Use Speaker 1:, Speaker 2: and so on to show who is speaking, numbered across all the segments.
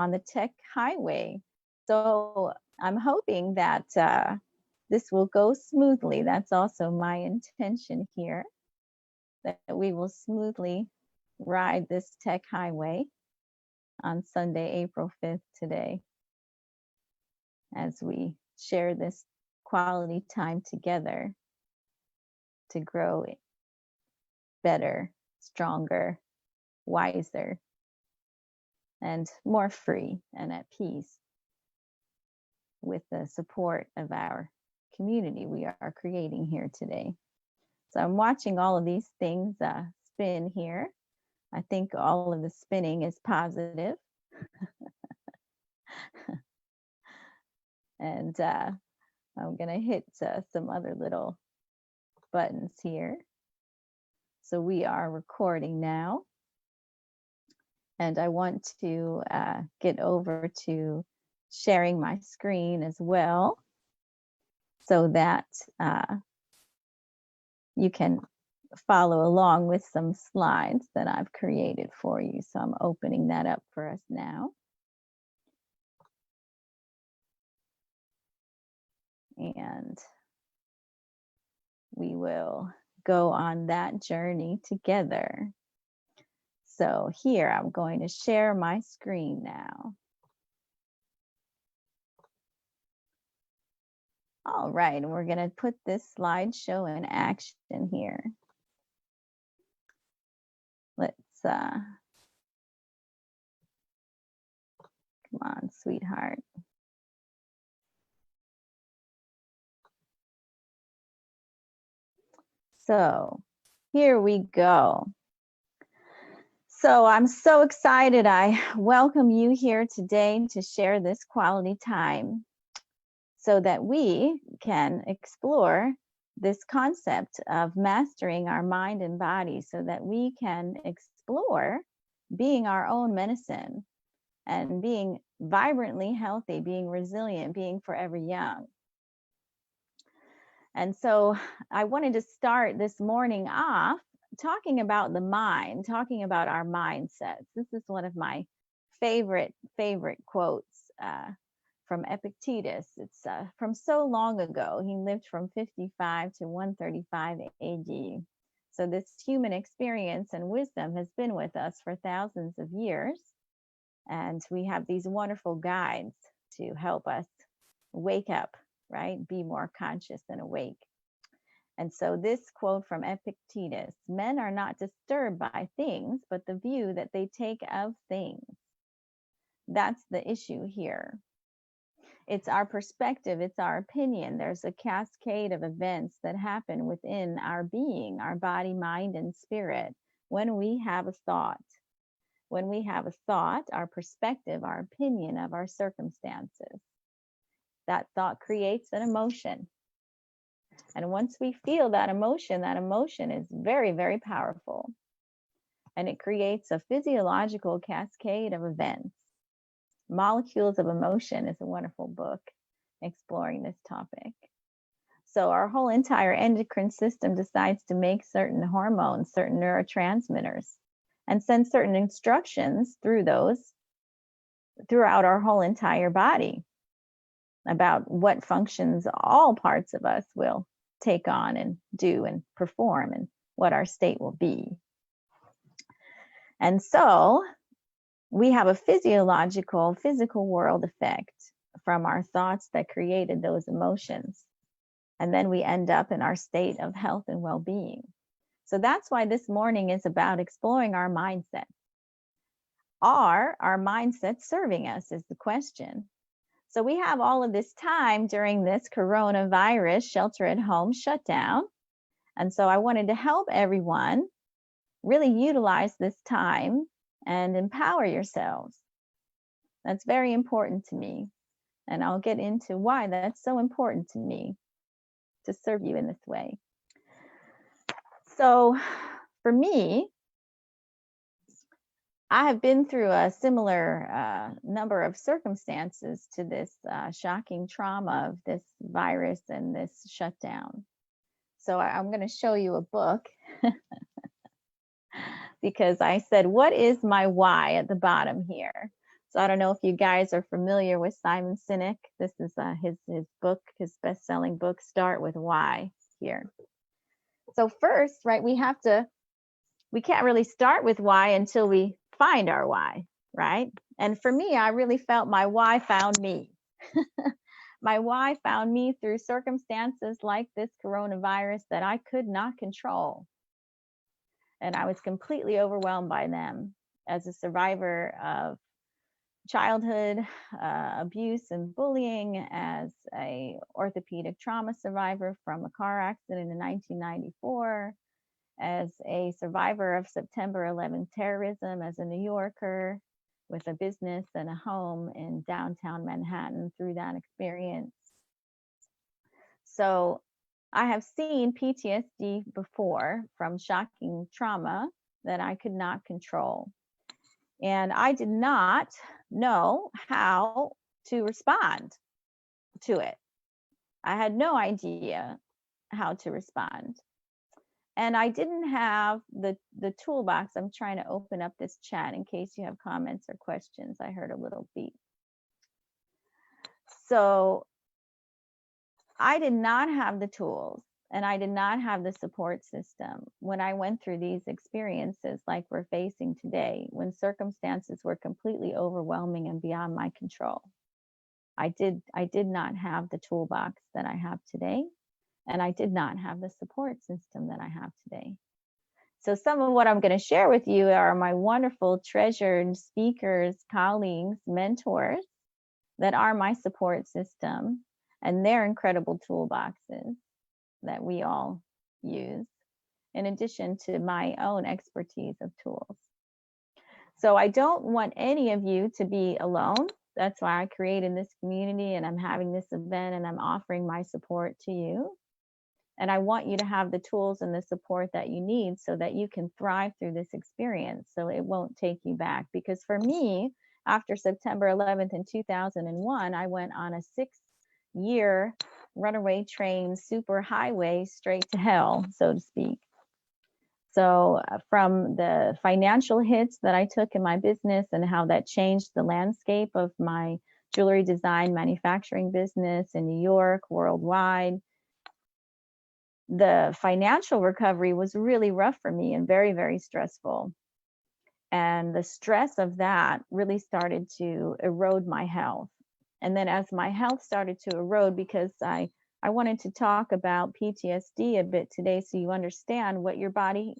Speaker 1: on the tech highway. So I'm hoping that this will go smoothly. That's also my intention here, that we will smoothly ride this tech highway on Sunday, April 5th today, as we share this quality time together to grow better, stronger, wiser, and more free and at peace with the support of our community we are creating here today. So I'm watching all of these things spin here. I think all of the spinning is positive. And I'm going to hit some other little buttons here. So we are recording now. And I want to get over to sharing my screen as well, so that you can follow along with some slides that I've created for you. So I'm opening that up for us now. And we will go on that journey together. So here I'm going to share my screen now. All right, and we're going to put this slideshow in action here. Let's come on, sweetheart. So here we go. So I'm so excited. I welcome you here today to share this quality time so that we can explore this concept of mastering our mind and body, so that we can explore being our own medicine and being vibrantly healthy, being resilient, being forever young. And so I wanted to start this morning off talking about the mind, talking about our mindsets. This is one of my favorite quotes from Epictetus. It's from so long ago. He lived from 55 to 135 AD. So this human experience and wisdom has been with us for thousands of years. And we have these wonderful guides to help us wake up, right? Be more conscious and awake. And so this quote from Epictetus: men are not disturbed by things, but the view that they take of things. That's the issue here. It's our perspective, it's our opinion. There's a cascade of events that happen within our being, our body, mind, and spirit when we have a thought. When we have a thought, our perspective, our opinion of our circumstances, that thought creates an emotion. And once we feel that emotion is very, very powerful. And it creates a physiological cascade of events. Molecules of Emotion is a wonderful book exploring this topic. So our whole entire endocrine system decides to make certain hormones, certain neurotransmitters, and send certain instructions through those throughout our whole entire body about what functions all parts of us will take on and do and perform, and what our state will be. And so we have a physical world effect from our thoughts that created those emotions. And then we end up in our state of health and well-being. So that's why this morning is about exploring our mindset. Are our mindsets serving us, is the question. So we have all of this time during this coronavirus shelter at home shutdown. And so I wanted to help everyone really utilize this time and empower yourselves. That's very important to me. And I'll get into why that's so important to me, to serve you in this way. So for me, I have been through a similar number of circumstances to this shocking trauma of this virus and this shutdown. So I'm going to show you a book because I said, what is my why at the bottom here? So I don't know if you guys are familiar with Simon Sinek. This is his book, his best-selling book, Start with Why here. So first, right, we can't really start with why until we find our why, right? And for me, I really felt my why found me. My why found me through circumstances like this coronavirus that I could not control. And I was completely overwhelmed by them. As a survivor of childhood abuse and bullying, as a orthopedic trauma survivor from a car accident in 1994, as a survivor of September 11th terrorism, as a New Yorker with a business and a home in downtown Manhattan through that experience. So I have seen PTSD before from shocking trauma that I could not control. And I did not know how to respond to it. I had no idea how to respond. And I didn't have the toolbox. I'm trying to open up this chat in case you have comments or questions. I heard a little beep. So I did not have the tools and I did not have the support system when I went through these experiences like we're facing today, when circumstances were completely overwhelming and beyond my control. I did not have the toolbox that I have today, and I did not have the support system that I have today. So some of what I'm going to share with you are my wonderful, treasured speakers, colleagues, mentors that are my support system, and their incredible toolboxes that we all use, in addition to my own expertise of tools. So I don't want any of you to be alone. That's why I created this community, and I'm having this event, and I'm offering my support to you. And I want you to have the tools and the support that you need so that you can thrive through this experience, so it won't take you back. Because for me, after September 11th in 2001, I went on a 6-year runaway train super highway straight to hell, so to speak. So from the financial hits that I took in my business and how that changed the landscape of my jewelry design manufacturing business in New York, worldwide, the financial recovery was really rough for me and very, very stressful. And the stress of that really started to erode my health. And then as my health started to erode, because I wanted to talk about PTSD a bit today so you understand what your body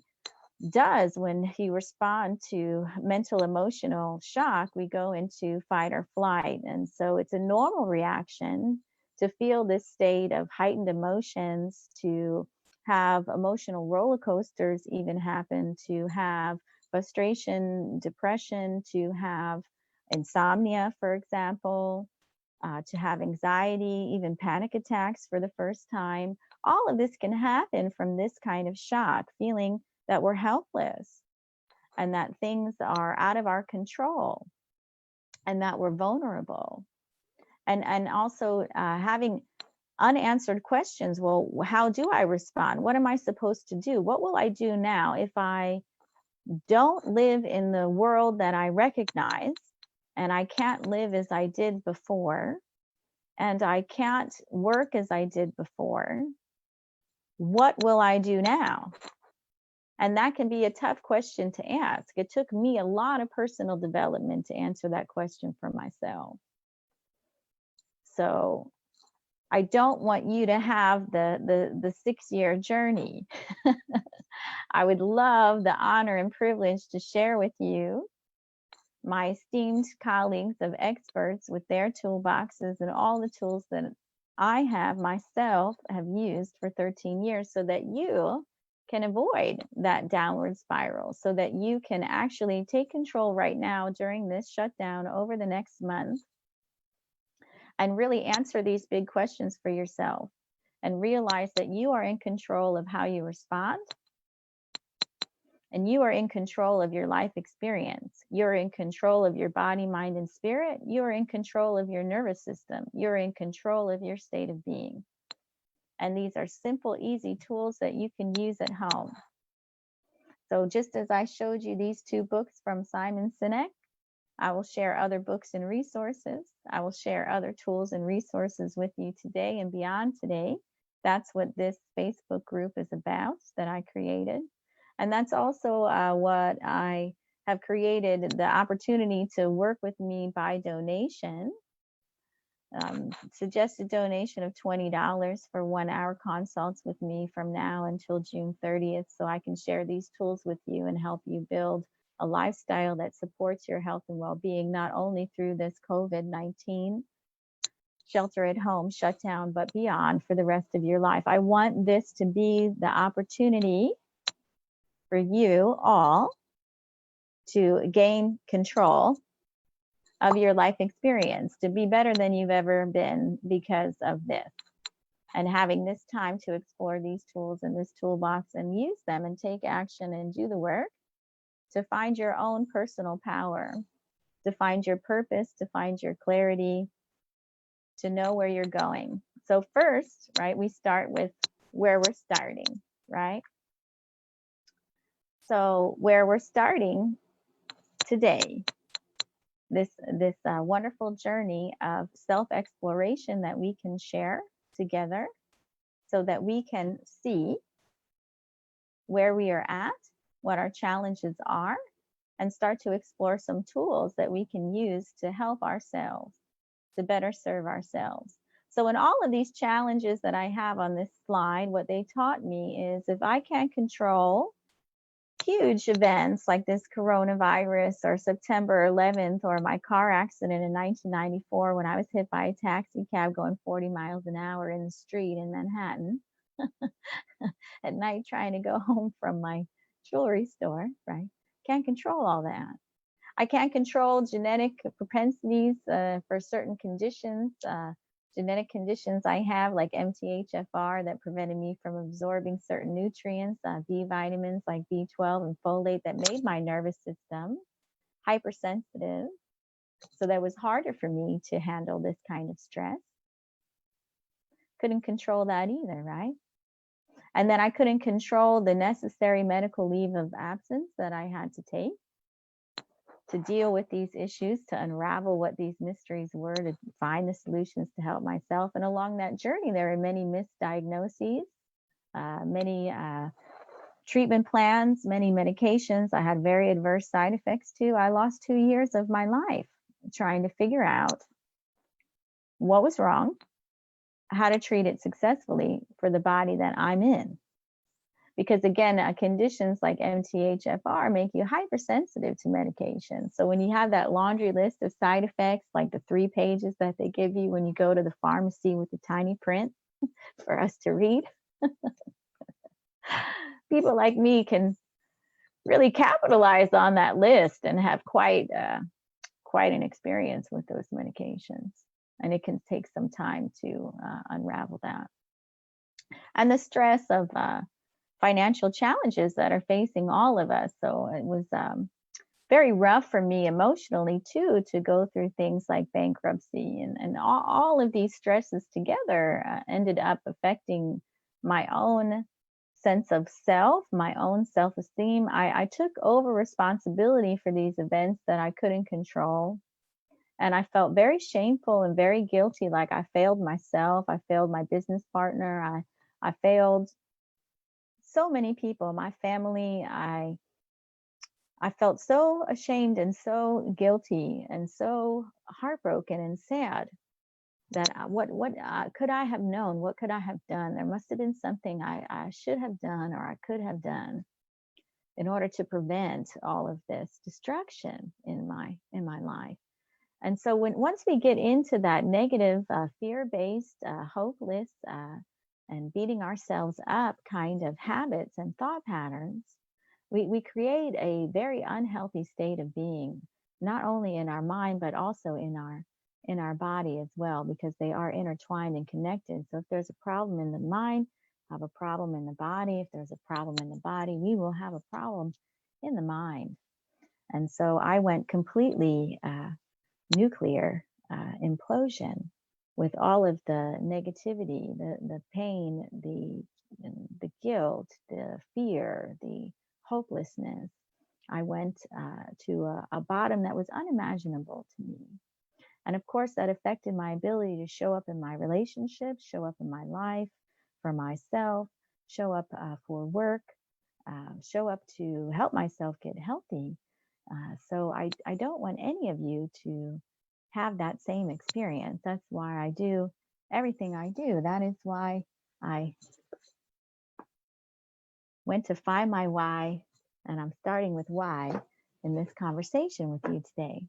Speaker 1: does when you respond to mental emotional shock. We go into fight or flight. And so it's a normal reaction to feel this state of heightened emotions, to have emotional roller coasters even happen, to have frustration, depression, to have insomnia, for example, to have anxiety, even panic attacks for the first time. All of this can happen from this kind of shock, feeling that we're helpless and that things are out of our control and that we're vulnerable. And also having unanswered questions. Well, how do I respond? What am I supposed to do? What will I do now if I don't live in the world that I recognize, and I can't live as I did before, and I can't work as I did before? What will I do now? And that can be a tough question to ask. It took me a lot of personal development to answer that question for myself. So I don't want you to have the 6-year journey. I would love the honor and privilege to share with you my esteemed colleagues of experts with their toolboxes and all the tools that I have myself have used for 13 years, so that you can avoid that downward spiral, so that you can actually take control right now during this shutdown over the next month and really answer these big questions for yourself and realize that you are in control of how you respond, and you are in control of your life experience. You're in control of your body, mind, and spirit. You're in control of your nervous system. You're in control of your state of being. And these are simple, easy tools that you can use at home. So just as I showed you these 2 books from Simon Sinek, I will share other books and resources. I will share other tools and resources with you today and beyond today. That's what this Facebook group is about that I created. And that's also what I have created the opportunity to work with me by donation. Suggested donation of $20 for 1 hour consults with me from now until June 30th, so I can share these tools with you and help you build a lifestyle that supports your health and well-being, not only through this COVID-19 shelter at home shutdown, but beyond for the rest of your life. I want this to be the opportunity for you all to gain control of your life experience, to be better than you've ever been because of this. And having this time to explore these tools in this toolbox and use them and take action and do the work to find your own personal power, to find your purpose, to find your clarity, to know where you're going. So first, right, we start with where we're starting, right? So where we're starting today, this wonderful journey of self-exploration that we can share together so that we can see where we are at, what our challenges are, and start to explore some tools that we can use to help ourselves, to better serve ourselves. So in all of these challenges that I have on this slide, what they taught me is if I can't control huge events like this coronavirus or September 11th or my car accident in 1994 when I was hit by a taxi cab going 40 miles an hour in the street in Manhattan at night trying to go home from my jewelry store, right? Can't control all that. I can't control genetic propensities for certain conditions, genetic conditions I have, like MTHFR, that prevented me from absorbing certain nutrients, B vitamins like B12 and folate, that made my nervous system hypersensitive. So that was harder for me to handle this kind of stress. Couldn't control that either, right? And then I couldn't control the necessary medical leave of absence that I had to take to deal with these issues, to unravel what these mysteries were, to find the solutions to help myself. And along that journey, there are many misdiagnoses, many treatment plans, many medications. I had very adverse side effects too. I lost 2 years of my life trying to figure out what was wrong, how to treat it successfully for the body that I'm in. Because again, conditions like MTHFR make you hypersensitive to medication. So when you have that laundry list of side effects, like the 3 pages that they give you when you go to the pharmacy with the tiny print for us to read, people like me can really capitalize on that list and have quite an experience with those medications. And it can take some time to unravel that. And the stress of financial challenges that are facing all of us. So it was very rough for me emotionally too, to go through things like bankruptcy and all of these stresses together ended up affecting my own sense of self, my own self-esteem. I took over responsibility for these events that I couldn't control. And I felt very shameful and very guilty, like I failed myself, I failed my business partner, I failed so many people, my family. I felt so ashamed and so guilty and so heartbroken and sad that what could I have known? What could I have done? There must have been something I should have done or I could have done in order to prevent all of this destruction in my life. And so once we get into that negative, fear-based, hopeless, and beating ourselves up kind of habits and thought patterns, we create a very unhealthy state of being, not only in our mind, but also in our body as well, because they are intertwined and connected. So if there's a problem in the mind, have a problem in the body. If there's a problem in the body, we will have a problem in the mind. And so I went completely nuclear implosion with all of the negativity, the pain, the guilt, the fear, the hopelessness, I went to a bottom that was unimaginable to me. And of course, that affected my ability to show up in my relationships, show up in my life, for myself, show up for work, show up to help myself get healthy. So I don't want any of you to have that same experience. That's why I do everything I do. That is why I went to find my why, and I'm starting with why in this conversation with you today.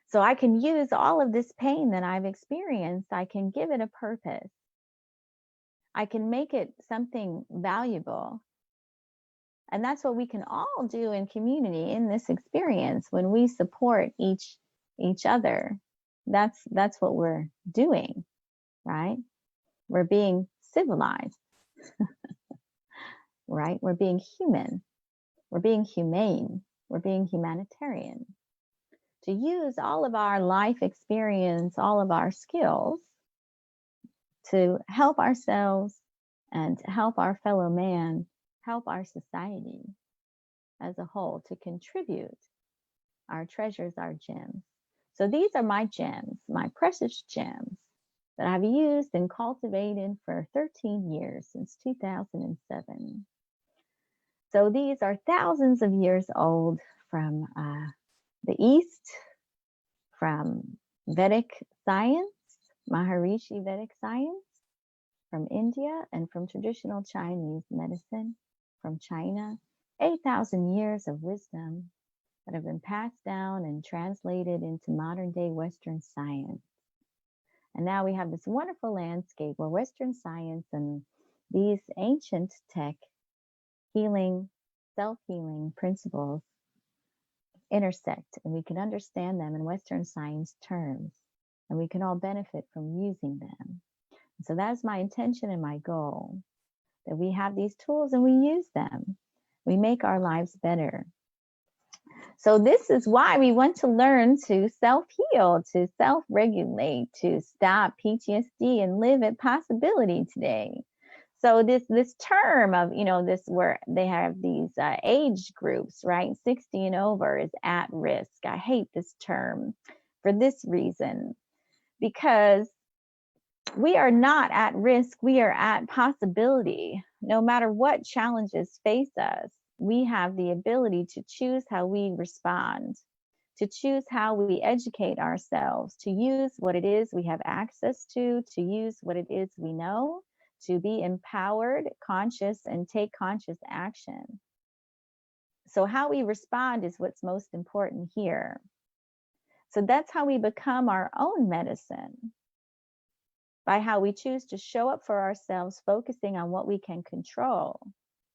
Speaker 1: So I can use all of this pain that I've experienced, I can give it a purpose. I can make it something valuable. And that's what we can all do in community in this experience when we support each other. That's what we're doing, right? We're being civilized, right? We're being human. We're being humane. We're being humanitarian. To use all of our life experience, all of our skills to help ourselves and help our fellow man, help our society as a whole, to contribute our treasures, our gems. So these are my gems, my precious gems that I've used and cultivated for 13 years, since 2007. So these are thousands of years old, from the East, from Vedic science, Maharishi Vedic science, from India, and from traditional Chinese medicine, from China. 8,000 years of wisdom that have been passed down and translated into modern day Western science. And now we have this wonderful landscape where Western science and these ancient tech healing, self-healing principles intersect, and we can understand them in Western science terms, and we can all benefit from using them. So that's my intention and my goal, that we have these tools and we use them. We make our lives better. So this is why we want to learn to self-heal, to self-regulate, to stop PTSD and live at possibility today. So this term of, this, where they have these age groups, right? 60 and over is at risk. I hate this term for this reason, because we are not at risk. We are at possibility. No matter what challenges face us, we have the ability to choose how we respond, to choose how we educate ourselves, to use what it is we have access to use what it is we know, to be empowered, conscious, and take conscious action. So how we respond is what's most important here. So that's how we become our own medicine, by how we choose to show up for ourselves, focusing on what we can control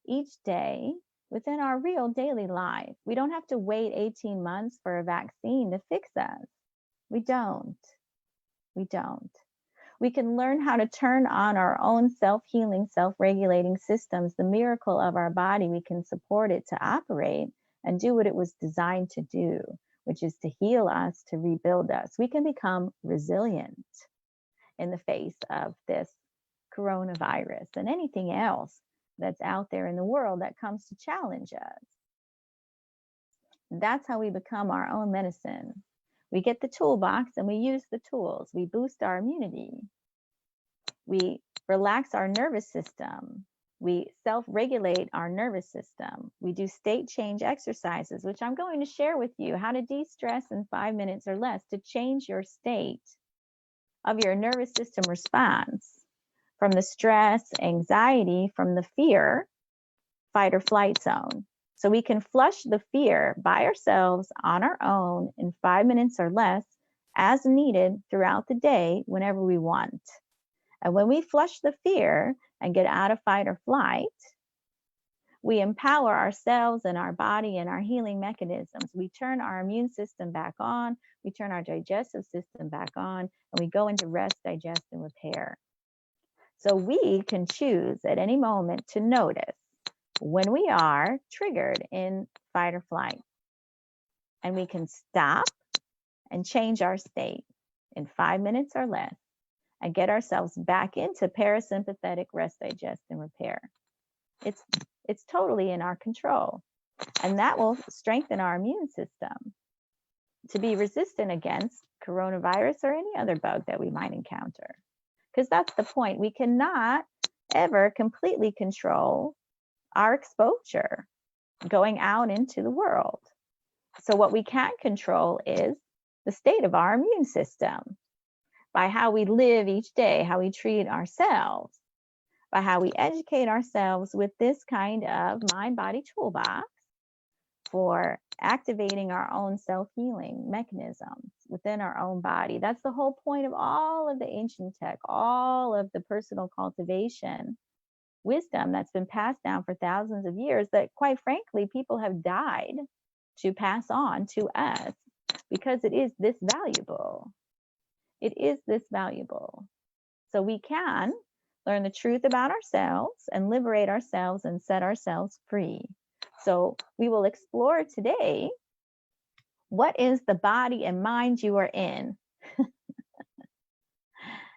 Speaker 1: each day within our real daily life. We don't have to wait 18 months for a vaccine to fix us. We don't. We can learn how to turn on our own self-healing, self-regulating systems, the miracle of our body. We can support it to operate and do what it was designed to do, which is to heal us, to rebuild us. We can become resilient in the face of this coronavirus and anything else that's out there in the world that comes to challenge us. That's how we become our own medicine. We get the toolbox and we use the tools. We boost our immunity. We relax our nervous system. We self-regulate our nervous system. We do state change exercises, which I'm going to share with you, how to de-stress in 5 minutes or less to change your state of your nervous system response from the stress, anxiety, from the fear, fight or flight zone. So we can flush the fear by ourselves on our own in 5 minutes or less, as needed throughout the day, whenever we want. And when we flush the fear and get out of fight or flight, we empower ourselves and our body and our healing mechanisms. We turn our immune system back on, we turn our digestive system back on, and we go into rest, digest, and repair. So we can choose at any moment to notice when we are triggered in fight or flight. And we can stop and change our state in 5 minutes or less and get ourselves back into parasympathetic rest, digest, and repair. It's totally in our control. And that will strengthen our immune system to be resistant against coronavirus or any other bug that we might encounter. Because that's the point. We cannot ever completely control our exposure going out into the world. So what we can control is the state of our immune system by how we live each day, how we treat ourselves, by how we educate ourselves with this kind of mind-body toolbox for activating our own self-healing mechanisms within our own body. That's the whole point of all of the ancient tech, all of the personal cultivation wisdom that's been passed down for thousands of years that, quite frankly, people have died to pass on to us because it is this valuable. It is this valuable. So we can learn the truth about ourselves and liberate ourselves and set ourselves free. So we will explore today, what is the body and mind you are in?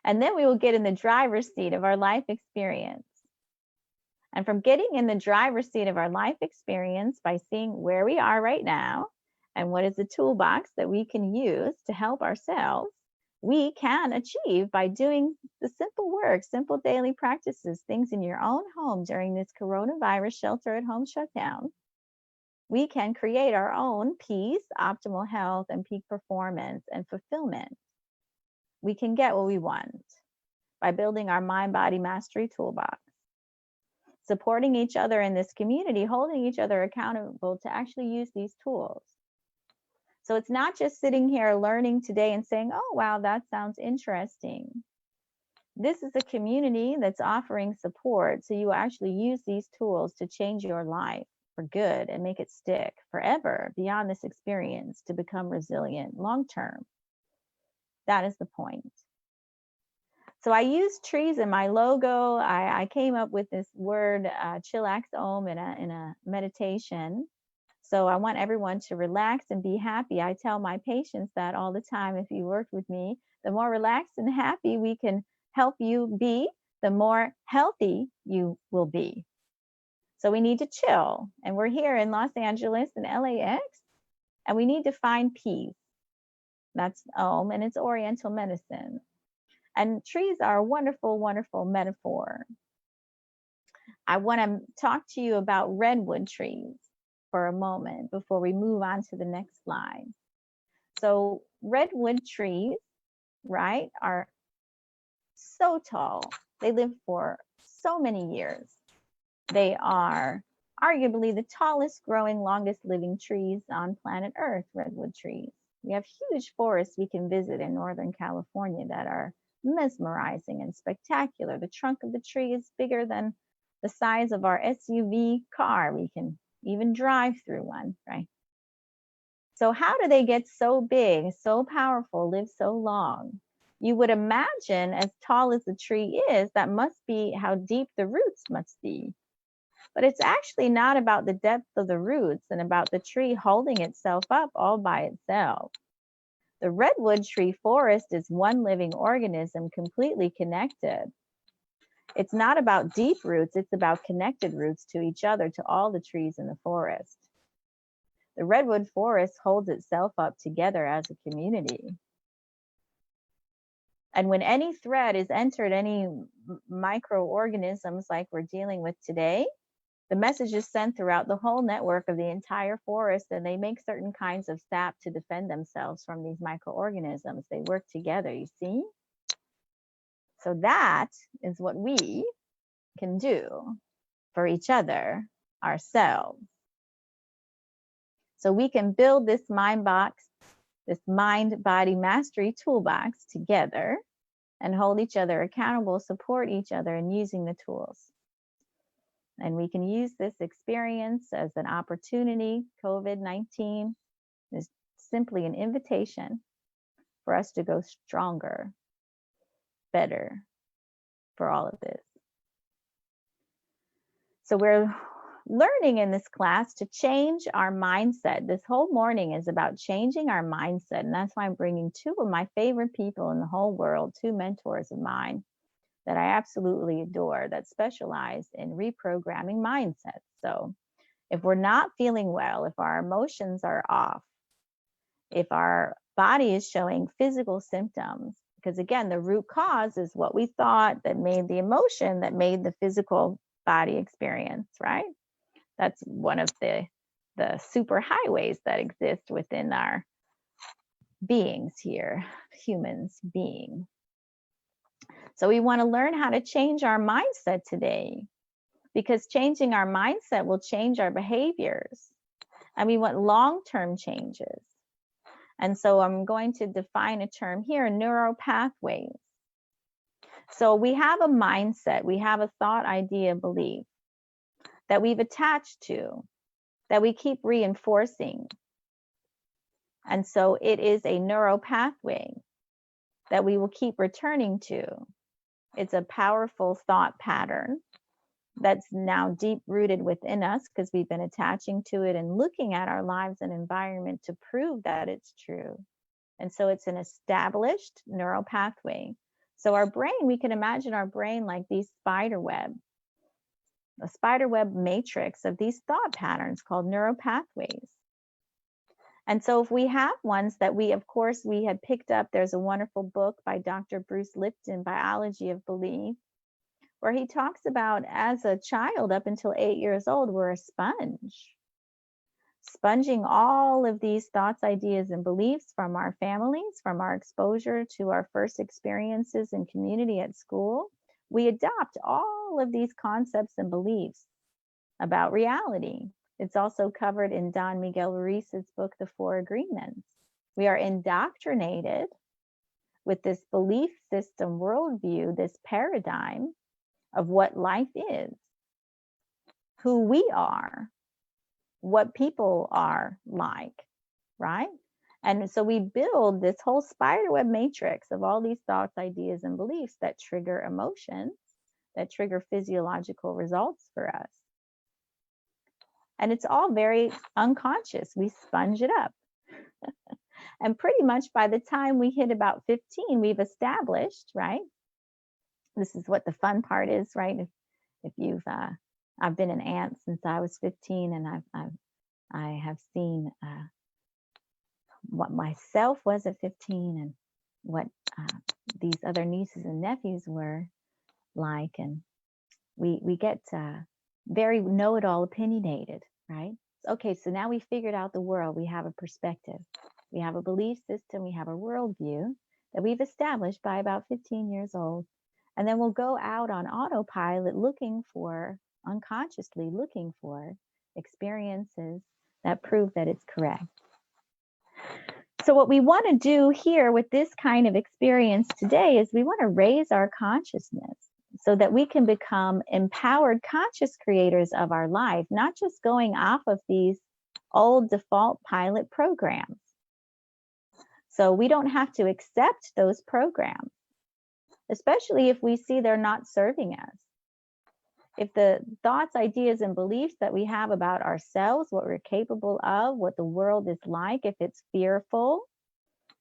Speaker 1: And then we will get in the driver's seat of our life experience. And from getting in the driver's seat of our life experience by seeing where we are right now and what is the toolbox that we can use to help ourselves, we can achieve by doing the simple work, simple daily practices, things in your own home during this coronavirus shelter at home shutdown. We can create our own peace, optimal health, and peak performance and fulfillment. We can get what we want by building our mind-body mastery toolbox, supporting each other in this community, holding each other accountable to actually use these tools. So it's not just sitting here learning today and saying, oh, wow, that sounds interesting. This is a community that's offering support so you actually use these tools to change your life for good and make it stick forever beyond this experience to become resilient long term. That is the point. So I use trees in my logo. I came up with this word, chillax om, in a meditation. So I want everyone to relax and be happy. I tell my patients that all the time. If you work with me, the more relaxed and happy we can help you be, the more healthy you will be. So we need to chill. And we're here in Los Angeles and LAX, and we need to find peace. That's Om, and it's Oriental medicine. And trees are a wonderful, wonderful metaphor. I want to talk to you about redwood trees for a moment before we move on to the next slide. So redwood trees, right, are so tall. They live for so many years. They are arguably the tallest growing, longest living trees on planet Earth, redwood trees. We have huge forests we can visit in Northern California that are mesmerizing and spectacular. The trunk of the tree is bigger than the size of our SUV car. We can even drive through one, right? So how do they get so big, so powerful, live so long? You would imagine, as tall as the tree is, that must be how deep the roots must be. But it's actually not about the depth of the roots and about the tree holding itself up all by itself. The redwood tree forest is one living organism completely connected. It's not about deep roots, it's about connected roots to each other, to all the trees in the forest. The redwood forest holds itself up together as a community. And when any threat is entered, any microorganisms like we're dealing with today, the message is sent throughout the whole network of the entire forest, and they make certain kinds of sap to defend themselves from these microorganisms. They work together, you see? So that is what we can do for each other, ourselves. So we can build this mind-body mastery toolbox together and hold each other accountable, support each other in using the tools. And we can use this experience as an opportunity. COVID-19 is simply an invitation for us to go stronger, better for all of this. So we're learning in this class to change our mindset. This whole morning is about changing our mindset. And that's why I'm bringing two of my favorite people in the whole world, two mentors of mine, that I absolutely adore that specialize in reprogramming mindsets. So if we're not feeling well, if our emotions are off, if our body is showing physical symptoms, because again, the root cause is what we thought that made the emotion that made the physical body experience, right? That's one of the super highways that exist within our beings here, humans being. So we want to learn how to change our mindset today, because changing our mindset will change our behaviors. And we want long-term changes. And so I'm going to define a term here, neuropathways. So we have a mindset, we have a thought, idea, belief that we've attached to, that we keep reinforcing. And so it is a neuropathway that we will keep returning to. It's a powerful thought pattern that's now deep rooted within us because we've been attaching to it and looking at our lives and environment to prove that it's true. And so it's an established neural pathway. So our brain, we can imagine our brain like these spider web, a spider web matrix of these thought patterns called neural pathways. And so if we have ones that we had picked up, there's a wonderful book by Dr. Bruce Lipton, Biology of Belief, where he talks about as a child up until 8 years old, we're a sponge, sponging all of these thoughts, ideas, and beliefs from our families, from our exposure to our first experiences in community at school. We adopt all of these concepts and beliefs about reality. It's also covered in Don Miguel Ruiz's book, The Four Agreements. We are indoctrinated with this belief system worldview, this paradigm of what life is, who we are, what people are like, right? And so we build this whole spiderweb matrix of all these thoughts, ideas, and beliefs that trigger emotions, that trigger physiological results for us. And it's all very unconscious. We sponge it up. And pretty much by the time we hit about 15, we've established, right? This is what the fun part is, right? If you've, I've been an aunt since I was 15, and I have seen what myself was at 15 and what these other nieces and nephews were like, and we get very know-it-all, opinionated, right? Okay, so now we figured out the world. We have a perspective, we have a belief system, we have a worldview that we've established by about 15 years old. And then we'll go out on autopilot unconsciously looking for experiences that prove that it's correct. So what we want to do here with this kind of experience today is we want to raise our consciousness so that we can become empowered, conscious creators of our life, not just going off of these old default pilot programs. So we don't have to accept those programs, especially if we see they're not serving us. If the thoughts, ideas, and beliefs that we have about ourselves, what we're capable of, what the world is like, if it's fearful,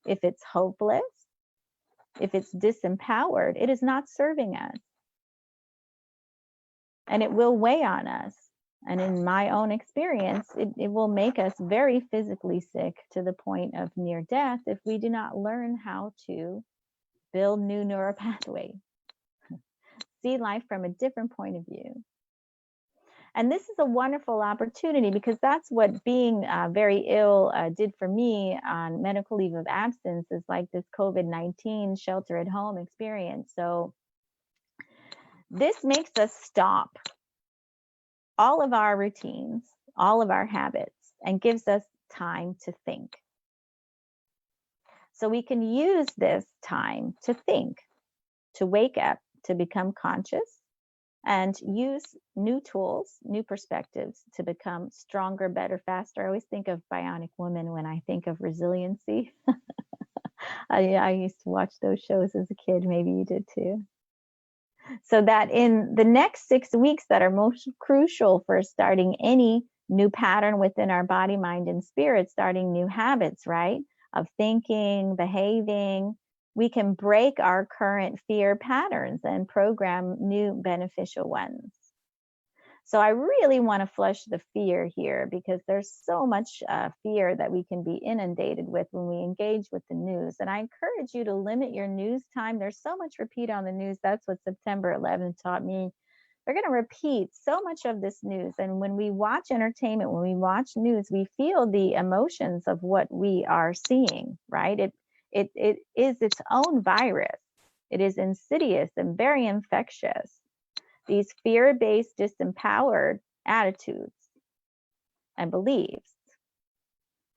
Speaker 1: if it's hopeless, if it's disempowered, it is not serving us. And it will weigh on us. And in my own experience, it will make us very physically sick to the point of near death if we do not learn how to build new neural pathways, see life from a different point of view. And this is a wonderful opportunity because that's what being very ill did for me on medical leave of absence, is like this COVID-19 shelter at home experience. So this makes us stop all of our routines, all of our habits, and gives us time to think. So we can use this time to think, to wake up, to become conscious, and use new tools, new perspectives to become stronger, better, faster. I always think of Bionic Woman when I think of resiliency. I used to watch those shows as a kid. Maybe you did too. So that in the next 6 weeks that are most crucial for starting any new pattern within our body, mind, and spirit, starting new habits, right? Of thinking, behaving, we can break our current fear patterns and program new beneficial ones. So I really want to flush the fear here, because there's so much fear that we can be inundated with when we engage with the news. And I encourage you to limit your news time. There's so much repeat on the news. That's what September 11th taught me. They're going to repeat so much of this news. And when we watch entertainment, when we watch news, we feel the emotions of what we are seeing, right? It is its own virus. It is insidious and very infectious. These fear-based, disempowered attitudes and beliefs,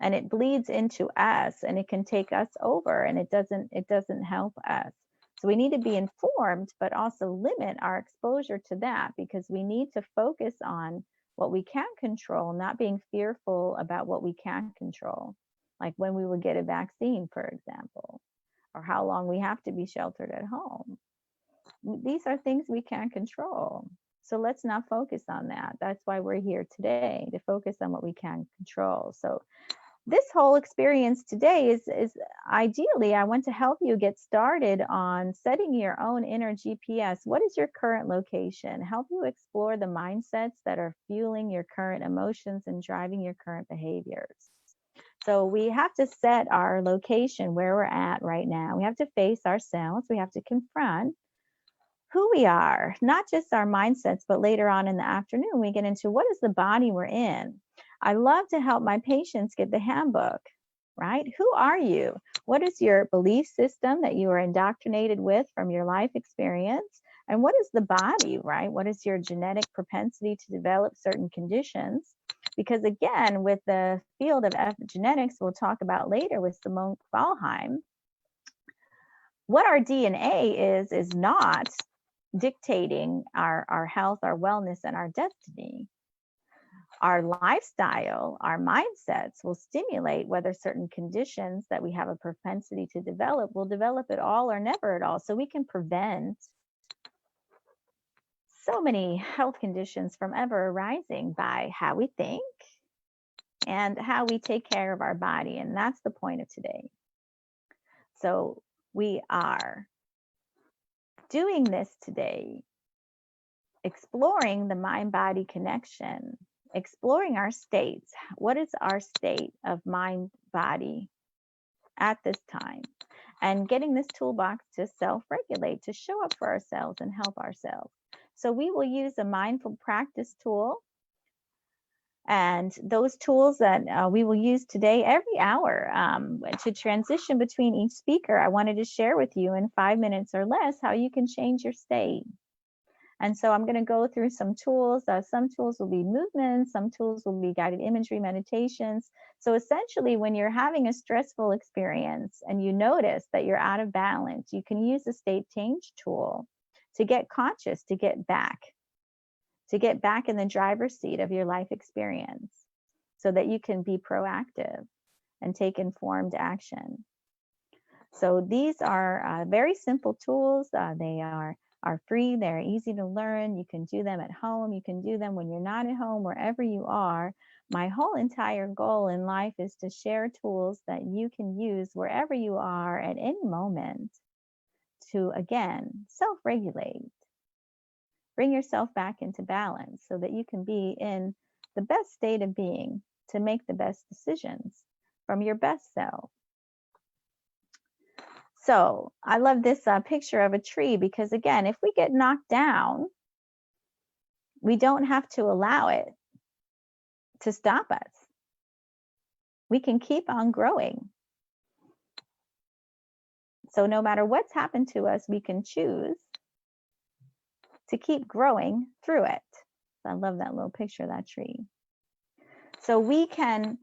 Speaker 1: and it bleeds into us, and it can take us over, and it doesn't help us. So we need to be informed, but also limit our exposure to that, because we need to focus on what we can control, not being fearful about what we can't control, like when we will get a vaccine, for example, or how long we have to be sheltered at home. These are things we can't control. So let's not focus on that. That's why we're here today, to focus on what we can control. So this whole experience today is ideally, I want to help you get started on setting your own inner GPS. What is your current location? Help you explore the mindsets that are fueling your current emotions and driving your current behaviors. So we have to set our location where we're at right now. We have to face ourselves. We have to confront who we are, not just our mindsets, but later on in the afternoon, we get into what is the body we're in. I love to help my patients get the handbook, right? Who are you? What is your belief system that you are indoctrinated with from your life experience? And what is the body, right? What is your genetic propensity to develop certain conditions? Because again, with the field of epigenetics, we'll talk about later with Simone Kvalheim, what our DNA is not dictating our health, our wellness, and our destiny. Our lifestyle, our mindsets will stimulate whether certain conditions that we have a propensity to develop will develop at all or never at all. So we can prevent so many health conditions from ever arising by how we think and how we take care of our body. And that's the point of today. So we are doing this today, exploring the mind-body connection, exploring our states. What is our state of mind-body at this time? And getting this toolbox to self-regulate, to show up for ourselves and help ourselves. So we will use a mindful practice tool. And those tools that we will use today every hour to transition between each speaker, I wanted to share with you in 5 minutes or less how you can change your state. And so I'm going to go through some tools. Some tools will be movements, some tools will be guided imagery meditations. So essentially, when you're having a stressful experience and you notice that you're out of balance, you can use the state change tool to get conscious, to get back in the driver's seat of your life experience, so that you can be proactive and take informed action. So these are very simple tools. They are free. They're easy to learn. You can do them at home. You can do them when you're not at home, wherever you are. My whole entire goal in life is to share tools that you can use wherever you are at any moment to, again, self-regulate. Bring yourself back into balance so that you can be in the best state of being to make the best decisions from your best self. So I love this picture of a tree, because again, if we get knocked down, we don't have to allow it to stop us. We can keep on growing. So no matter what's happened to us, we can choose to keep growing through it. I love that little picture of that tree. So we can,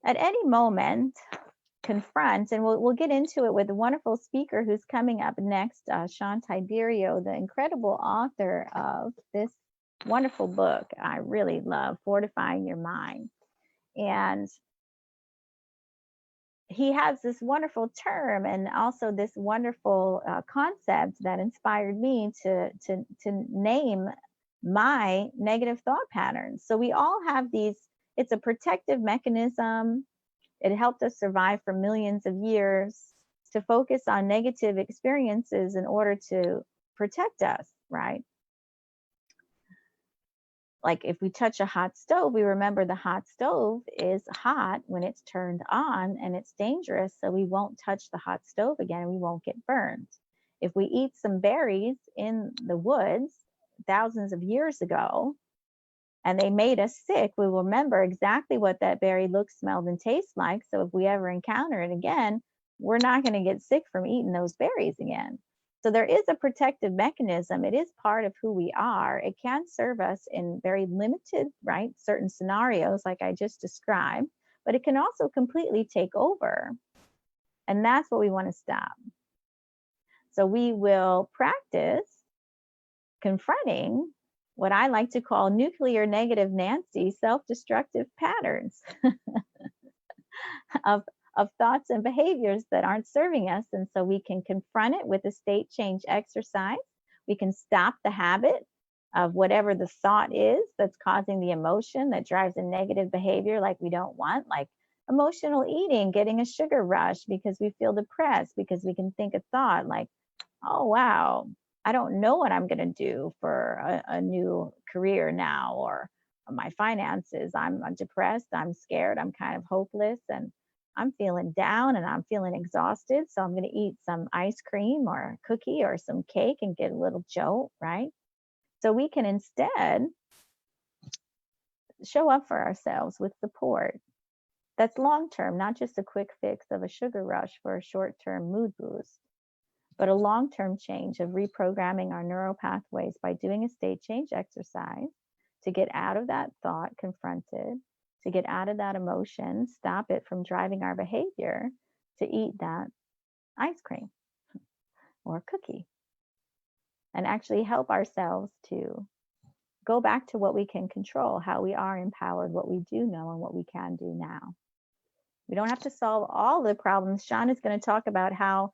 Speaker 1: at any moment, confront, and we'll get into it with a wonderful speaker who's coming up next, Sean Tiberio, the incredible author of this wonderful book I really love, Fortifying Your Mind. And he has this wonderful term and also this wonderful concept that inspired me to name my negative thought patterns. So we all have these. It's a protective mechanism. It helped us survive for millions of years. to focus on negative experiences in order to protect us, right? Like if we touch a hot stove, we remember the hot stove is hot when it's turned on and it's dangerous. So we won't touch the hot stove again and we won't get burned. If we eat some berries in the woods thousands of years ago and they made us sick, we will remember exactly what that berry looks, smelled, and tastes like. So if we ever encounter it again, we're not going to get sick from eating those berries again. So there is a protective mechanism. It is part of who we are. It can serve us in very limited, right, certain scenarios like I just described, but it can also completely take over. And that's what we want to stop. So we will practice confronting what I like to call nuclear negative Nancy self-destructive patterns of thoughts and behaviors that aren't serving us. And so we can confront it with a state change exercise. We can stop the habit of whatever the thought is that's causing the emotion that drives a negative behavior like we don't want, like emotional eating, getting a sugar rush because we feel depressed, because we can think a thought like, oh, wow, I don't know what I'm going to do for a new career now, or my finances. I'm depressed, I'm scared, I'm kind of hopeless, and I'm feeling down and I'm feeling exhausted. So I'm going to eat some ice cream or a cookie or some cake and get a little jolt, right? So we can instead show up for ourselves with support that's long term, not just a quick fix of a sugar rush for a short term mood boost, but a long term change of reprogramming our neural pathways by doing a state change exercise to get out of that thought, confront it, to get out of that emotion, stop it from driving our behavior to eat that ice cream or cookie, and actually help ourselves to go back to what we can control, how we are empowered, what we do know, and what we can do now. We don't have to solve all the problems. Sean is going to talk about how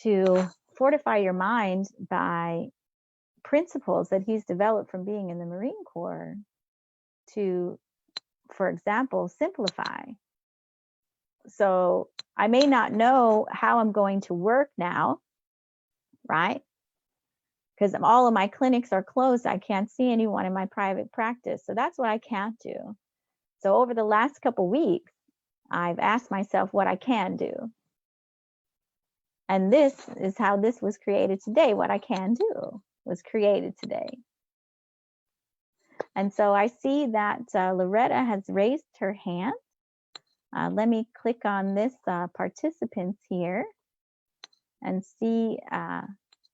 Speaker 1: to fortify your mind by principles that he's developed from being in the Marine Corps to, for example, simplify. So I may not know how I'm going to work now, right? Because all of my clinics are closed. I can't see anyone in my private practice. So that's what I can't do. So over the last couple weeks, I've asked myself what I can do. And this is how this was created today. What I can do was created today. And so I see that Loretta has raised her hand. Let me click on this participants here and see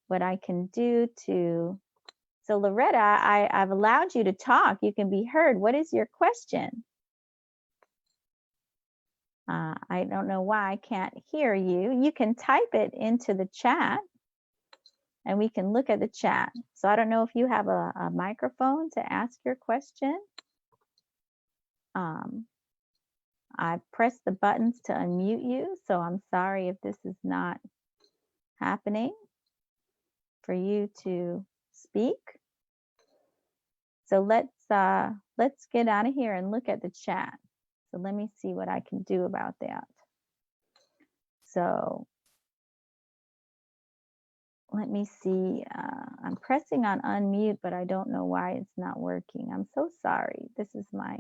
Speaker 1: what I can do to. So Loretta, I've allowed you to talk. You can be heard. What is your question? I don't know why I can't hear you. You can type it into the chat and we can look at the chat. So I don't know if you have a microphone to ask your question. I pressed the buttons to unmute you, so I'm sorry if this is not happening for you to speak. So let's get out of here and look at the chat. So let me see what I can do about that. So let me see. I'm pressing on unmute, but I don't know why it's not working. I'm so sorry. This is my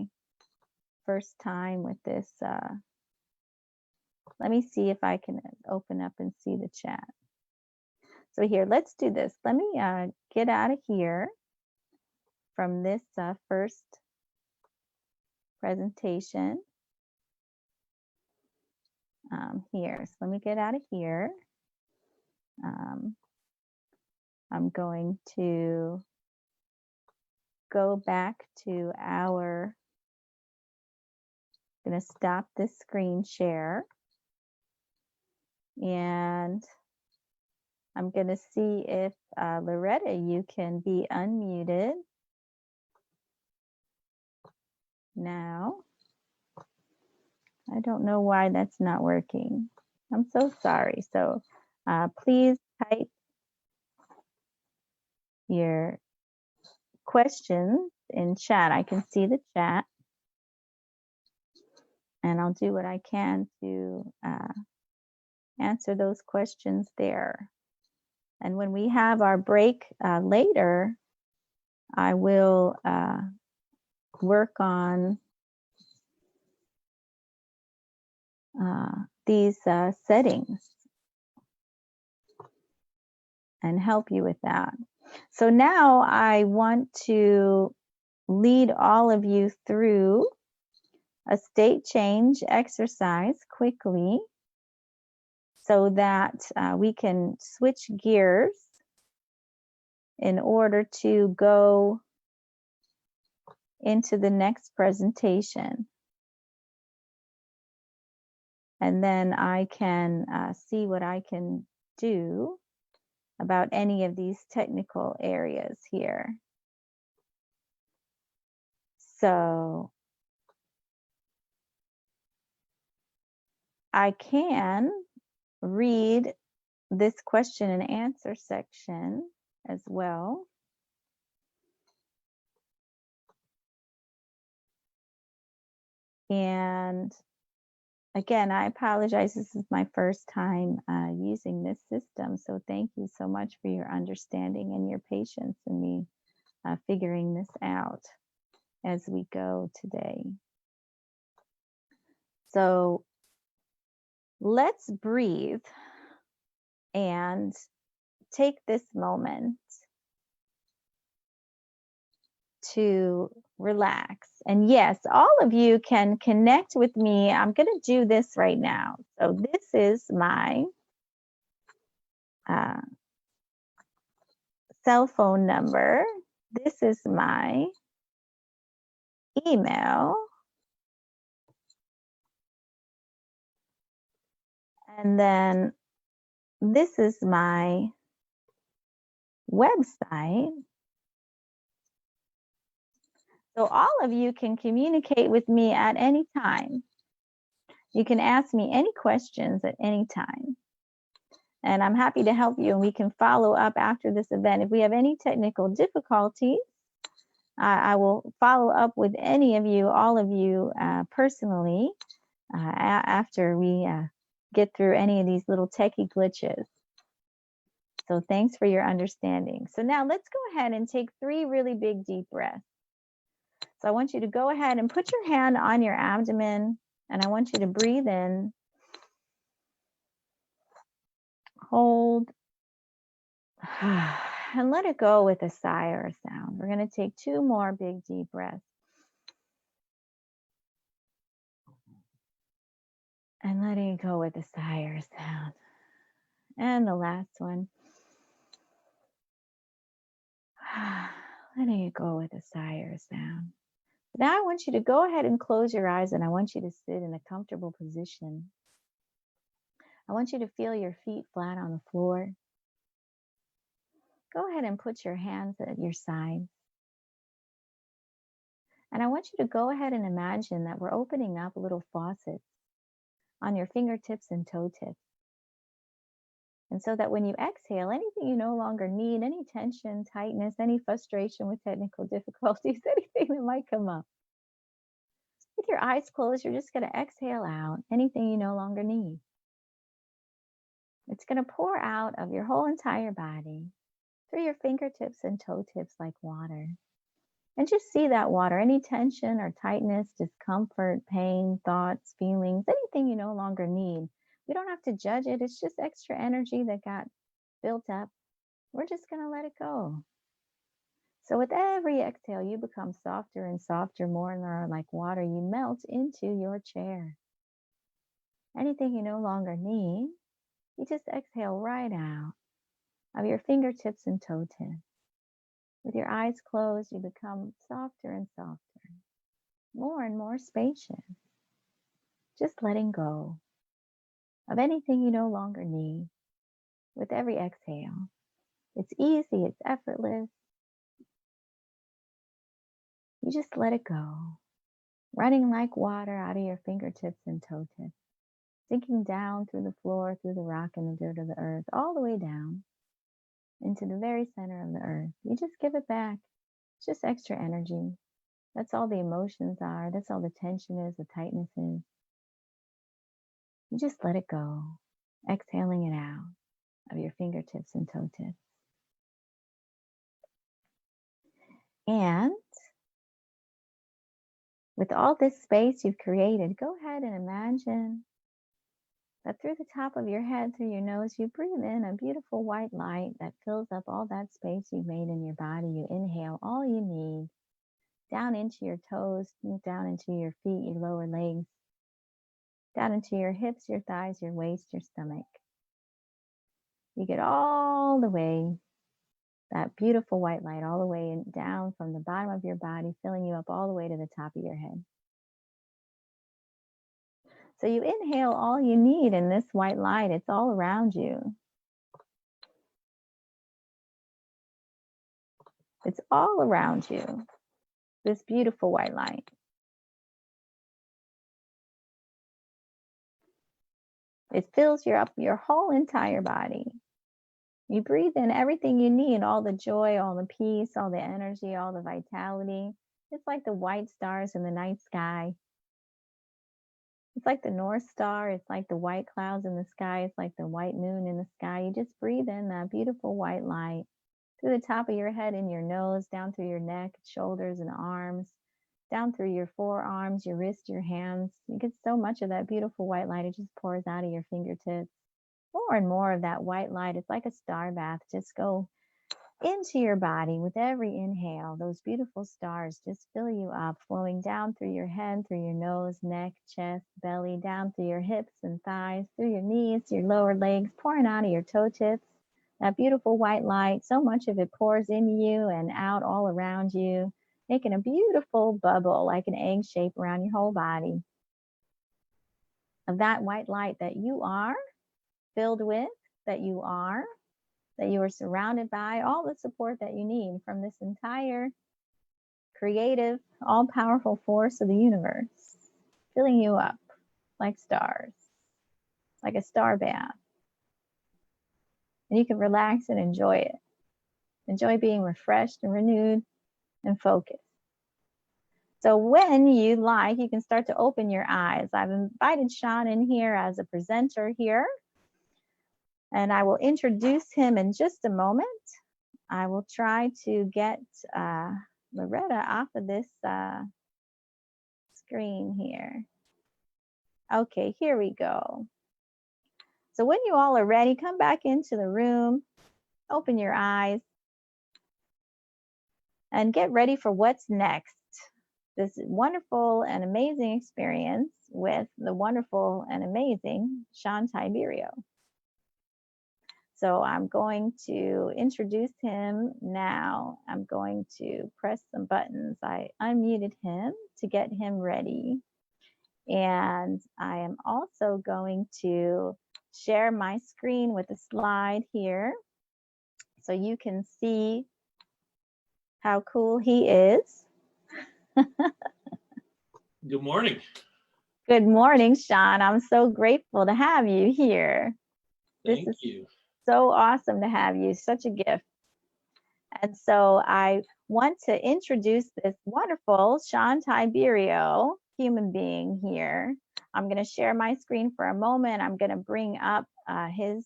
Speaker 1: first time with this. Let me see if I can open up and see the chat. So here, let's do this. Let me get out of here from this first presentation here. So let me get out of here. I'm going to go back to our, I'm going to stop this screen share. And I'm going to see if Loretta, you can be unmuted now. I don't know why that's not working. I'm so sorry. So please type your questions in chat. I can see the chat. And I'll do what I can to answer those questions there. And when we have our break later, I will work on these settings and help you with that. So now I want to lead all of you through a state change exercise quickly so that we can switch gears in order to go into the next presentation. And then I can see what I can do about any of these technical areas here. So I can read this question and answer section as well. And again, I apologize. This is my first time using this system. So thank you so much for your understanding and your patience in me figuring this out as we go today. So let's breathe and take this moment to relax. And yes, all of you can connect with me. I'm going to do this right now. So this is my cell phone number. This is my email. And then this is my website. So all of you can communicate with me at any time. You can ask me any questions at any time. And I'm happy to help you, and we can follow up after this event. If we have any technical difficulties, I will follow up with any of you, all of you personally, after we get through any of these little techie glitches. So thanks for your understanding. So now let's go ahead and take 3 really big deep breaths. So I want you to go ahead and put your hand on your abdomen, and I want you to breathe in, hold, and let it go with a sigh or a sound. We're going to take 2 more big deep breaths. And letting it go with a sigh or a sound. And the last one. Letting it go with a sigh or a sound. Now I want you to go ahead and close your eyes, and I want you to sit in a comfortable position. I want you to feel your feet flat on the floor. Go ahead and put your hands at your sides. And I want you to go ahead and imagine that we're opening up little faucets on your fingertips and toe tips. And so that when you exhale, anything you no longer need, any tension, tightness, any frustration with technical difficulties, anything that might come up, with your eyes closed, you're just going to exhale out anything you no longer need. It's going to pour out of your whole entire body through your fingertips and toe tips like water. And just see that water, any tension or tightness, discomfort, pain, thoughts, feelings, anything you no longer need. We don't have to judge it. It's just extra energy that got built up. We're just going to let it go. So with every exhale, you become softer and softer, more and more like water. You melt into your chair. Anything you no longer need, you just exhale right out of your fingertips and toe tips. With your eyes closed, you become softer and softer, more and more spacious. Just letting go of anything you no longer need with every exhale. It's easy, it's effortless. You just let it go, running like water out of your fingertips and toe tips, sinking down through the floor, through the rock and the dirt of the earth, all the way down into the very center of the earth. You just give it back. It's just extra energy. That's all the emotions are. That's all the tension is, the tightness is. You just let it go. exhaling it out of your fingertips and toe tips. And with all this space you've created, go ahead and imagine that through the top of your head, through your nose, you breathe in a beautiful white light that fills up all that space you've made in your body. You inhale all you need down into your toes, down into your feet, your lower legs, down into your hips, your thighs, your waist, your stomach. You get all the way, that beautiful white light, all the way down from the bottom of your body, filling you up all the way to the top of your head. So you inhale all you need in this white light. It's all around you. It's all around you, this beautiful white light. It fills your whole entire body. You breathe in everything you need, all the joy, all the peace, all the energy, all the vitality. It's like the white stars in the night sky. It's like the North Star. It's like the white clouds in the sky. It's like the white moon in the sky. You just breathe in that beautiful white light through the top of your head, in your nose, down through your neck, shoulders, and arms, down through your forearms, your wrists, your hands. You get so much of that beautiful white light. It just pours out of your fingertips. More and more of that white light. It's like a star bath. Just go into your body with every inhale. Those beautiful stars just fill you up, flowing down through your head, through your nose, neck, chest, belly, down through your hips and thighs, through your knees, your lower legs, pouring out of your toe tips. That beautiful white light, so much of it pours into you and out all around you, making a beautiful bubble like an egg shape around your whole body. Of that white light that you are filled with, that you are surrounded by, all the support that you need from this entire creative, all-powerful force of the universe, filling you up like stars, like a star bath. And you can relax and enjoy it. Enjoy being refreshed and renewed and focused. So when you like, you can start to open your eyes. I've invited Sean in here as a presenter here, and I will introduce him in just a moment. I will try to get Loretta off of this screen here. Okay, here we go. So when you all are ready, come back into the room, open your eyes, and get ready for what's next. This wonderful and amazing experience with the wonderful and amazing Sean Tiberio. So I'm going to introduce him now. I'm going to press some buttons. I unmuted him to get him ready. And I am also going to share my screen with a slide here so you can see how cool he is.
Speaker 2: Good morning.
Speaker 1: Good morning, Sean. I'm so grateful to have you here.
Speaker 2: Thank you.
Speaker 1: So awesome to have you. Such a gift. And so I want to introduce this wonderful Sean Tiberio human being here. I'm going to share my screen for a moment. I'm going to bring up his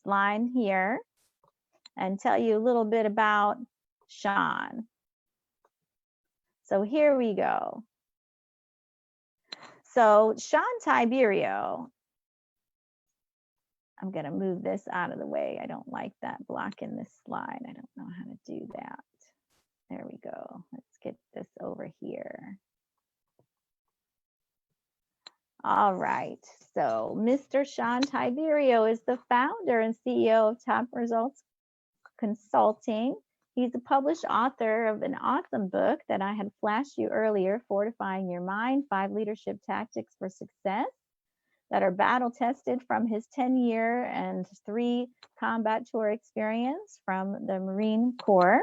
Speaker 1: slide here and tell you a little bit about Sean. So here we go. So Sean Tiberio, I'm going to move this out of the way. I don't like that blocking this slide. I don't know how to do that. There we go. Let's get this over here. All right. So Mr. Sean Tiberio is the founder and CEO of Top Results Consulting. He's a published author of an awesome book that I had flashed you earlier, Fortifying Your Mind, 5 Leadership Tactics for Success, that are battle tested from his 10-year and 3 combat tour experience from the Marine Corps.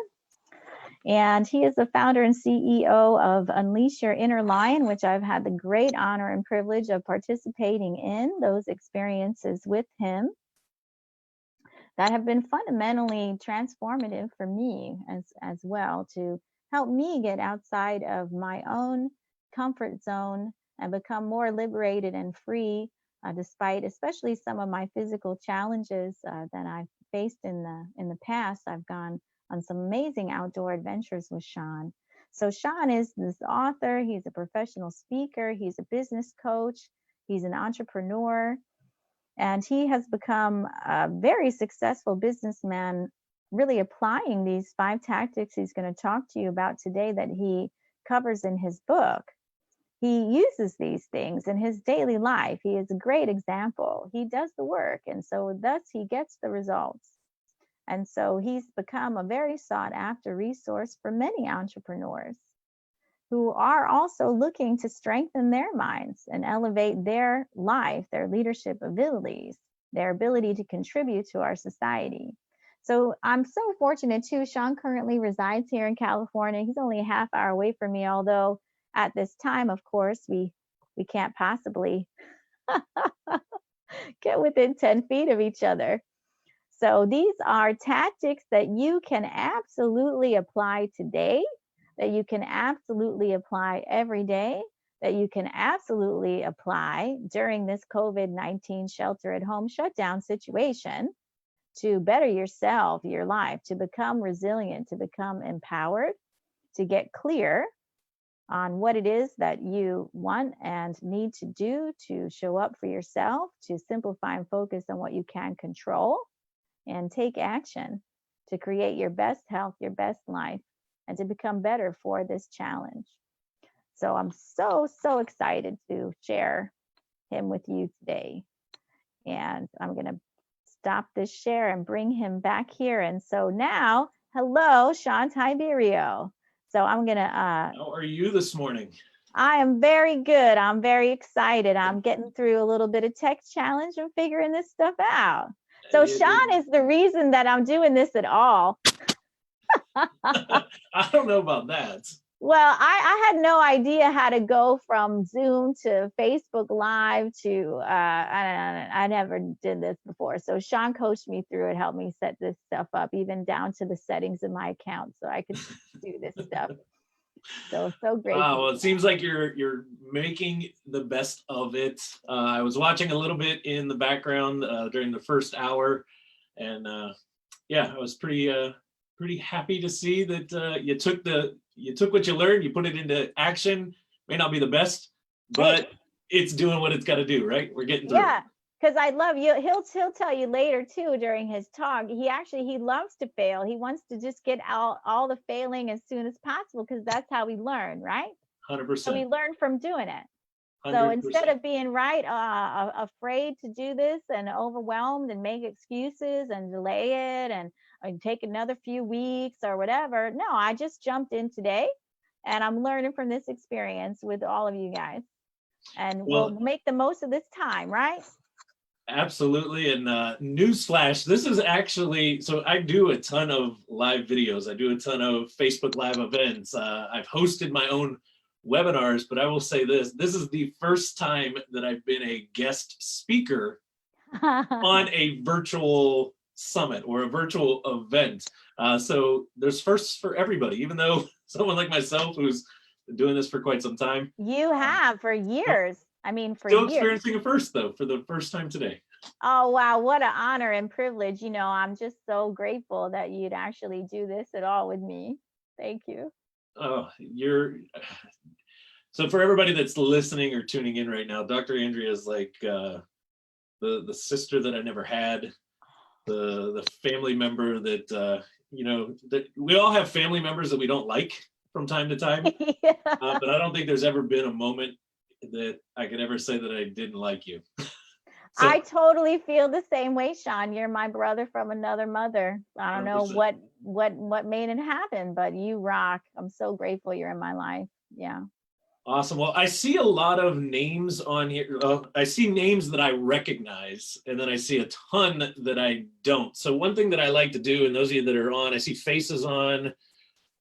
Speaker 1: And he is the founder and CEO of Unleash Your Inner Lion, which I've had the great honor and privilege of participating in those experiences with him that have been fundamentally transformative for me as well, to help me get outside of my own comfort zone and become more liberated and free despite especially some of my physical challenges that I've faced in the past. I've gone on some amazing outdoor adventures with Sean. So Sean is this author, he's a professional speaker, he's a business coach, he's an entrepreneur, and he has become a very successful businessman, really applying these 5 tactics he's going to talk to you about today that he covers in his book. He uses these things in his daily life. He is a great example. He does the work, and so thus he gets the results. And so he's become a very sought after resource for many entrepreneurs who are also looking to strengthen their minds and elevate their life, their leadership abilities, their ability to contribute to our society. So I'm so fortunate too. Sean currently resides here in California. He's only a half hour away from me, although at this time, of course, we can't possibly get within 10 feet of each other. So these are tactics that you can absolutely apply today, that you can absolutely apply every day, that you can absolutely apply during this COVID-19 shelter at home shutdown situation to better yourself, your life, to become resilient, to become empowered, to get clear on what it is that you want and need to do to show up for yourself, to simplify and focus on what you can control, and take action to create your best health, your best life, and to become better for this challenge. So I'm so excited to share him with you today. And I'm going to stop this share and bring him back here. And so now, hello, Sean Tiberio. So I'm going to...
Speaker 2: How are you this morning?
Speaker 1: I am very good. I'm very excited. I'm getting through a little bit of tech challenge and figuring this stuff out. So Sean is the reason that I'm doing this at all.
Speaker 2: I don't know about that.
Speaker 1: Well, I had no idea how to go from Zoom to Facebook Live to, I never did this before. So Sean coached me through it, helped me set this stuff up, even down to the settings of my account so I could do this stuff. So great.
Speaker 2: Well, it seems like you're making the best of it. I was watching a little bit in the background during the first hour, and yeah, I was pretty happy to see that you took what you learned, you put it into action. May not be the best, but it's doing what it's got to do, right? We're getting through.
Speaker 1: Yeah. Because I love you. He'll tell you later too during his talk. He loves to fail. He wants to just get out all the failing as soon as possible because that's how we learn, right?
Speaker 2: 100%.
Speaker 1: So we learn from doing it.
Speaker 2: 100%.
Speaker 1: So instead of being afraid to do this and overwhelmed and make excuses and delay it and take another few weeks or whatever, no, I just jumped in today and I'm learning from this experience with all of you guys. And we'll make the most of this time, right?
Speaker 2: Absolutely. And newsflash, this is actually, so I do a ton of live videos. I do a ton of Facebook Live events. I've hosted my own webinars, but I will say this is the first time that I've been a guest speaker on a virtual summit or a virtual event. So there's firsts for everybody, even though someone like myself who's been doing this for quite some time.
Speaker 1: You have for years. I mean, for
Speaker 2: still
Speaker 1: years.
Speaker 2: Experiencing a first though, for the first time today.
Speaker 1: Oh, wow. What an honor and privilege. You know, I'm just so grateful that you'd actually do this at all with me. Thank you.
Speaker 2: Oh, so for everybody that's listening or tuning in right now, Dr. Andrea is like the sister that I never had, the family member that, that we all have family members that we don't like from time to time.
Speaker 1: Yeah.
Speaker 2: But I don't think there's ever been a moment that I could ever say that I didn't like you. So,
Speaker 1: I totally feel the same way, Sean. You're my brother from another mother. I don't
Speaker 2: 100%.
Speaker 1: know what made it happen, but you rock. I'm so grateful you're in my life. Yeah.
Speaker 2: Awesome. Well, I see a lot of names on here. I see names that I recognize, and then I see a ton that I don't. So one thing that I like to do, and those of you that are on, I see faces on.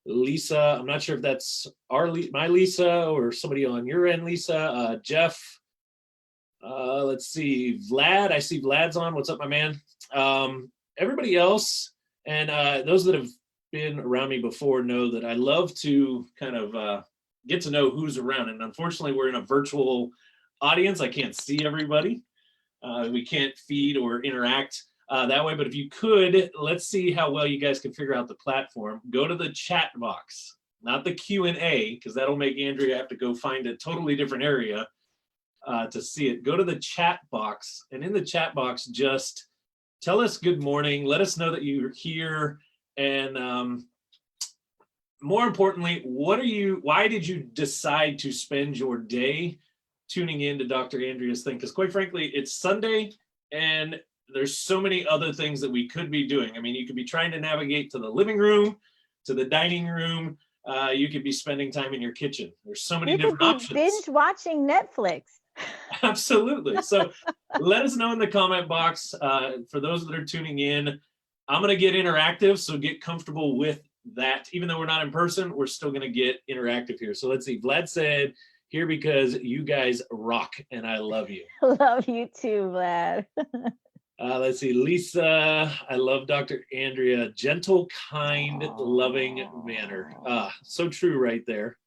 Speaker 2: Lisa, I'm not sure if that's my Lisa or somebody on your end, Lisa. Jeff, let's see, Vlad, I see Vlad's on. What's up, my man? Everybody else, and those that have been around me before know that I love to kind of get to know who's around. And unfortunately, we're in a virtual audience. I can't see everybody. We can't feed or interact that way, but if you could, let's see how well you guys can figure out the platform. Go to the chat box, not the Q&A, because that'll make Andrea have to go find a totally different area to see it. Go to the chat box, and in the chat box, just tell us good morning. Let us know that you're here, and more importantly, why did you decide to spend your day tuning in to Dr. Andrea's thing? Because quite frankly, it's Sunday, and there's so many other things that we could be doing. I mean, you could be trying to navigate to the living room, to the dining room. You could be spending time in your kitchen. There's so many different options.
Speaker 1: You could be binge watching Netflix.
Speaker 2: Absolutely. So let us know in the comment box. For those that are tuning in, I'm going to get interactive, so get comfortable with that. Even though we're not in person, we're still going to get interactive here. So let's see. Vlad said, here because you guys rock, and I love you.
Speaker 1: Love you too, Vlad.
Speaker 2: Let's see. Lisa, I love Dr. Andrea. Gentle, kind, loving manner. So true right there.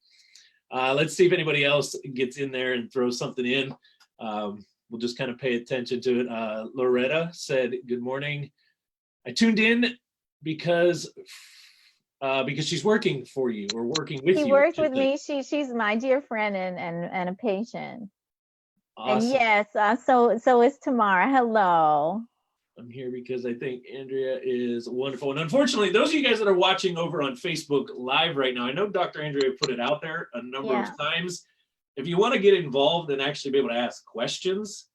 Speaker 2: Let's see if anybody else gets in there and throws something in. We'll just kind of pay attention to it. Loretta said, good morning. I tuned in because she's working for you or working with you.
Speaker 1: She works with me. She's my dear friend and a patient. Awesome. And yes, so is Tamara. Hello.
Speaker 2: I'm here because I think Andrea is wonderful. And unfortunately, those of you guys that are watching over on Facebook Live right now, I know Dr. Andrea put it out there a number of times. If you want to get involved and actually be able to ask questions,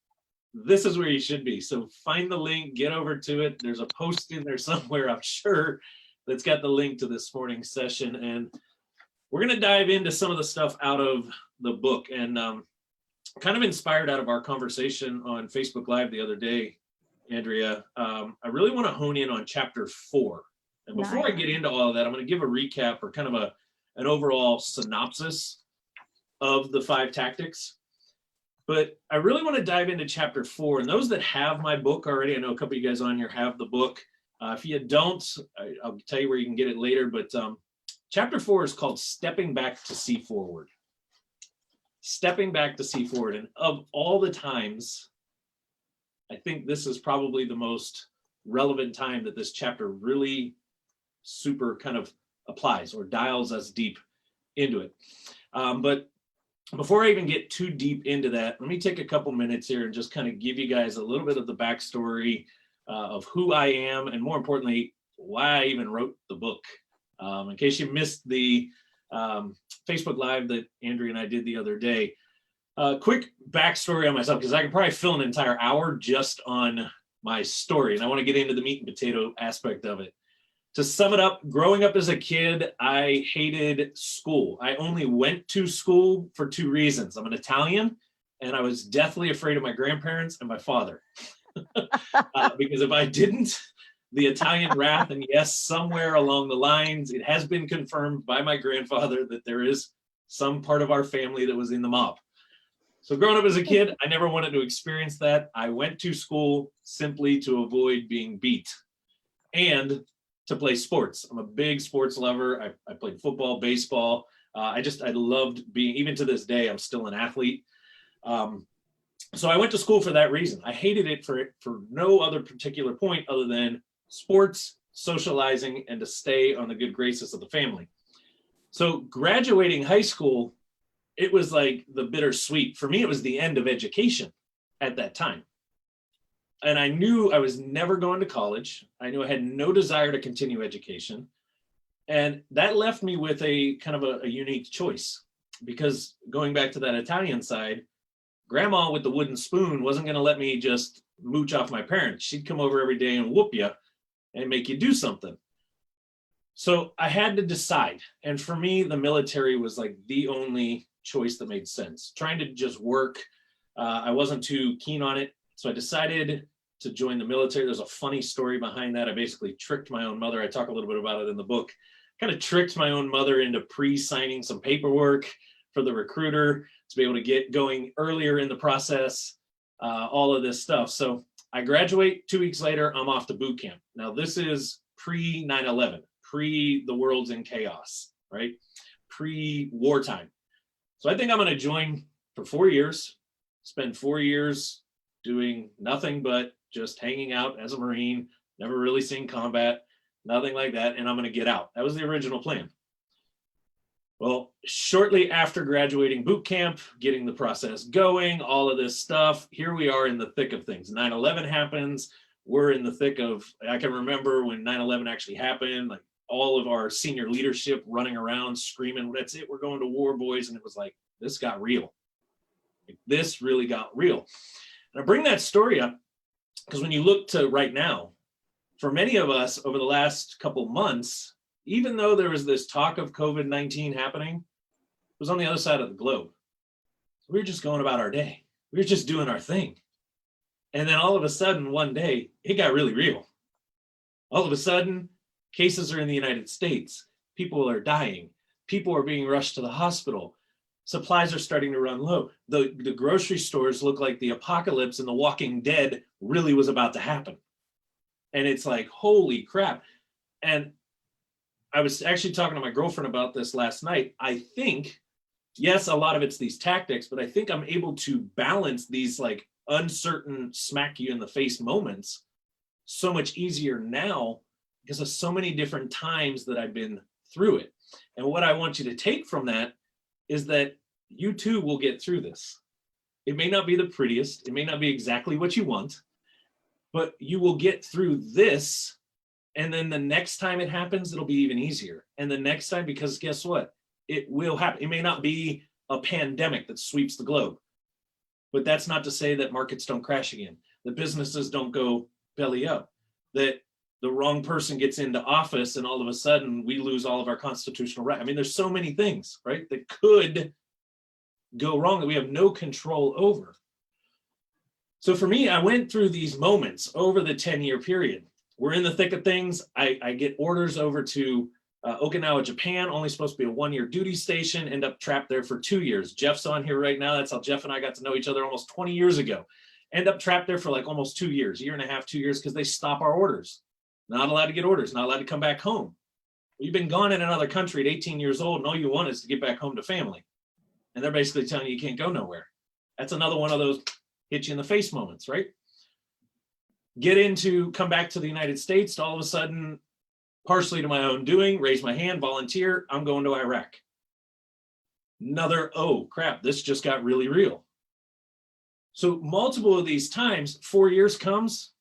Speaker 2: this is where you should be. So find the link, get over to it. There's a post in there somewhere, I'm sure, that's got the link to this morning's session. And we're going to dive into some of the stuff out of the book, and kind of inspired out of our conversation on Facebook Live the other day, Andrea. I really want to hone in on chapter 4. And before I get into all of that, I'm going to give a recap or kind of an overall synopsis of the 5 tactics. But I really want to dive into chapter 4. And those that have my book already, I know a couple of you guys on here have the book. If you don't, I'll tell you where you can get it later. But chapter 4 is called Stepping Back to See Forward. Stepping back to see forward. And of all the times, I think this is probably the most relevant time that this chapter really super kind of applies or dials us deep into it. But before I even get too deep into that, let me take a couple minutes here and just kind of give you guys a little bit of the backstory of who I am, and more importantly, why I even wrote the book. In case you missed the Facebook Live that Andrea and I did the other day. Quick backstory on myself, because I could probably fill an entire hour just on my story, and I want to get into the meat and potato aspect of it. To sum it up, growing up as a kid, I hated school. I only went to school for 2 reasons. I'm an Italian, and I was deathly afraid of my grandparents and my father. Because if I didn't, the Italian wrath, and yes, somewhere along the lines, it has been confirmed by my grandfather that there is some part of our family that was in the mob. So growing up as a kid, I never wanted to experience that. I went to school simply to avoid being beat and to play sports. I'm a big sports lover. I played football, baseball. I loved being, even to this day, I'm still an athlete. So I went to school for that reason. I hated it for no other particular point other than sports, socializing, and to stay on the good graces of the family. So graduating high school, it was like the bittersweet. For me, it was the end of education at that time. And I knew I was never going to college. I knew I had no desire to continue education. And that left me with a kind of a unique choice, because going back to that Italian side, grandma with the wooden spoon wasn't going to let me just mooch off my parents. She'd come over every day and whoop you and make you do something. So I had to decide. And for me, the military was like the only choice that made sense. Trying to just work, I wasn't too keen on it. So I decided to join the military. There's a funny story behind that. I basically tricked my own mother. I talk a little bit about it in the book. Kind of tricked my own mother into pre-signing some paperwork for the recruiter to be able to get going earlier in the process, all of this stuff. So I graduate. 2 weeks later, I'm off to boot camp. Now, this is pre 9/11, pre the world's in chaos, right? Pre-wartime. So I think I'm going to join for 4 years, spend 4 years doing nothing but just hanging out as a Marine, never really seen combat, nothing like that, and I'm going to get out. That was the original plan. Well, shortly after graduating boot camp, getting the process going, all of this stuff, here we are in the thick of things. 9/11 happens. We're in the thick of, I can remember when 9/11 actually happened, like all of our senior leadership running around screaming, that's it, we're going to war, boys. And it was like, this got real. This really got real. And I bring that story up because when you look to right now, for many of us over the last couple months, even though there was this talk of COVID-19 happening, it was on the other side of the globe. We were just going about our day. We were just doing our thing. And then all of a sudden, one day, it got really real. All of a sudden, cases are in the United States. People are dying. People are being rushed to the hospital. Supplies are starting to run low. The grocery stores look like the apocalypse and The Walking Dead really was about to happen. And it's like, holy crap. And I was actually talking to my girlfriend about this last night. I think, yes, a lot of it's these tactics, but I think I'm able to balance these like uncertain smack you in the face moments so much easier now because of so many different times that I've been through it. And what I want you to take from that is that you too will get through this. It may not be the prettiest, it may not be exactly what you want, but you will get through this. And then the next time it happens, it'll be even easier. And the next time, because guess what? It will happen. It may not be a pandemic that sweeps the globe, but that's not to say that markets don't crash again, that businesses don't go belly up, that the wrong person gets into office and all of a sudden we lose all of our constitutional rights. I mean, there's so many things, right, that could go wrong that we have no control over. So for me, I went through these moments over the 10-year period. We're in the thick of things. I get orders over to Okinawa, Japan, only supposed to be a 1-year duty station, end up trapped there for 2 years. Jeff's on here right now. That's how Jeff and I got to know each other almost 20 years ago. End up trapped there for like almost 2 years, year and a half, 2 years, because they stop our orders. Not allowed to get orders, not allowed to come back home. You've been gone in another country at 18 years old, and all you want is to get back home to family. And they're basically telling you can't go nowhere. That's another one of those hit you in the face moments, right? Come back to the United States, to all of a sudden, partially to my own doing, raise my hand, volunteer, I'm going to Iraq. Another, oh crap, this just got really real. So multiple of these times, 4 years comes,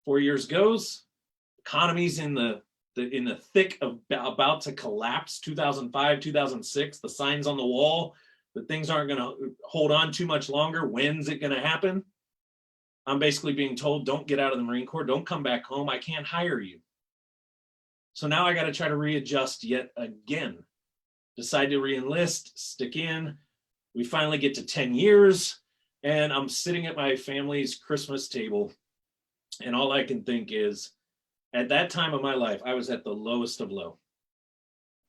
Speaker 2: 4 years goes, economy's in the thick of about to collapse, 2005, 2006, the signs on the wall that things aren't going to hold on too much longer. When's it going to happen? I'm basically being told, don't get out of the Marine Corps, don't come back home, I can't hire you. So now I got to try to readjust yet again. Decide to re-enlist, stick in. We finally get to 10 years, and I'm sitting at my family's Christmas table, and all I can think is, at that time of my life, I was at the lowest of low.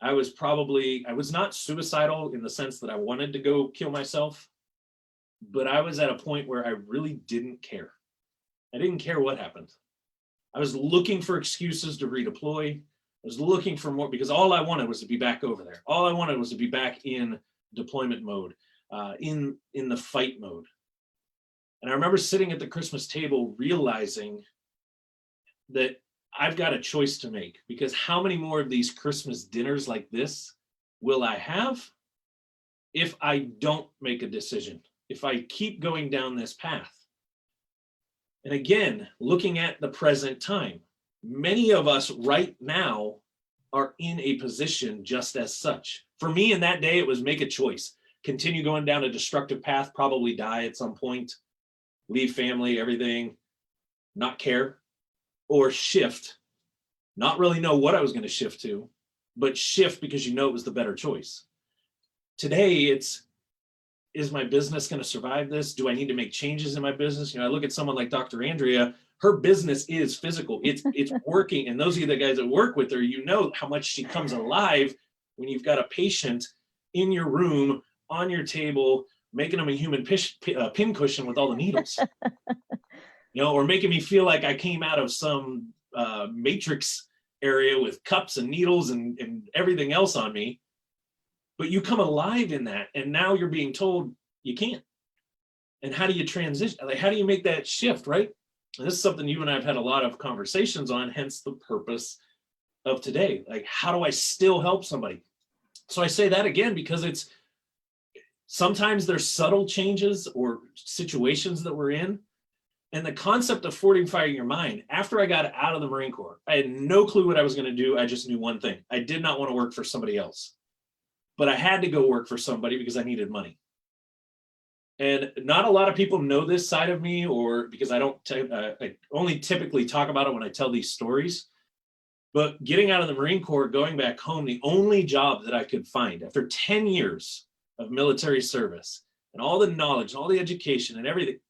Speaker 2: I was not suicidal in the sense that I wanted to go kill myself, but I was at a point where I really didn't care. I didn't care what happened. I was looking for excuses to redeploy. I was looking for more, because all I wanted was to be back over there. All I wanted was to be back in deployment mode, in the fight mode. And I remember sitting at the Christmas table realizing that I've got a choice to make, because how many more of these Christmas dinners like this will I have if I don't make a decision, if I keep going down this path? And again, looking at the present time, many of us right now are in a position just as such. For me in that day, it was make a choice, continue going down a destructive path, probably die at some point, leave family, everything, not care, or shift, not really know what I was going to shift to, but shift because you know it was the better choice. Today, is my business going to survive this? Do I need to make changes in my business? You know, I look at someone like Dr. Andrea, her business is physical. It's working. And those of you the guys that work with her, you know how much she comes alive when you've got a patient in your room, on your table, making them a human pin cushion with all the needles. You know, or making me feel like I came out of some Matrix area with cups and needles and everything else on me. But you come alive in that, and now you're being told you can't. And how do you transition? Like, how do you make that shift, right? And this is something you and I have had a lot of conversations on, hence the purpose of today. Like, how do I still help somebody? So I say that again because it's sometimes there's subtle changes or situations that we're in. And the concept of fortifying your mind, after I got out of the Marine Corps, I had no clue what I was going to do. I just knew one thing. I did not want to work for somebody else, but I had to go work for somebody because I needed money. And not a lot of people know this side of me, or because I only typically talk about it when I tell these stories. But getting out of the Marine Corps, going back home, the only job that I could find after 10 years of military service and all the knowledge and all the education and everything,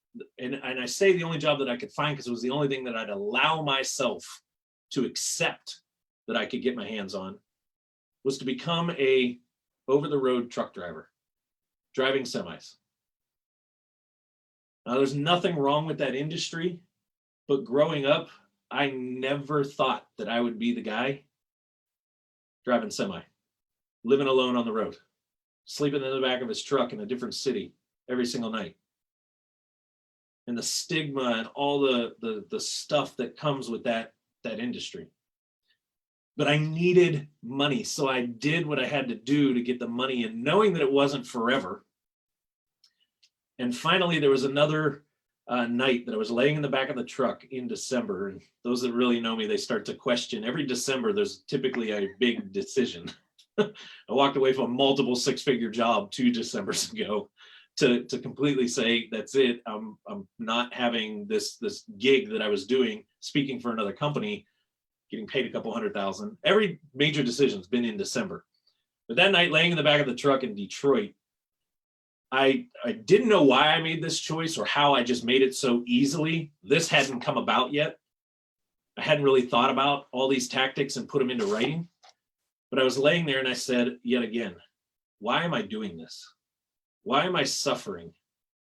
Speaker 2: and I say the only job that I could find because it was the only thing that I'd allow myself to accept that I could get my hands on, was to become a over-the-road truck driver, driving semis. Now, there's nothing wrong with that industry, but growing up, I never thought that I would be the guy driving semi, living alone on the road, sleeping in the back of his truck in a different city every single night. And the stigma and all the stuff that comes with that industry. But I needed money, so I did what I had to do to get the money in, knowing that it wasn't forever. And finally, there was another night that I was laying in the back of the truck in December. And those that really know me, they start to question. Every December, there's typically a big decision. I walked away from a multiple six-figure job 2 Decembers ago to completely say, that's it. I'm not having this gig that I was doing, speaking for another company, getting paid a couple $100,000. Every major decision's been in December. But that night, laying in the back of the truck in Detroit, I didn't know why I made this choice or how I just made it so easily. This hadn't come about yet. I hadn't really thought about all these tactics and put them into writing. But I was laying there and I said, yet again, why am I doing this? Why am I suffering?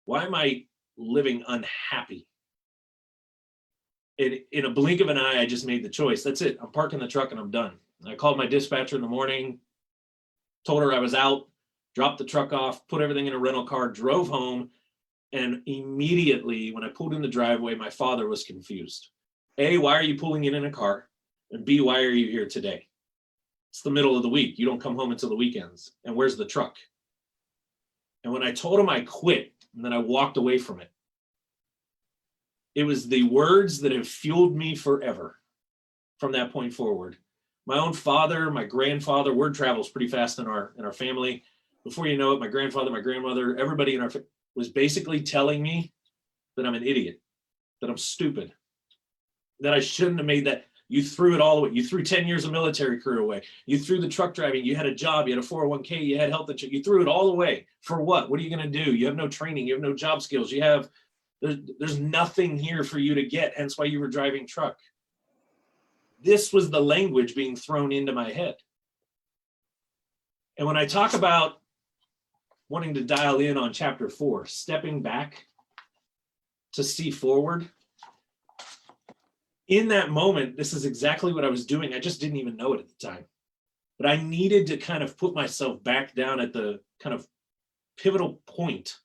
Speaker 2: Why am I living unhappy? In a blink of an eye, I just made the choice. That's it. I'm parking the truck and I'm done. I called my dispatcher in the morning, told her I was out, dropped the truck off, put everything in a rental car, drove home. And immediately when I pulled in the driveway, my father was confused. A, why are you pulling in a car? And B, why are you here today? It's the middle of the week. You don't come home until the weekends. And where's the truck? And when I told him I quit and then I walked away from it, it was the words that have fueled me forever from that point forward. My own father, my grandfather, word travels pretty fast in our family. Before you know it, my grandfather, my grandmother, everybody in our family was basically telling me that I'm an idiot, that I'm stupid, that I shouldn't have made that. You threw it all away. You threw 10 years of military career away. You threw the truck driving. You had a job. You had a 401k. You had health insurance. You threw it all away. For what? What are you going to do? You have no training. You have no job skills. There's nothing here for you to get. Hence why you were driving truck. This was the language being thrown into my head. And when I talk about wanting to dial in on chapter 4, stepping back to see forward, in that moment, this is exactly what I was doing. I just didn't even know it at the time. But I needed to kind of put myself back down at the kind of pivotal point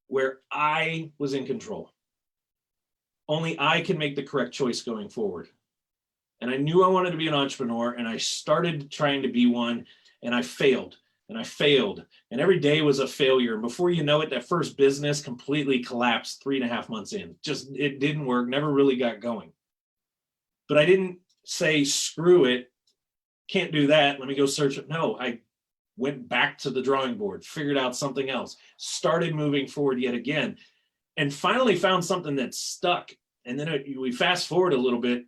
Speaker 2: where I was in control. Only I can make the correct choice going forward. And I knew I wanted to be an entrepreneur, and I started trying to be one, and I failed, and I failed. And every day was a failure. And before you know it, that first business completely collapsed 3.5 months in. It didn't work, never really got going. But I didn't say, screw it, can't do that, let me go search it. No, I went back to the drawing board, figured out something else, started moving forward yet again, and finally found something that stuck. And then we fast forward a little bit,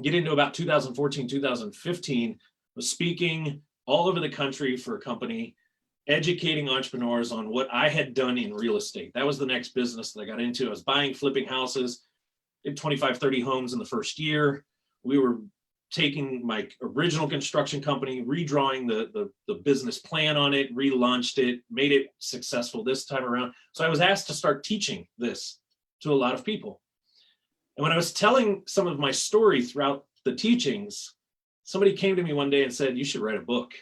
Speaker 2: get into about 2014, 2015, was speaking all over the country for a company, educating entrepreneurs on what I had done in real estate. That was the next business that I got into. I was buying, flipping houses, did 25, 30 homes in the first year. We were taking my original construction company, redrawing the business plan on it, relaunched it, made it successful this time around. So I was asked to start teaching this to a lot of people. And when I was telling some of my story throughout the teachings, somebody came to me one day and said, you should write a book.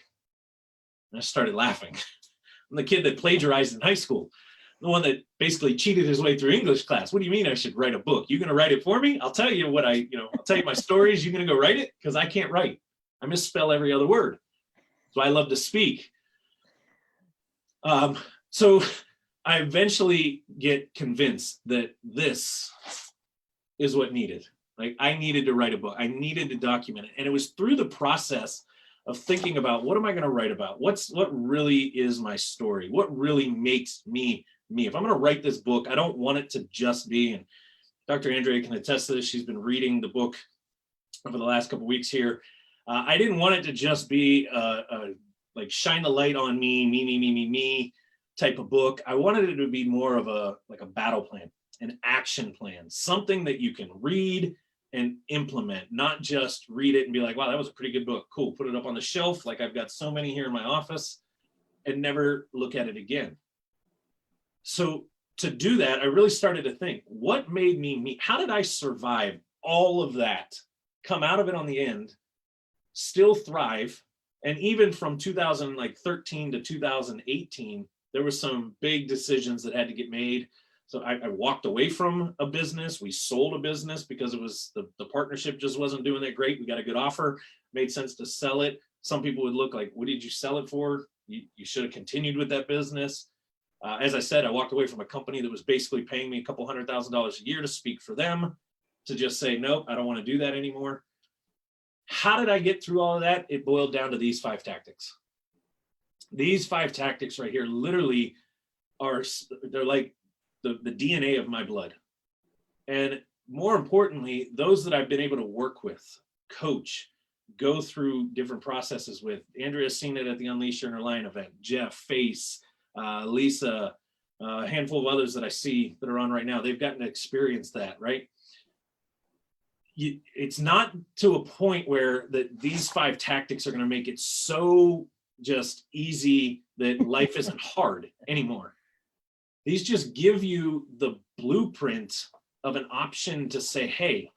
Speaker 2: And I started laughing. I'm the kid that plagiarized in high school. the one that basically cheated his way through English class. What do you mean I should write a book? You gonna write it for me? I'll tell you what I'll tell you my stories. You gonna go write it? Because I can't write. I misspell every other word. So I love to speak. So I eventually get convinced that this is what needed. Like, I needed to write a book. I needed to document it. And it was through the process of thinking about, what am I going to write about? What really is my story? What really makes me me? If I'm going to write this book, I don't want it to just be, and Dr. Andrea can attest to this, she's been reading the book over the last couple of weeks here. I didn't want it to just be like shine the light on me type of book. I wanted it to be more of a battle plan, an action plan, something that you can read and implement, not just read it and be like, wow, that was a pretty good book. Cool. Put it up on the shelf. Like I've got so many here in my office, and never look at it again. So to do that, I really started to think, what made me me? How did I survive all of that, come out of it on the end, still thrive? And even from 2013 to 2018, there were some big decisions that had to get made. So I walked away from a business. We sold a business because it was the partnership just wasn't doing that great. We got a good offer, made sense to sell it. Some people would look like, what did you sell it for? You should have continued with that business. As I said, I walked away from a company that was basically paying me a couple $100,000 a year to speak for them, to just say, nope, I don't want to do that anymore. How did I get through all of that? It boiled down to these 5 tactics. These 5 tactics right here literally they're like the DNA of my blood. And more importantly, those that I've been able to work with, coach, go through different processes with. Andrea's seen it at the Unleash Your Inner Lion event. Jeff, Face, Lisa, a handful of others that I see that are on right now. They've gotten to experience that, right? It's not to a point where these 5 tactics are going to make it so just easy that life isn't hard anymore. These just give you the blueprint of an option to say, hey,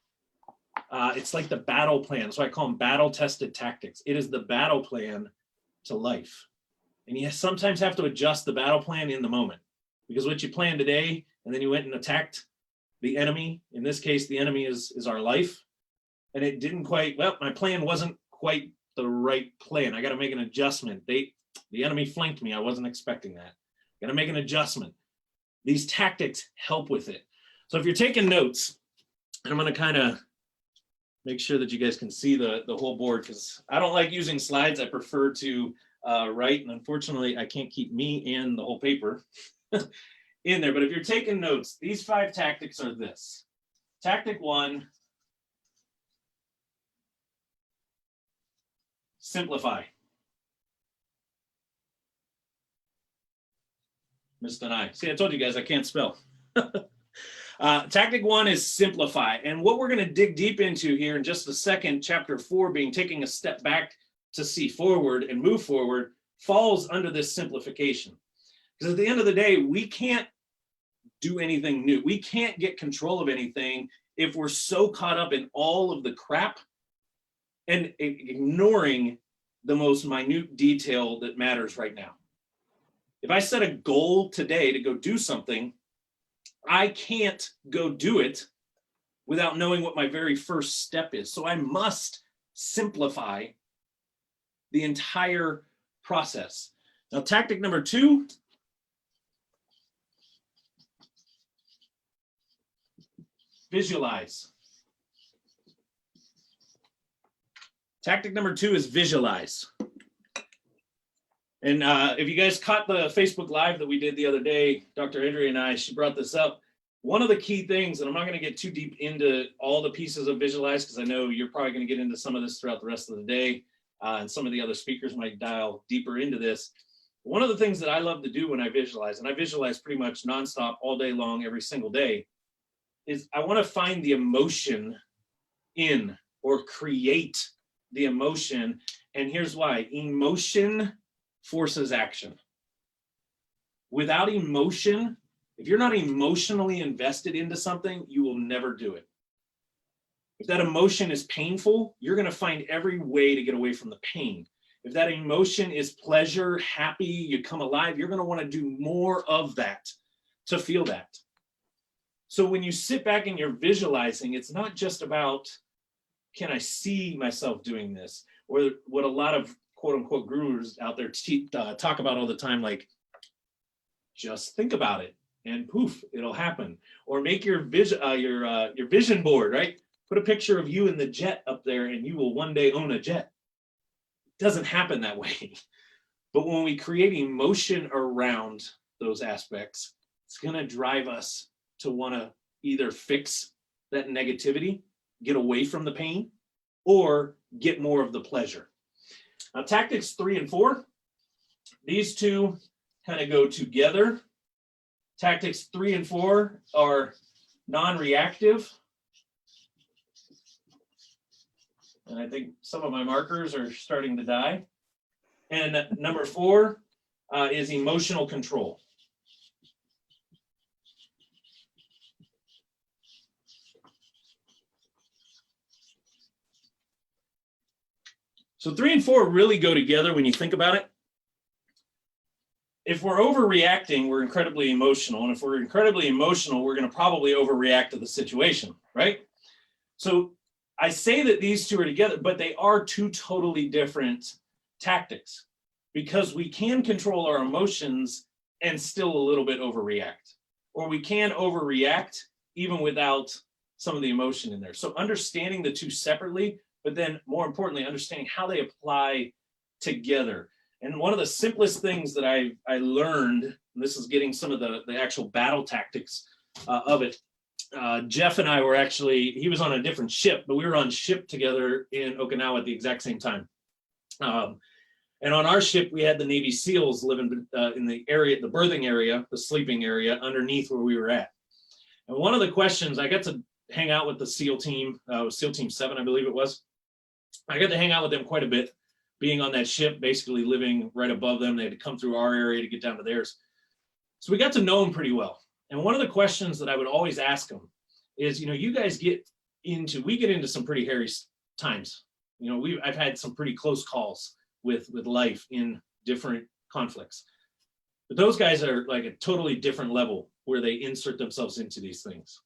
Speaker 2: it's like the battle plan. So I call them battle-tested tactics. It is the battle plan to life. And you sometimes have to adjust the battle plan in the moment, because what you planned today, and then you went and attacked the enemy. In this case, the enemy is our life. And it didn't quite, well, my plan wasn't quite the right plan. I got to make an adjustment. The enemy flanked me. I wasn't expecting that. Got to make an adjustment. These tactics help with it. So if you're taking notes, and I'm going to kind of make sure that you guys can see the whole board, because I don't like using slides. I prefer to write, and unfortunately, I can't keep me and the whole paper in there. But if you're taking notes, these 5 tactics are this. Tactic 1, simplify. Missed an I. See, I told you guys I can't spell. Tactic 1 is simplify. And what we're going to dig deep into here in just a second, chapter 4 being taking a step back to see forward and move forward, falls under this simplification. Because at the end of the day, we can't do anything new. We can't get control of anything if we're so caught up in all of the crap and ignoring the most minute detail that matters right now. If I set a goal today to go do something, I can't go do it without knowing what my very first step is. So I must simplify the entire process. Now, tactic number 2, visualize. Tactic number 2 is visualize. And if you guys caught the Facebook Live that we did the other day, Dr. Andrea and I, she brought this up. One of the key things, and I'm not going to get too deep into all the pieces of visualize, because I know you're probably going to get into some of this throughout the rest of the day, and some of the other speakers might dial deeper into this. One of the things that I love to do when I visualize, and I visualize pretty much nonstop all day long, every single day, is I want to find the emotion in, or create the emotion. And here's why. Emotion forces action. Without emotion, if you're not emotionally invested into something, you will never do it. If that emotion is painful, you're going to find every way to get away from the pain. If that emotion is pleasure, happy, you come alive, you're going to want to do more of that. to feel that. So when you sit back and you're visualizing, it's not just about, can I see myself doing this? Or what a lot of quote unquote gurus out there talk about all the time, like, just think about it and poof, it'll happen. Or make your vision board, right? Put a picture of you in the jet up there and you will one day own a jet. It doesn't happen that way. But when we create emotion around those aspects, it's going to drive us to want to either fix that negativity, get away from the pain, or get more of the pleasure. Now, tactics 3 and 4, these two kind of go together. Tactics 3 and 4 are non-reactive. And I think some of my markers are starting to die. And number 4 is emotional control. So 3 and 4 really go together when you think about it. If we're overreacting, we're incredibly emotional. And if we're incredibly emotional, we're going to probably overreact to the situation, right? So I say that these two are together, but they are two totally different tactics, because we can control our emotions and still a little bit overreact, or we can overreact even without some of the emotion in there. So understanding the two separately, but then more importantly, understanding how they apply together. And one of the simplest things that I learned, and this is getting some of the actual battle tactics of it. Jeff and I were actually, he was on a different ship, but we were on ship together in Okinawa at the exact same time. And on our ship, we had the Navy SEALs living in the area, the berthing area, the sleeping area underneath where we were at. And one of the questions, I got to hang out with the SEAL team, SEAL Team 7, I believe it was. I got to hang out with them quite a bit, being on that ship, basically living right above them. They had to come through our area to get down to theirs. So we got to know them pretty well. And one of the questions that I would always ask them is, you know, you guys we get into some pretty hairy times. You know, I've had some pretty close calls with life in different conflicts. But those guys are like a totally different level where they insert themselves into these things.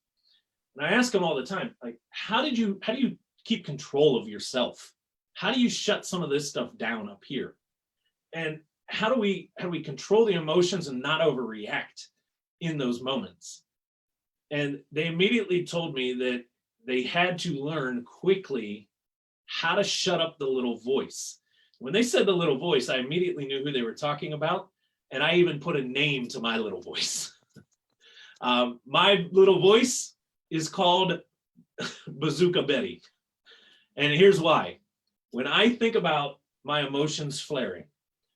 Speaker 2: And I ask them all the time, like, how do you keep control of yourself? How do you shut some of this stuff down up here? And how do we control the emotions and not overreact in those moments? And they immediately told me that they had to learn quickly how to shut up the little voice. When they said the little voice, I immediately knew who they were talking about. And I even put a name to my little voice. My little voice is called Bazooka Betty. And here's why. When I think about my emotions flaring,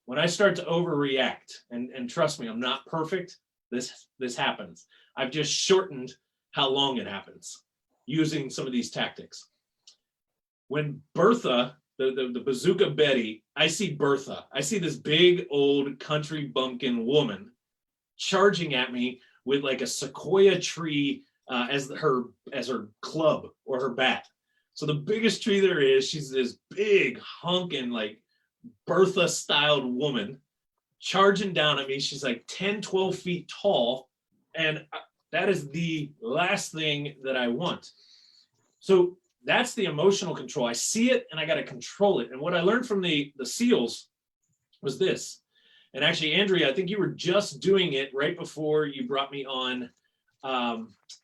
Speaker 2: when I start to overreact, and trust me, I'm not perfect, this happens. I've just shortened how long it happens using some of these tactics. When Bertha, the Bazooka Betty, I see Bertha. I see this big old country bumpkin woman charging at me with like a sequoia tree as her club or her bat. So the biggest tree there is, she's this big hunking like Bertha styled woman charging down at me. She's like 10, 12 feet tall. And that is the last thing that I want. So that's the emotional control. I see it and I got to control it. And what I learned from the SEALs was this. And actually, Andrea, I think you were just doing it right before you brought me on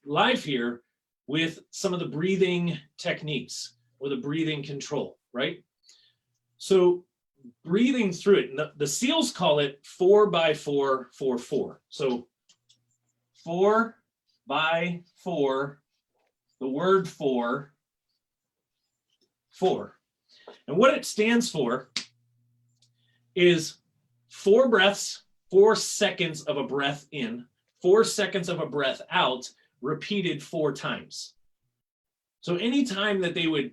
Speaker 2: live here with some of the breathing techniques or the breathing control, right? So breathing through it, the SEALs call it 4x4-4-4. So 4x4, the word 4. And what it stands for is 4 breaths, 4 seconds of a breath in, 4 seconds of a breath out, repeated 4 times. So anytime that they would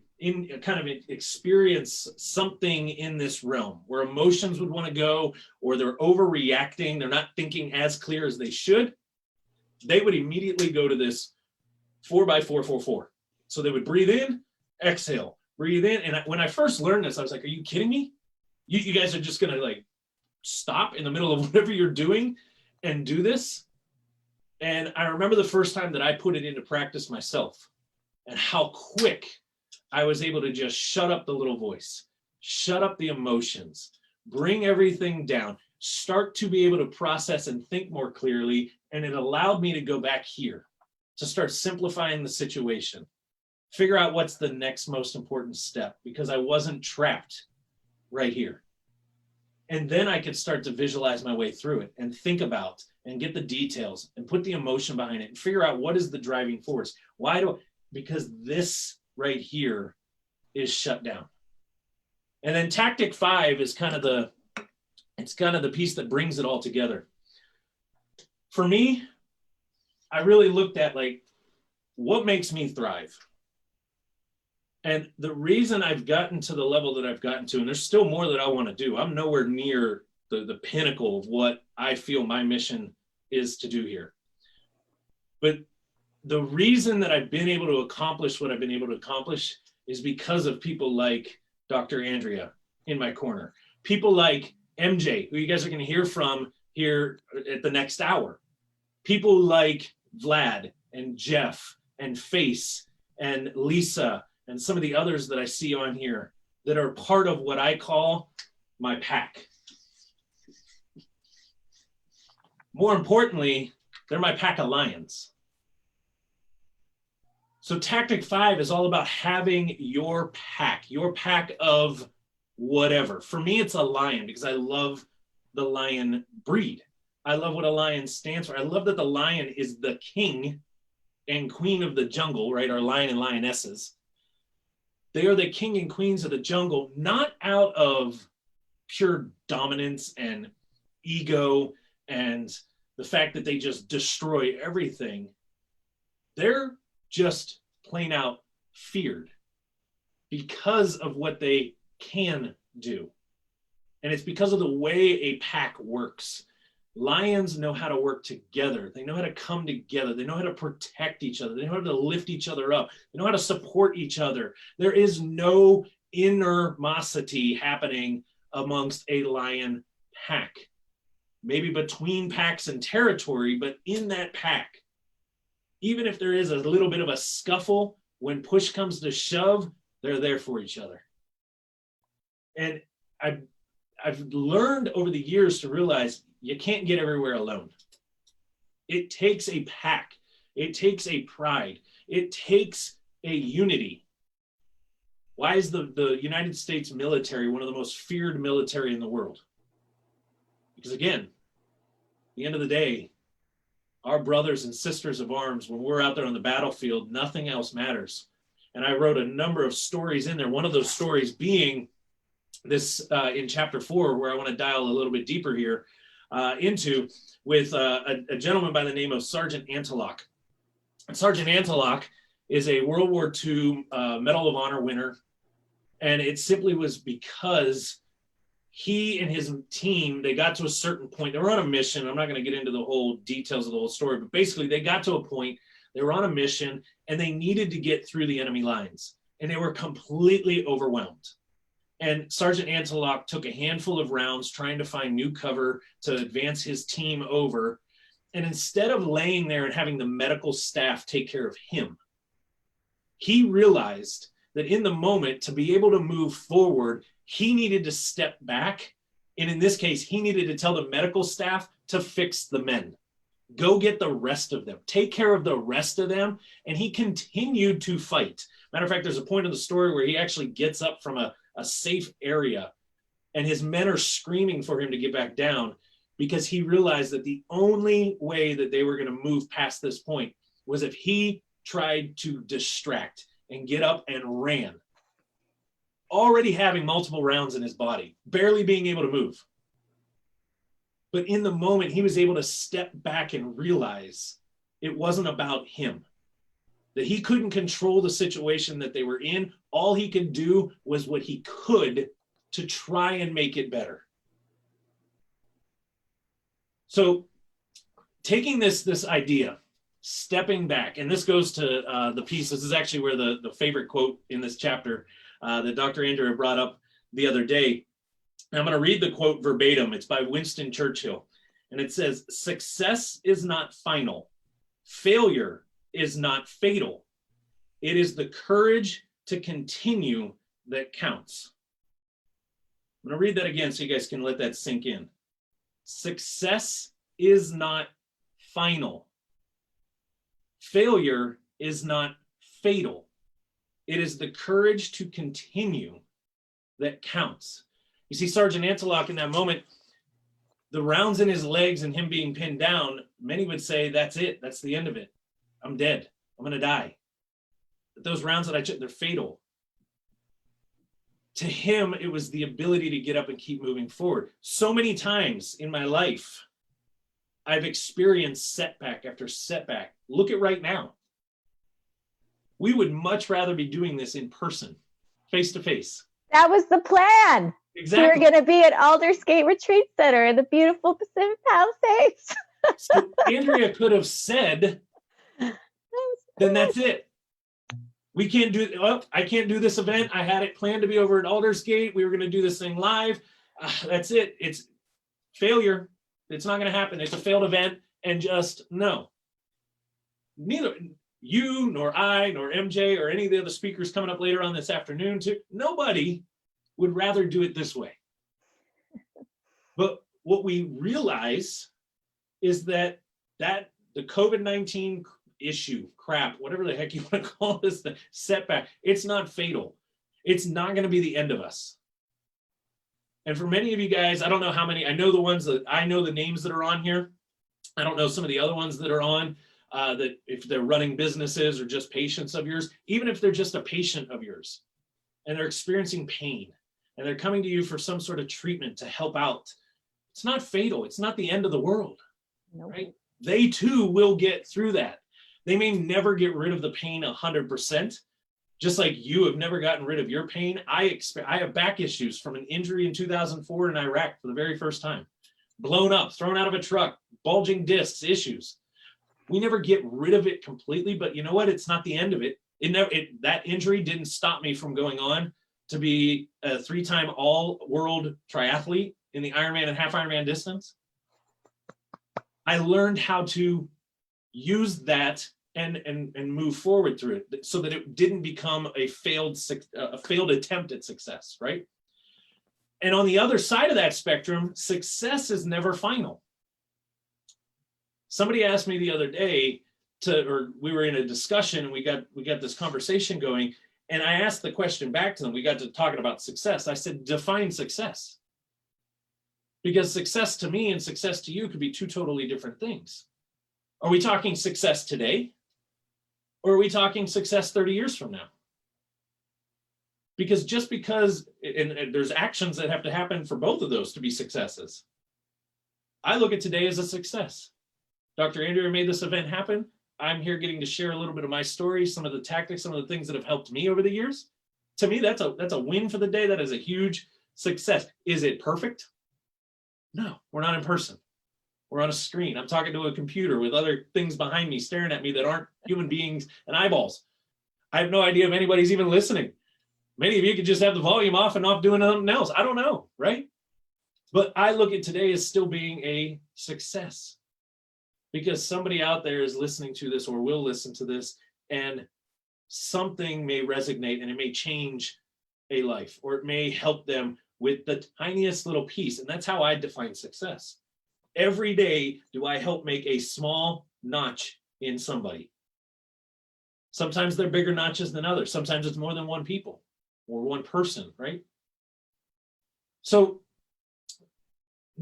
Speaker 2: kind of experience something in this realm where emotions would want to go, or they're overreacting, they're not thinking as clear as they should, they would immediately go to this 4x4-4-4. So they would breathe in, exhale, breathe in. And when I first learned this, I was like, are you kidding me? You guys are just going to like stop in the middle of whatever you're doing and do this? And I remember the first time that I put it into practice myself and how quick I was able to just shut up the little voice, shut up the emotions, bring everything down, start to be able to process and think more clearly. And it allowed me to go back here to start simplifying the situation, figure out what's the next most important step, because I wasn't trapped right here. And then I could start to visualize my way through it and think about and get the details and put the emotion behind it and figure out what is the driving force. Why do, because this right here is shut down. And then tactic 5 is kind of the, it's kind of the piece that brings it all together. For me, I really looked at like, what makes me thrive? And the reason I've gotten to the level that I've gotten to, and there's still more that I want to do, I'm nowhere near the pinnacle of what I feel my mission is to do here. But the reason that I've been able to accomplish what I've been able to accomplish is because of people like Dr. Andrea in my corner, people like MJ, who you guys are going to hear from here at the next hour, people like Vlad and Jeff and Face and Lisa and some of the others that I see on here that are part of what I call my pack. More importantly, they're my pack of lions. So tactic 5 is all about having your pack of whatever. For me, it's a lion because I love the lion breed. I love what a lion stands for. I love that the lion is the king and queen of the jungle, right? Our lion and lionesses. They are the king and queens of the jungle, not out of pure dominance and ego and the fact that they just destroy everything. They're just plain out feared because of what they can do. And it's because of the way a pack works. Lions know how to work together. They know how to come together. They know how to protect each other. They know how to lift each other up. They know how to support each other. There is no innermosity happening amongst a lion pack. Maybe between packs and territory, but in that pack, even if there is a little bit of a scuffle, when push comes to shove, they're there for each other. And I've learned over the years to realize you can't get everywhere alone. It takes a pack. It takes a pride. It takes a unity. Why is the United States military one of the most feared military in the world? Because again, at the end of the day, our brothers and sisters of arms, when we're out there on the battlefield, nothing else matters. And I wrote a number of stories in there. One of those stories being this in chapter 4, where I want to dial a little bit deeper here into with a gentleman by the name of Sergeant Antelock. Sergeant Antelock is a World War II Medal of Honor winner. And it simply was because he and his team, they got to a certain point. They were on a mission. I'm not going to get into the whole details of the whole story, but basically they got to a point, they were on a mission, and they needed to get through the enemy lines. And they were completely overwhelmed. And Sergeant Antelock took a handful of rounds trying to find new cover to advance his team over. And instead of laying there and having the medical staff take care of him, he realized that in the moment, to be able to move forward, he needed to step back. And in this case, he needed to tell the medical staff to fix the men. Go get the rest of them. Take care of the rest of them. And he continued to fight. Matter of fact, there's a point in the story where he actually gets up from a safe area and his men are screaming for him to get back down because he realized that the only way that they were going to move past this point was if he tried to distract and get up and ran, already having multiple rounds in his body, barely being able to move. But in the moment, he was able to step back and realize it wasn't about him, that he couldn't control the situation that they were in. All he could do was what he could to try and make it better. So taking this idea, stepping back, and this goes to the piece, this is actually where the favorite quote in this chapter that Dr. Andrea brought up the other day. And I'm going to read the quote verbatim. It's by Winston Churchill. And it says, "Success is not final. Failure is not fatal. It is the courage to continue that counts. I'm going to read that again so you guys can let that sink in. Success is not final. Failure is not fatal. It is the courage to continue that counts. You see, Sergeant Antelock in that moment, the rounds in his legs and him being pinned down, many would say, that's it. That's the end of it. I'm dead. I'm going to die. But those rounds that I took, they're fatal. To him, it was the ability to get up and keep moving forward. So many times in my life, I've experienced setback after setback. Look at right now. We would much rather be doing this in person, face to face.
Speaker 1: That was the plan.
Speaker 2: Exactly.
Speaker 1: We're going to be at Aldersgate Retreat Center in the beautiful Pacific Palisades.
Speaker 2: So Andrea could have said, then that's it. We can't do, well, I can't do this event. I had it planned to be over at Aldersgate. We were going to do this thing live. That's it. It's failure. It's not going to happen. It's a failed event. And just no. Neither you, nor I, nor MJ, or any of the other speakers coming up later on this afternoon, too, nobody would rather do it this way. But what we realize is that the COVID-19 issue, crap, whatever the heck you want to call this, the setback, it's not fatal. It's not going to be the end of us. And for many of you guys, I don't know how many, I know the ones that I know the names that are on here. I don't know some of the other ones that are on, that if they're running businesses or just patients of yours, even if they're just a patient of yours and they're experiencing pain and they're coming to you for some sort of treatment to help out, it's not fatal. It's not the end of the world,
Speaker 1: Nope.
Speaker 2: right? They too will get through that. They may never get rid of the pain 100%, just like you have never gotten rid of your pain. I have back issues from an injury in 2004 in Iraq for the very first time. Blown up, thrown out of a truck, bulging discs, issues. We never get rid of it completely, but you know what? It's not the end of it. That injury didn't stop me from going on to be a 3-time all-world triathlete in the Ironman and half Ironman distance. I learned how to use that and move forward through it so that it didn't become a failed attempt at success, right? And on the other side of that spectrum, success is never final. Somebody asked me the other day or we were in a discussion and we got this conversation going, and I asked the question back to them. We got to talking about success. I said, define success. Because success to me and success to you could be two totally different things. Are we talking success today? Or are we talking success 30 years from now? Because just because, and there's actions that have to happen for both of those to be successes. I look at today as a success. Dr. Andrea made this event happen. I'm here getting to share a little bit of my story, some of the tactics, some of the things that have helped me over the years. To me, that's a win for the day. That is a huge success. Is it perfect? No, we're not in person. We're on a screen. I'm talking to a computer with other things behind me staring at me that aren't human beings and eyeballs. I have no idea if anybody's even listening. Many of you could just have the volume off and off doing something else. I don't know, right? But I look at today as still being a success because somebody out there is listening to this or will listen to this, and something may resonate and it may change a life, or it may help them with the tiniest little piece. And that's how I define success. Every day, do I help make a small notch in somebody? Sometimes they're bigger notches than others. Sometimes it's more than one people or one person, right? So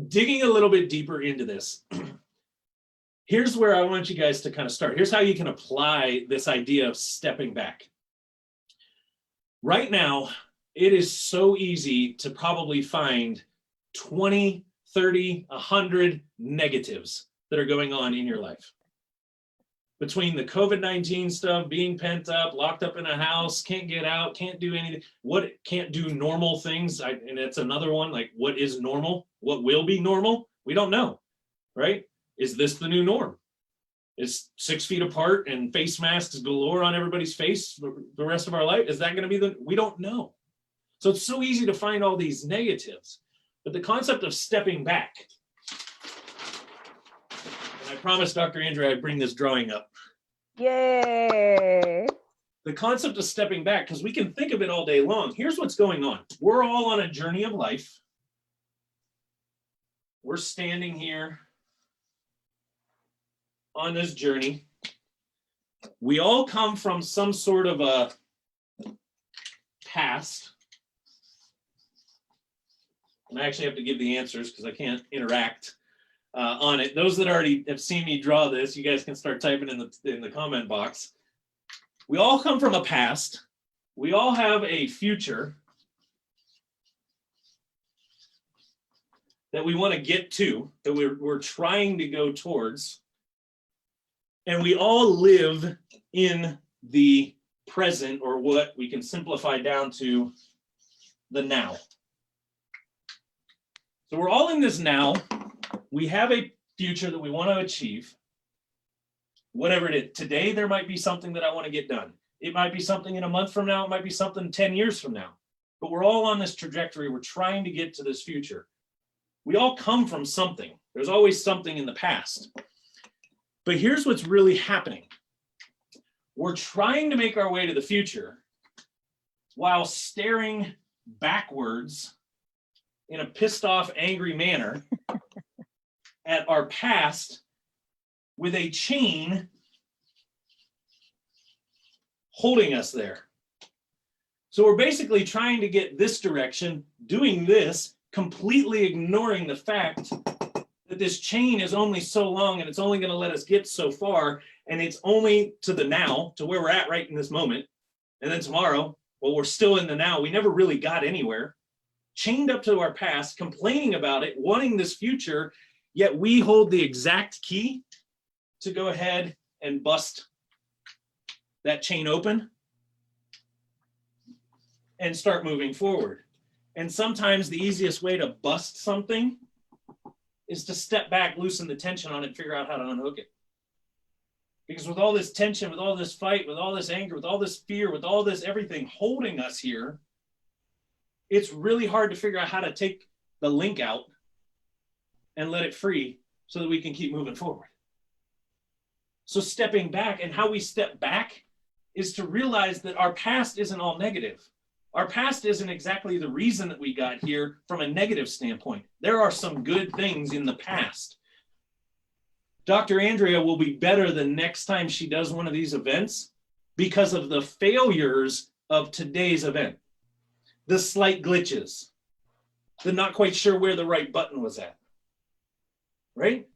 Speaker 2: digging a little bit deeper into this, here's where I want you guys to kind of start. Here's how you can apply this idea of stepping back. Right now, it is so easy to probably find 20, 30, 100 negatives that are going on in your life. Between the COVID-19 stuff, being pent up, locked up in a house, can't get out, can't do anything, can't do normal things. And it's another one, like what is normal? What will be normal? We don't know, right? Is this the new norm? Is 6 feet apart and face masks galore on everybody's face for the rest of our life? Is that going to be we don't know. So it's so easy to find all these negatives. But the concept of stepping back, and I promised Dr. Andrea I'd bring this drawing up.
Speaker 1: Yay.
Speaker 2: The concept of stepping back, because we can think of it all day long. Here's what's going on. We're all on a journey of life. We're standing here on this journey. We all come from some sort of a past. And I actually have to give the answers because I can't interact on it. Those that already have seen me draw this, you guys can start typing in the comment box. We all come from a past. We all have a future that we want to get to, that we're trying to go towards. And we all live in the present, or what we can simplify down to the now. So we're all in this now. We have a future that we want to achieve. Whatever it is. Today, there might be something that I want to get done. It might be something in a month from now. It might be something 10 years from now. But we're all on this trajectory. We're trying to get to this future. We all come from something. There's always something in the past. But here's what's really happening. We're trying to make our way to the future while staring backwards in a pissed off, angry manner at our past with a chain holding us there. So we're basically trying to get this direction, doing this, completely ignoring the fact that this chain is only so long and it's only going to let us get so far, and it's only to the now, to where we're at right in this moment. And then tomorrow, well, we're still in the now. We never really got anywhere, chained up to our past, complaining about it, wanting this future, yet we hold the exact key to go ahead and bust that chain open and start moving forward. And sometimes the easiest way to bust something is to step back, loosen the tension on it, and figure out how to unhook it. Because with all this tension, with all this fight, with all this anger, with all this fear, with all this everything holding us here, it's really hard to figure out how to take the link out and let it free so that we can keep moving forward. So stepping back, and how we step back is to realize that our past isn't all negative. Our past isn't exactly the reason that we got here from a negative standpoint. There are some good things in the past. Dr. Andrea will be better the next time she does one of these events because of the failures of today's event. The slight glitches, the not quite sure where the right button was at, right?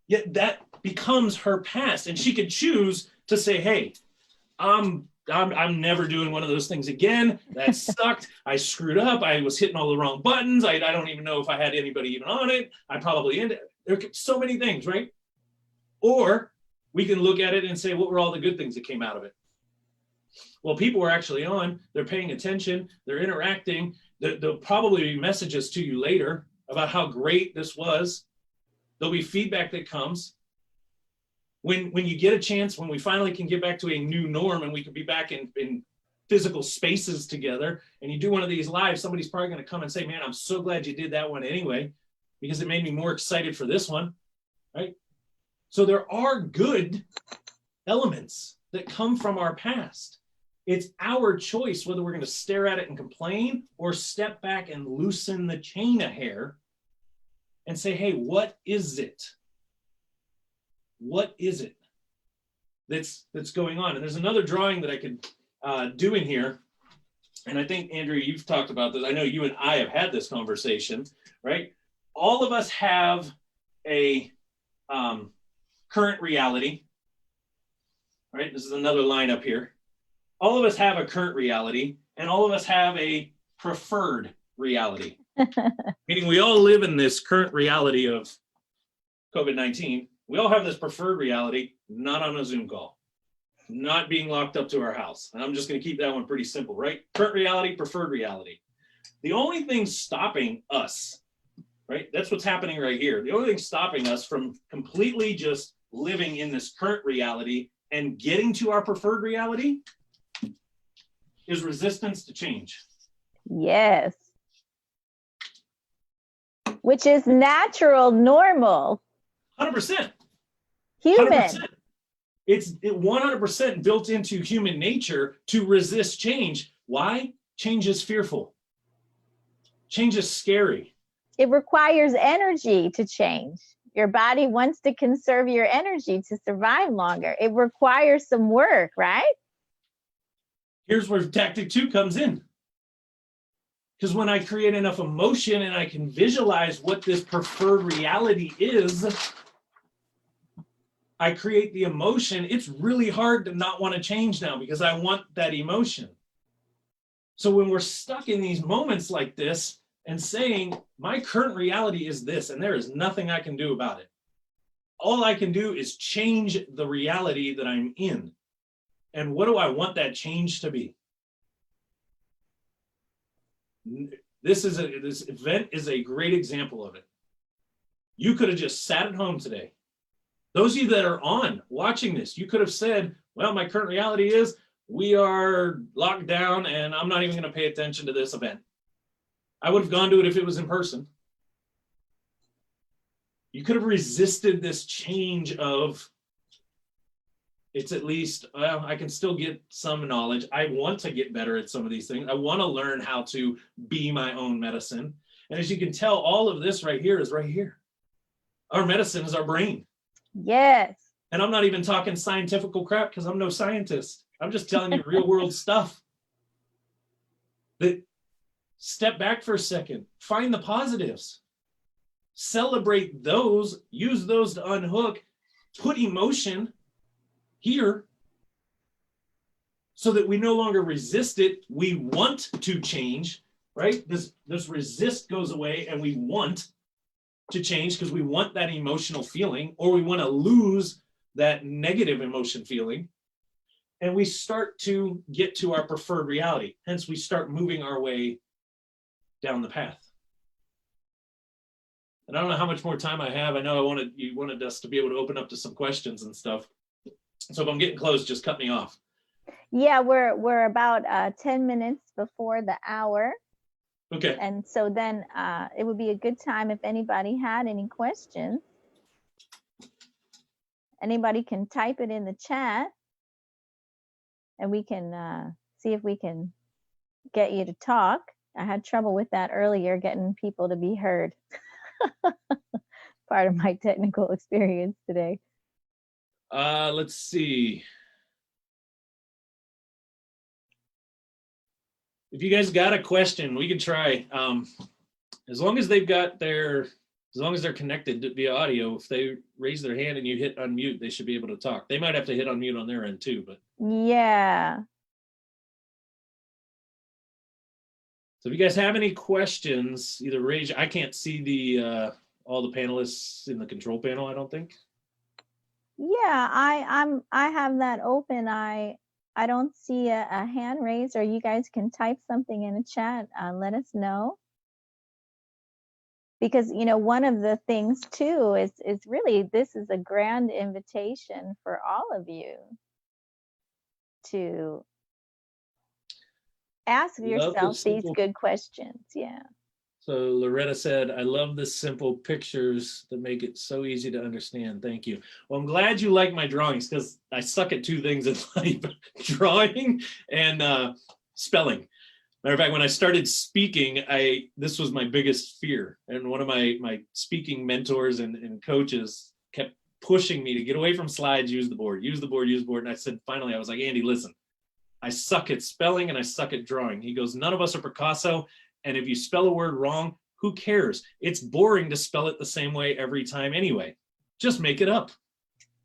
Speaker 2: Yet that becomes her past, and she could choose to say, hey, I'm never doing one of those things again. That sucked. I screwed up. I was hitting all the wrong buttons. I don't even know if I had anybody even on it. I probably ended. There are so many things, right? Or we can look at it and say, what were all the good things that came out of it? Well, people are actually on. They're paying attention. They're interacting. There'll probably be messages to you later about how great this was. There'll be feedback that comes. When you get a chance, when we finally can get back to a new norm and we can be back in physical spaces together, and you do one of these lives, somebody's probably going to come and say, man, I'm so glad you did that one anyway, because it made me more excited for this one, right? So there are good elements that come from our past. It's our choice whether we're going to stare at it and complain or step back and loosen the chain a hair and say, hey, what is it? What is it that's going on? And there's another drawing that I could do in here. And I think, Andrea, you've talked about this. I know you and I have had this conversation, right? All of us have a current reality, right? This is another line up here. All of us have a current reality, and all of us have a preferred reality. Meaning we all live in this current reality of COVID-19. We all have this preferred reality, not on a Zoom call, not being locked up to our house. And I'm just going to keep that one pretty simple, right? Current reality, preferred reality. The only thing stopping us, right? That's what's happening right here. The only thing stopping us from completely just living in this current reality and getting to our preferred reality is resistance to change.
Speaker 1: Yes. Which is natural, normal.
Speaker 2: 100%.
Speaker 1: Human.
Speaker 2: 100%. It's 100% built into human nature to resist change. Why? Change is fearful. Change is scary.
Speaker 1: It requires energy to change. Your body wants to conserve your energy to survive longer. It requires some work, right?
Speaker 2: Here's where tactic 2 comes in. Because when I create enough emotion and I can visualize what this preferred reality is, I create the emotion. It's really hard to not want to change now because I want that emotion. So when we're stuck in these moments like this and saying, my current reality is this, and there is nothing I can do about it. All I can do is change the reality that I'm in. And what do I want that change to be? This event is a great example of it. You could have just sat at home today. Those of you that are on watching this, you could have said, well, my current reality is we are locked down and I'm not even going to pay attention to this event. I would have gone to it if it was in person. You could have resisted this change of, it's at least, well, I can still get some knowledge. I want to get better at some of these things. I want to learn how to be my own medicine. And as you can tell, all of this right here is right here. Our medicine is our brain.
Speaker 1: Yes.
Speaker 2: And I'm not even talking scientific crap because I'm no scientist. I'm just telling you real world stuff. That step back for a second, find the positives, celebrate those, use those to unhook, put emotion here so that we no longer resist it. We want to change, right? This resist goes away and we want to change because we want that emotional feeling, or we want to lose that negative emotion feeling. And we start to get to our preferred reality. Hence, we start moving our way down the path. And I don't know how much more time I have. I know you wanted us to be able to open up to some questions and stuff. So if I'm getting close, just cut me off.
Speaker 1: Yeah, we're about 10 minutes before the hour.
Speaker 2: Okay.
Speaker 1: And so then it would be a good time if anybody had any questions. Anybody can type it in the chat and we can see if we can get you to talk. I had trouble with that earlier, getting people to be heard. Part of my technical experience today.
Speaker 2: Let's see. If you guys got a question, we can try. As long as they've got as long as they're connected via audio, if they raise their hand and you hit unmute, they should be able to talk. They might have to hit unmute on their end too, but.
Speaker 1: Yeah.
Speaker 2: So if you guys have any questions, either raise. I can't see the all the panelists in the control panel, I don't think.
Speaker 1: Yeah, I have that open. I don't see a hand raised, or you guys can type something in a chat. Let us know. Because, you know, one of the things too is really, this is a grand invitation for all of you to ask yourself these good questions. Yeah.
Speaker 2: So Loretta said, I love the simple pictures that make it so easy to understand. Thank you. Well, I'm glad you like my drawings because I suck at two things in life, drawing and spelling. Matter of fact, when I started speaking, this was my biggest fear. And one of my speaking mentors and coaches kept pushing me to get away from slides, use the board, use the board, use the board. And I said, finally, I was like, Andy, listen, I suck at spelling and I suck at drawing. He goes, none of us are Picasso. And if you spell a word wrong, who cares? It's boring to spell it the same way every time anyway. Just make it up.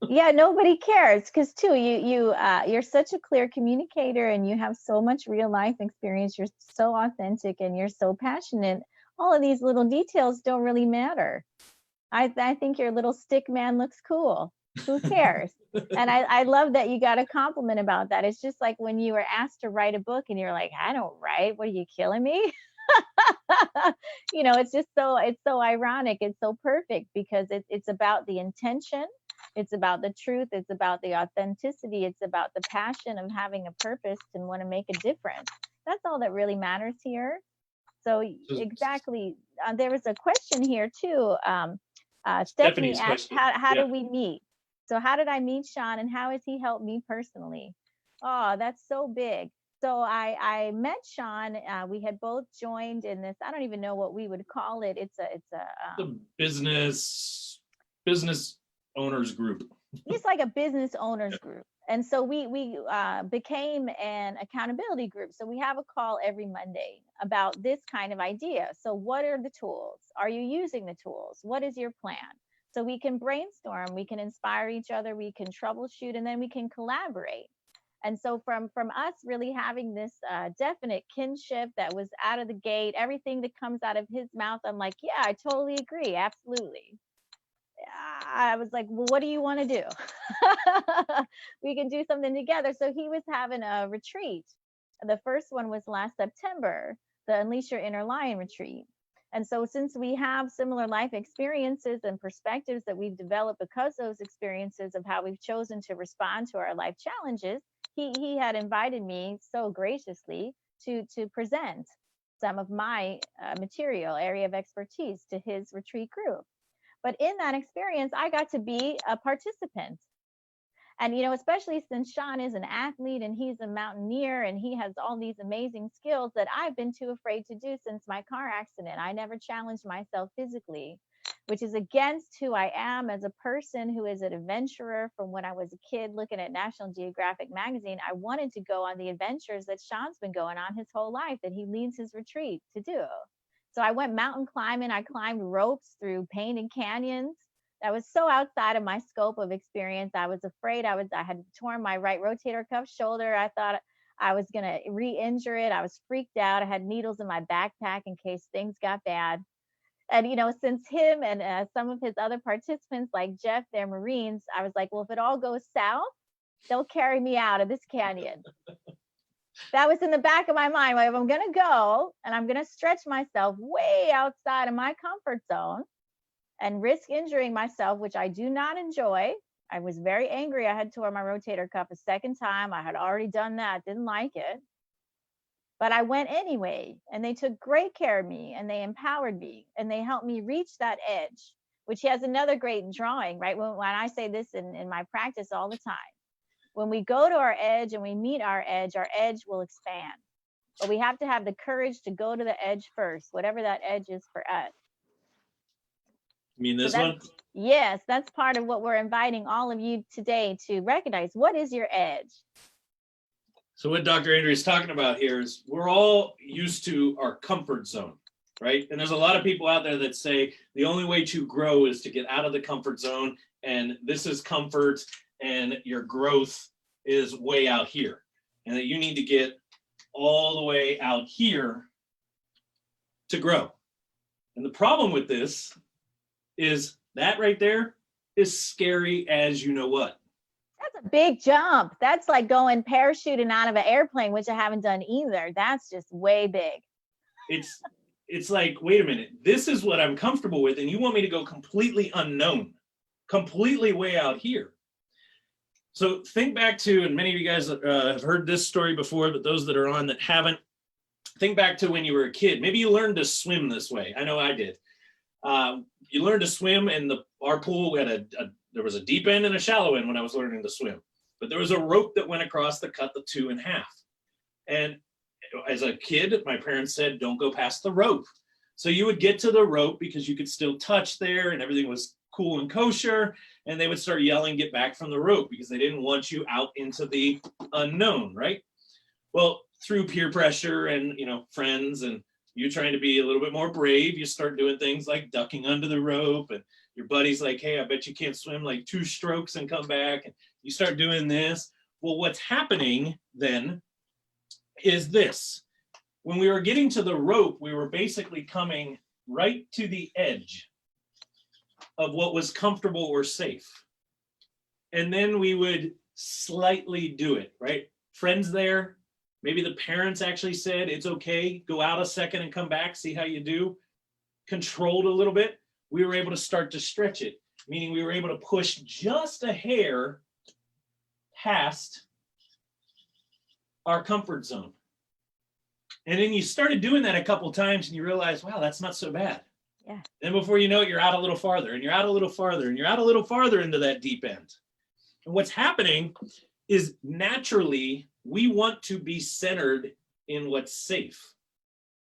Speaker 1: Yeah, nobody cares because too, you're such a clear communicator and you have so much real life experience. You're so authentic and you're so passionate. All of these little details don't really matter. I think your little stick man looks cool. Who cares? And I love that you got a compliment about that. It's just like when you were asked to write a book and you're like, I don't write. What, are you killing me? You know, it's so ironic. It's so perfect because it's about the intention. It's about the truth. It's about the authenticity. It's about the passion of having a purpose and want to make a difference. That's all that really matters here. So exactly. There was a question here too. Stephanie asked, how do we meet? So how did I meet Sean and how has he helped me personally? Oh, that's so big. So I met Sean. We had both joined in this. I don't even know what we would call it.
Speaker 2: The business owners group.
Speaker 1: It's like a business owners group. And so we became an accountability group. So we have a call every Monday about this kind of idea. So what are the tools? Are you using the tools? What is your plan? So we can brainstorm, we can inspire each other, we can troubleshoot, and then we can collaborate. And so from us really having this definite kinship that was out of the gate, everything that comes out of his mouth, I'm like, yeah, I totally agree, absolutely. I was like, well, what do you want to do? We can do something together. So he was having a retreat. The first one was last September, the Unleash Your Inner Lion retreat. And so since we have similar life experiences and perspectives that we've developed because those experiences of how we've chosen to respond to our life challenges, he had invited me so graciously to present some of my material area of expertise to his retreat group. But in that experience, I got to be a participant. And, especially since Sean is an athlete and he's a mountaineer and he has all these amazing skills that I've been too afraid to do since my car accident. I never challenged myself physically, which is against who I am as a person who is an adventurer from when I was a kid looking at National Geographic magazine. I wanted to go on the adventures that Sean's been going on his whole life, that he leads his retreat to do. So I went mountain climbing. I climbed ropes through painted canyons. That was so outside of my scope of experience. I was afraid I had torn my right rotator cuff shoulder. I thought I was going to re-injure it. I was freaked out. I had needles in my backpack in case things got bad. And, since him and some of his other participants like Jeff, they're Marines, I was like, well, if it all goes south, they'll carry me out of this canyon. That was in the back of my mind. Like, if I'm going to go and I'm going to stretch myself way outside of my comfort zone and risk injuring myself, which I do not enjoy. I was very angry. I had tore my rotator cuff a second time. I had already done that, didn't like it. But I went anyway, and they took great care of me, and they empowered me, and they helped me reach that edge, which he has another great drawing, right? When I say this in my practice all the time, when we go to our edge and we meet our edge will expand. But we have to have the courage to go to the edge first, whatever that edge is for us.
Speaker 2: You mean this one?
Speaker 1: Yes, that's part of what we're inviting all of you today to recognize. What is your edge?
Speaker 2: So what Dr. Andrea is talking about here is we're all used to our comfort zone, right? And there's a lot of people out there that say the only way to grow is to get out of the comfort zone, and this is comfort, and your growth is way out here, and that you need to get all the way out here to grow. And the problem with this is that right there is scary as you know what.
Speaker 1: That's a big jump. That's like going parachuting out of an airplane, which I haven't done either. That's just way big.
Speaker 2: It's like, wait a minute, this is what I'm comfortable with, and you want me to go completely unknown, completely way out here. So think back to, and many of you guys have heard this story before, but those that are on that haven't, think back to when you were a kid. Maybe you learned to swim this way. I know I did. You learned to swim, and our pool had there was a deep end and a shallow end when I was learning to swim. But there was a rope that went across that cut the two in half. And as a kid, my parents said, don't go past the rope. So you would get to the rope because you could still touch there and everything was cool and kosher. And they would start yelling, get back from the rope, because they didn't want you out into the unknown, right? Well, through peer pressure and, friends and you trying to be a little bit more brave, you start doing things like ducking under the rope, and your buddy's like, hey, I bet you can't swim like 2 strokes and come back. And you start doing this. Well, what's happening then is this. When we were getting to the rope, we were basically coming right to the edge of what was comfortable or safe. And then we would slightly do it, right? Friends there, maybe the parents actually said, it's okay, go out a second and come back, see how you do. Controlled a little bit. We were able to start to stretch it, meaning we were able to push just a hair past our comfort zone. And then you started doing that a couple of times and you realize, wow, that's not so bad.
Speaker 1: Yeah.
Speaker 2: Then before you know it, you're out a little farther and you're out a little farther and you're out a little farther into that deep end. And what's happening is naturally we want to be centered in what's safe.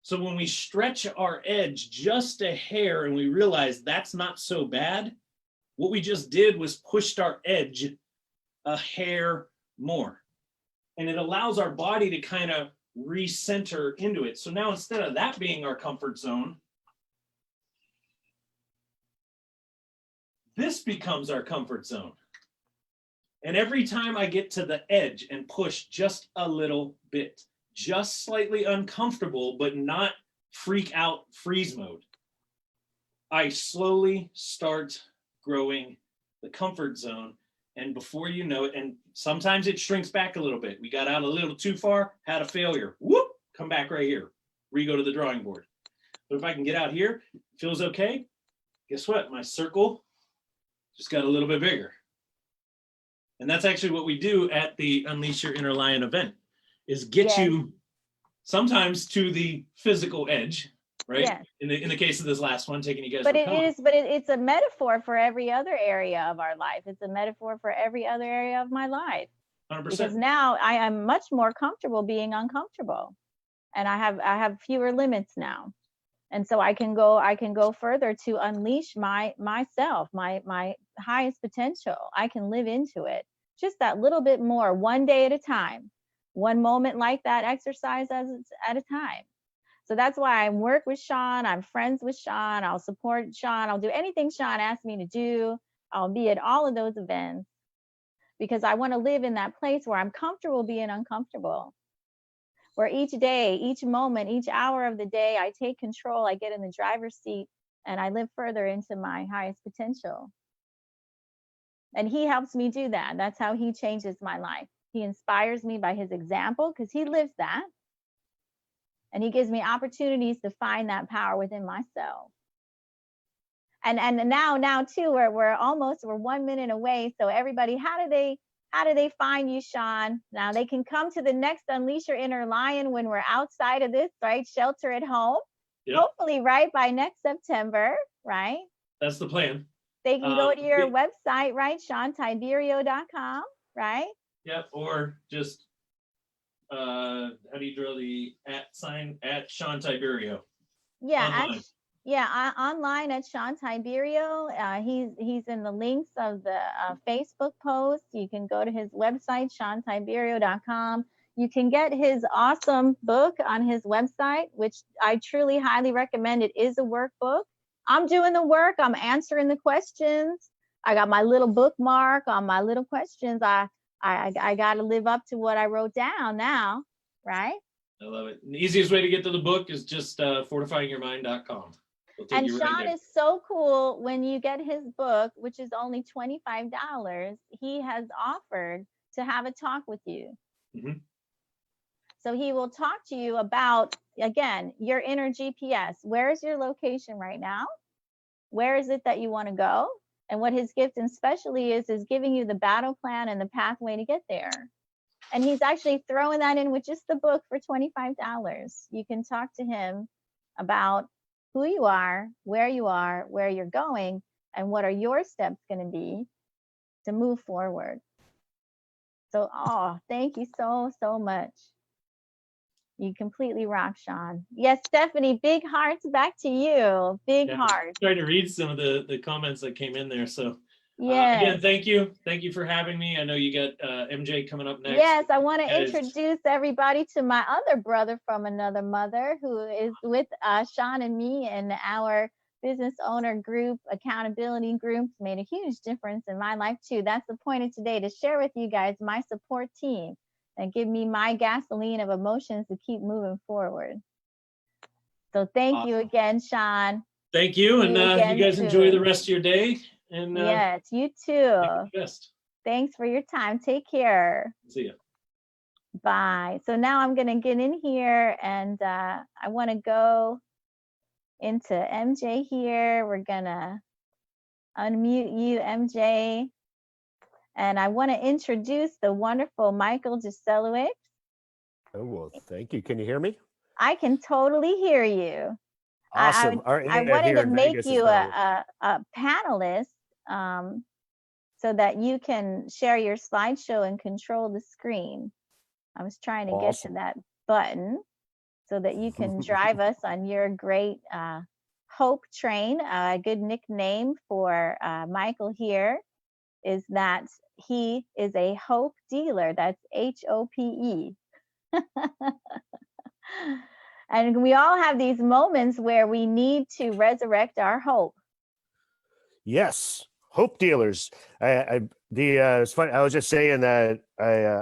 Speaker 2: So when we stretch our edge just a hair and we realize that's not so bad, what we just did was pushed our edge a hair more. And it allows our body to kind of recenter into it. So now instead of that being our comfort zone, this becomes our comfort zone. And every time I get to the edge and push just a little bit, just slightly uncomfortable, but not freak out freeze mode, I slowly start growing the comfort zone. And before you know it, and sometimes it shrinks back a little bit. We got out a little too far, had a failure. Whoop, come back right here. Re-go to the drawing board. But if I can get out here, feels okay. Guess what? My circle just got a little bit bigger. And that's actually what we do at the Unleash Your Inner Lion event, is get you sometimes to the physical edge, right?
Speaker 1: Yes.
Speaker 2: In the case of this last one, taking you guys.
Speaker 1: But it's a metaphor for every other area of our life. It's a metaphor for every other area of my life.
Speaker 2: 100%.
Speaker 1: Because now I am much more comfortable being uncomfortable, and I have fewer limits now, and so I can go further to unleash myself, my highest potential. I can live into it just that little bit more, one day at a time, one moment like that exercise at a time. So that's why I work with Sean. I'm friends with Sean. I'll support Sean. I'll do anything Sean asks me to do. I'll be at all of those events because I want to live in that place where I'm comfortable being uncomfortable, where each day, each moment, each hour of the day, I take control. I get in the driver's seat and I live further into my highest potential. And he helps me do that. That's how he changes my life. He inspires me by his example because he lives that. And he gives me opportunities to find that power within myself. And now too, we're 1 minute away. So everybody, how do they find you, Sean? Now they can come to the next Unleash Your Inner Lion when we're outside of this, right? Shelter at home. Yep. Hopefully, right, by next September, right?
Speaker 2: That's the plan.
Speaker 1: They can go to your website, right? SeanTiberio.com, right?
Speaker 2: Yep, or just how do you draw the @ at Sean Tiberio?
Speaker 1: Yeah, online at Sean Tiberio. He's in the links of the Facebook post. You can go to his website, SeanTiberio.com. You can get his awesome book on his website, which I truly highly recommend. It is a workbook. I'm doing the work. I'm answering the questions. I got my little bookmark on my little questions. I got to live up to what I wrote down now, right?
Speaker 2: I love it. And the easiest way to get to the book is just fortifyingyourmind.com.
Speaker 1: And Sean is so cool. When you get his book, which is only $25, he has offered to have a talk with you. Mm-hmm. So he will talk to you about, again, your inner GPS. Where is your location right now? Where is it that you want to go? And what his gift especially is giving you the battle plan and the pathway to get there. And he's actually throwing that in with just the book for $25. You can talk to him about who you are, where you're going, and what are your steps going to be to move forward. So, thank you so, so much. You completely rock, Sean. Yes, Stephanie, big hearts back to you. Big hearts.
Speaker 2: I'm trying to read some of the comments that came in there. So again, thank you. Thank you for having me. I know you got MJ coming up next.
Speaker 1: Yes, I want to introduce everybody to my other brother from another mother who is with Sean and me and our business owner group, accountability group. Made a huge difference in my life too. That's the point of today, to share with you guys my support team and give me my gasoline of emotions to keep moving forward. So thank you again, Sean.
Speaker 2: Thank you. And you guys enjoy the rest of your day. And
Speaker 1: yes, you too. Thanks for your time. Take care.
Speaker 2: See you.
Speaker 1: Bye. So now I'm going to get in here and I want to go into MJ here. We're going to unmute you, MJ. And I want to introduce the wonderful Michael Jaselowicz.
Speaker 3: Oh, well, thank you. Can you hear me?
Speaker 1: I can totally hear you.
Speaker 3: Awesome.
Speaker 1: I wanted to make you a panelist. so that you can share your slideshow and control the screen. I was trying to get to
Speaker 3: Awesome.
Speaker 1: that button so that you can drive us on your great hope train. A good nickname for Michael here is that he is a hope dealer. That's HOPE. And we all have these moments where we need to resurrect our hope.
Speaker 3: Yes, hope dealers. It's funny. I was just saying that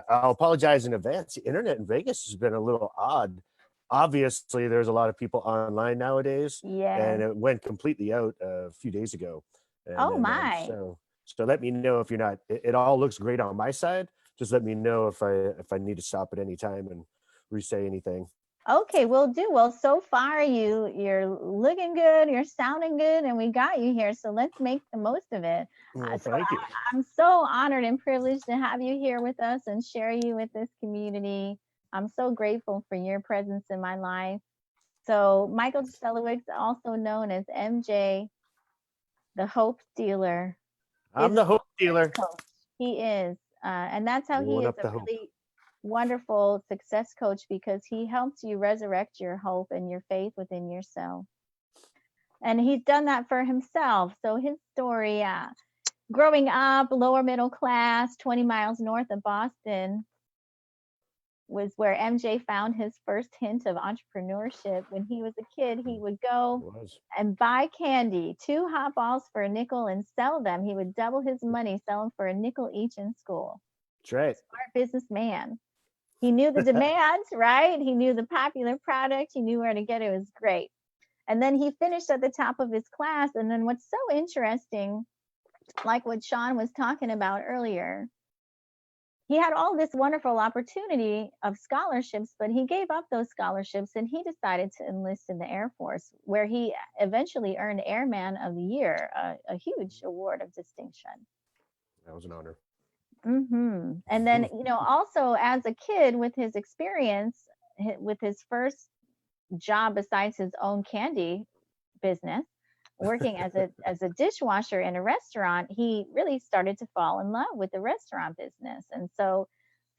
Speaker 3: I'll apologize in advance. The internet in Vegas has been a little odd. Obviously, there's a lot of people online nowadays,
Speaker 1: Yes.
Speaker 3: and it went completely out a few days ago. And
Speaker 1: Oh
Speaker 3: then,
Speaker 1: my.
Speaker 3: so let me know if you're not. It all looks great on my side. Just let me know if I need to stop at any time and re-say anything.
Speaker 1: Okay, we'll do. Well, so far you're looking good, you're sounding good, and we got you here. So let's make the most of it.
Speaker 3: Well,
Speaker 1: So
Speaker 3: thank you.
Speaker 1: I'm so honored and privileged to have you here with us and share you with this community. I'm so grateful for your presence in my life. So Michael Selowicz, also known as MJ, the Hope Dealer,
Speaker 3: I'm
Speaker 1: is
Speaker 3: the
Speaker 1: a
Speaker 3: hope dealer.
Speaker 1: coach. He is, and that's how he
Speaker 3: Rolling
Speaker 1: is
Speaker 3: up
Speaker 1: a
Speaker 3: the hope.
Speaker 1: really wonderful success coach, because he helps you resurrect your hope and your faith within yourself. And he's done that for himself. So his story, growing up lower middle class, 20 miles north of Boston, was where MJ found his first hint of entrepreneurship. When he was a kid, he would go and buy candy, 2 hot balls for a nickel, and sell them. He would double his money, sell them for a nickel each in school.
Speaker 3: That's right.
Speaker 1: Smart businessman. He knew the demand, right? He knew the popular product. He knew where to get it. It was great. And then he finished at the top of his class. And then what's so interesting, like what Sean was talking about earlier, he had all this wonderful opportunity of scholarships, but he gave up those scholarships and he decided to enlist in the Air Force, where he eventually earned Airman of the Year, a huge award of distinction.
Speaker 3: That was an honor.
Speaker 1: And then, also as a kid, with his experience, with his first job besides his own candy business, working as a dishwasher in a restaurant, he really started to fall in love with the restaurant business. And so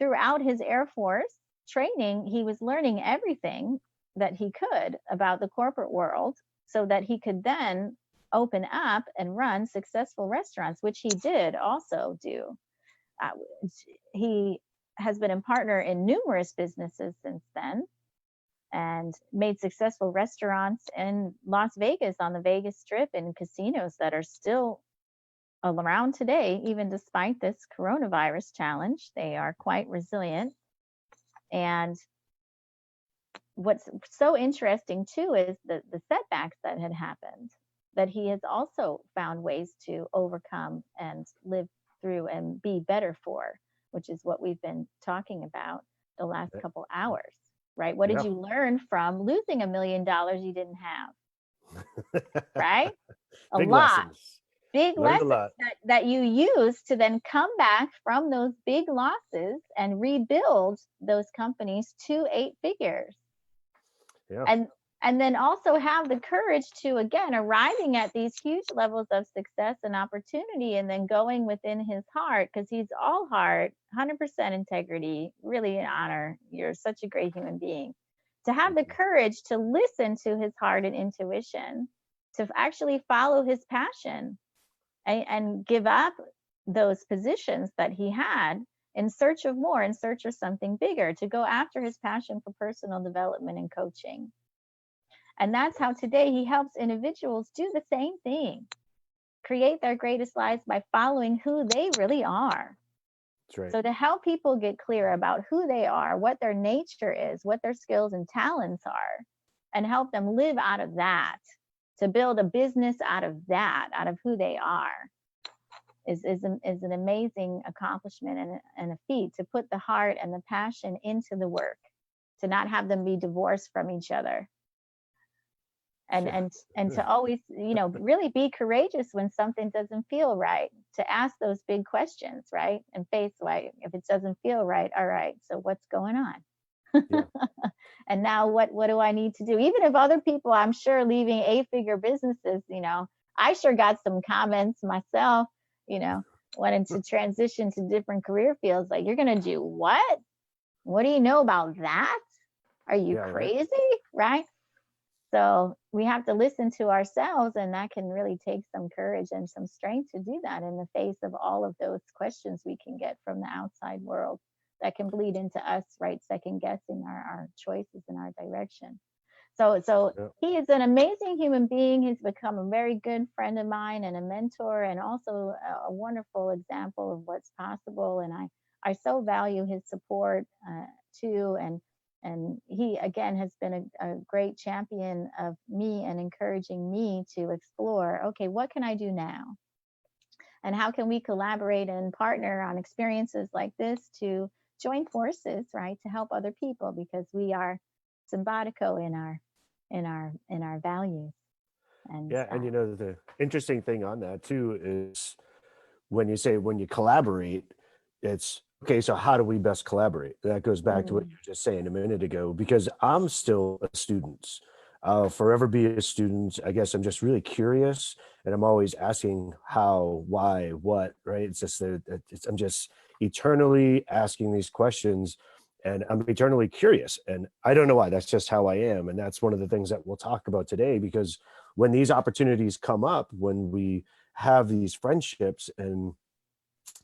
Speaker 1: throughout his Air Force training, he was learning everything that he could about the corporate world so that he could then open up and run successful restaurants, which he did also do. He has been a partner in numerous businesses since then, and made successful restaurants in Las Vegas, on the Vegas Strip, and casinos that are still around today, even despite this coronavirus challenge. They are quite resilient. And what's so interesting too is the setbacks that had happened, that he has also found ways to overcome and live through and be better for, which is what we've been talking about the last couple hours, right? What did you learn from losing $1 million you didn't have? Right?
Speaker 3: Big lessons.
Speaker 1: Big lessons that you use to then come back from those big losses and rebuild those companies to 8 figures. Yeah. And then also have the courage to, again, arriving at these huge levels of success and opportunity, and then going within his heart, because he's all heart, 100% integrity, really an honor. You're such a great human being. To have the courage to listen to his heart and intuition, to actually follow his passion, and give up those positions that he had in search of more, in search of something bigger, to go after his passion for personal development and coaching. And that's how today he helps individuals do the same thing, create their greatest lives by following who they really are. That's right. So to help people get clear about who they are, what their nature is, what their skills and talents are, and help them live out of that, to build a business out of that, out of who they are, is an amazing accomplishment and a feat, to put the heart and the passion into the work, to not have them be divorced from each other. And to always, really be courageous when something doesn't feel right, to ask those big questions, right? And face, like, if it doesn't feel right, all right, so what's going on? Yeah. And now what do I need to do? Even if other people, I'm sure, leaving 8-figure businesses, I sure got some comments myself, wanted to transition to different career fields. Like, you're going to do what? What do you know about that? Are you
Speaker 3: Yeah, right.
Speaker 1: crazy? Right? So we have to listen to ourselves, and that can really take some courage and some strength to do that in the face of all of those questions we can get from the outside world that can bleed into us, right? Second guessing our choices and our direction. So
Speaker 3: Yeah.
Speaker 1: he is an amazing human being. He's become a very good friend of mine and a mentor, and also a wonderful example of what's possible. And I so value his support too. And he again has been a great champion of me and encouraging me to explore, okay, what can I do now? And how can we collaborate and partner on experiences like this to join forces, right, to help other people, because we are symbiotico in our values. And
Speaker 3: Yeah, and the interesting thing on that too is when you say when you collaborate, it's okay. So how do we best collaborate? That goes back to what you
Speaker 1: mm,
Speaker 3: were just saying a minute ago. Because I'm still a student. I'll forever be a student. I guess I'm just really curious, and I'm always asking how, why, what. Right? It's just that I'm just eternally asking these questions, and I'm eternally curious. And I don't know why. That's just how I am, and that's one of the things that we'll talk about today. Because when these opportunities come up, when we have these friendships and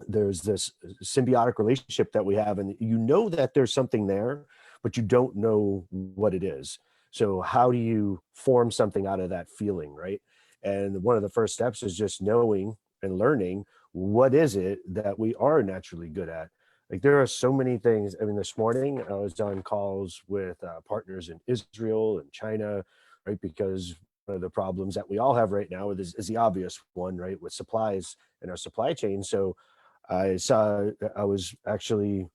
Speaker 3: there's this symbiotic relationship that we have, and that there's something there, but you don't know what it is. So how do you form something out of that feeling, right? And one of the first steps is just knowing and learning what is it that we are naturally good at. Like there are so many things. I mean, this morning I was on calls with partners in Israel and China, right? Because one of the problems that we all have right now is the obvious one, right, with supplies in our supply chain. So I was actually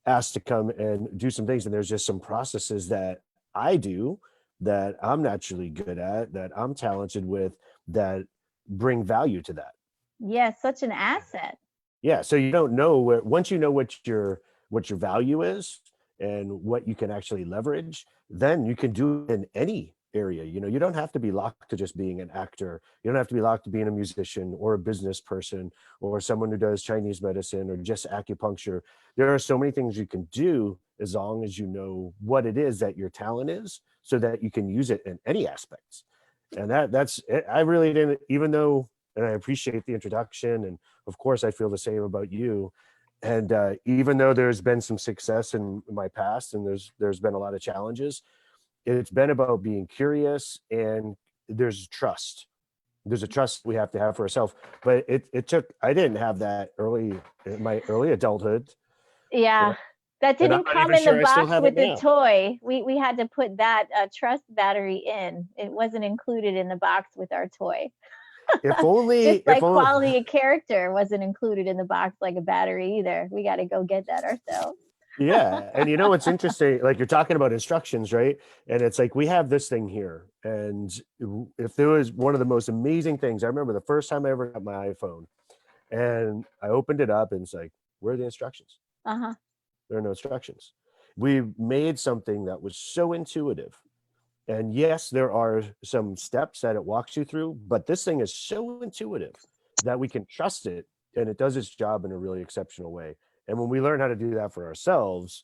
Speaker 3: asked to come and do some things, and there's just some processes that I do that I'm naturally good at, that I'm talented with, that bring value to that.
Speaker 1: yes, such an asset.
Speaker 3: Yeah, so you don't know where once you know what your value is and what you can actually leverage, then you can do it in any area. You don't have to be locked to just being an actor. You don't have to be locked to being a musician or a business person or someone who does Chinese medicine or just acupuncture. There are so many things you can do as long as you know what it is that your talent is so that you can use it in any aspects. And that's it. I really didn't, even though, and I appreciate the introduction, and of course I feel the same about you. And even though there's been some success in my past and there's been a lot of challenges, it's been about being curious, and there's trust. There's a trust we have to have for ourselves. But it took, I didn't have that early in my early adulthood.
Speaker 1: Yeah, that
Speaker 3: And I'm
Speaker 1: didn't
Speaker 3: not
Speaker 1: come
Speaker 3: even
Speaker 1: in the
Speaker 3: sure I still
Speaker 1: box
Speaker 3: have it
Speaker 1: with the
Speaker 3: now.
Speaker 1: toy. We had to put that trust battery in. It wasn't included in the box with our toy.
Speaker 3: If only,
Speaker 1: Just
Speaker 3: if
Speaker 1: like
Speaker 3: only,
Speaker 1: quality of character wasn't included in the box like a battery either. We got to go get that ourselves.
Speaker 3: yeah. And what's interesting, like you're talking about instructions, right? And it's like we have this thing here. And if there was one of the most amazing things, I remember the first time I ever got my iPhone and I opened it up and it's like, where are the instructions?
Speaker 1: Uh-huh.
Speaker 3: There are no instructions. We made something that was so intuitive. And yes, there are some steps that it walks you through, but this thing is so intuitive that we can trust it and it does its job in a really exceptional way. And when we learn how to do that for ourselves,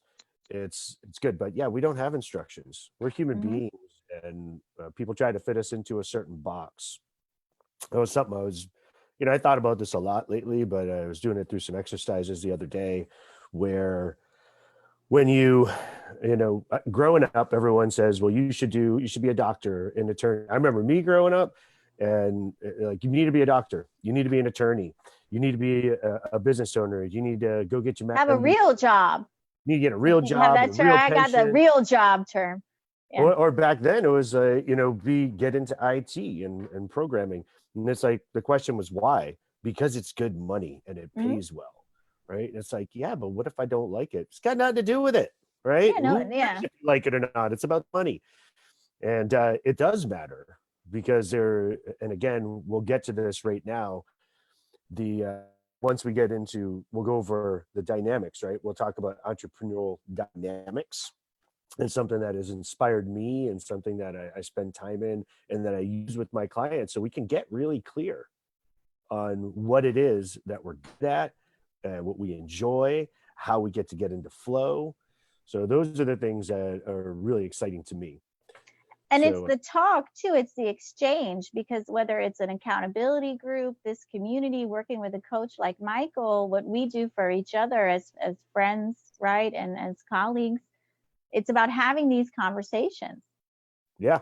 Speaker 3: it's good. But yeah, we don't have instructions. We're human
Speaker 1: Hmm.
Speaker 3: beings, and people try to fit us into a certain box. That was something I thought about this a lot lately, but I was doing it through some exercises the other day where when growing up, everyone says, well, you should be a doctor, an attorney. I remember me growing up, and like, you need to be a doctor, you need to be an attorney, you need to be a business owner, you need to go get your
Speaker 1: Have a
Speaker 3: MBA,
Speaker 1: real job.
Speaker 3: you need to get a real
Speaker 1: Have
Speaker 3: job and
Speaker 1: that
Speaker 3: a
Speaker 1: term.
Speaker 3: real
Speaker 1: I got the
Speaker 3: pension.
Speaker 1: real job term. Yeah.
Speaker 3: Or back then it was get into IT and programming. And it's like the question was why? Because it's good money and it
Speaker 1: Hmm.
Speaker 3: pays well, right? And it's like, yeah, but what if I don't like it? It's got nothing to do with it, right?
Speaker 1: Yeah. No.
Speaker 3: Who cares
Speaker 1: Yeah.
Speaker 3: if you like it or not? It's about money. And it does matter because and again, we'll get to this right now. The Once we get into, we'll go over the dynamics, right? We'll talk about entrepreneurial dynamics, and something that has inspired me and something that I spend time in and that I use with my clients so we can get really clear. on what it is that we're good at, what we enjoy, how we get into flow. So those are the things that are really exciting to me.
Speaker 1: And it's
Speaker 3: So
Speaker 1: the talk too, it's the exchange, because whether it's an accountability group, this community, working with a coach like Michael, what we do for each other as friends, right, and as colleagues, it's about having these conversations
Speaker 3: yeah,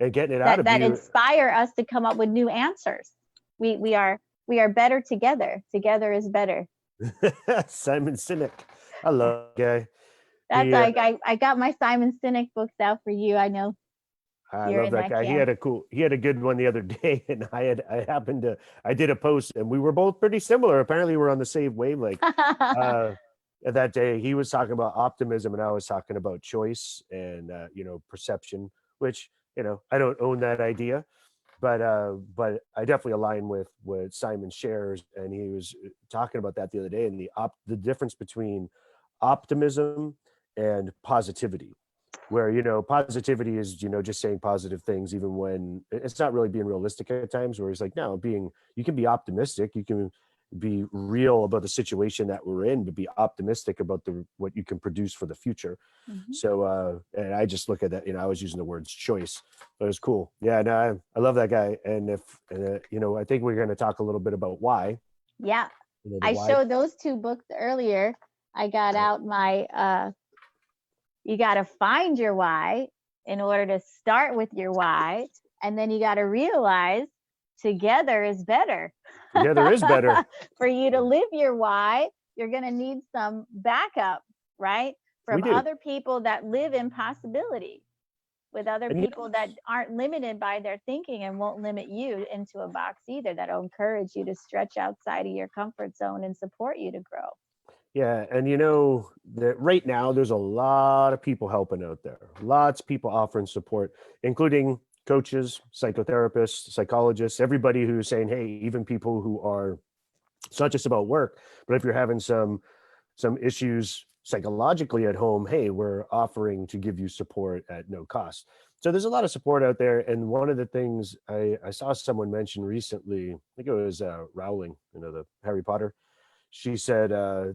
Speaker 3: and getting it out of
Speaker 1: that
Speaker 3: you.
Speaker 1: inspire us to come up with new answers. We are better together. Together is better.
Speaker 3: Simon Sinek, I love that guy.
Speaker 1: That's
Speaker 3: He,
Speaker 1: like I got my Simon Sinek books out for you. I know
Speaker 3: I
Speaker 1: you're
Speaker 3: love
Speaker 1: in
Speaker 3: that
Speaker 1: that
Speaker 3: guy.
Speaker 1: camp.
Speaker 3: He had a good one the other day, and I did a post, and we were both pretty similar. Apparently, we're on the same wavelength. That day, he was talking about optimism, and I was talking about choice and perception. Which I don't own that idea, but I definitely align with what Simon shares, and he was talking about that the other day, and the difference between optimism and positivity, where positivity is just saying positive things even when it's not really being realistic at times, where it's like, no, you can be optimistic, you can be real about the situation that we're in, but be optimistic about what you can produce for the future. So and I just look at that, I was using the words choice, but it was cool. Yeah, no, I love that guy. And I think we're going to talk a little bit about why.
Speaker 1: Yeah,
Speaker 3: the
Speaker 1: I
Speaker 3: why.
Speaker 1: showed those two books earlier. I got out my you got to find your why in order to start with your why, and then you got to realize together is better.
Speaker 3: Together is better.
Speaker 1: For you to live your why, you're going to need some backup, right?
Speaker 3: We
Speaker 1: From
Speaker 3: do.
Speaker 1: other people that live in possibility, with other people that aren't limited by their thinking and won't limit you into a box either, that'll encourage you to stretch outside of your comfort zone and support you to grow.
Speaker 3: Yeah, and that right now there's a lot of people helping out there. Lots of people offering support, including coaches, psychotherapists, psychologists, everybody who's saying, hey, even people who are, it's not just about work, but if you're having some issues psychologically at home, hey, we're offering to give you support at no cost. So there's a lot of support out there. And one of the things I saw someone mention recently, I think it was Rowling, the Harry Potter. She said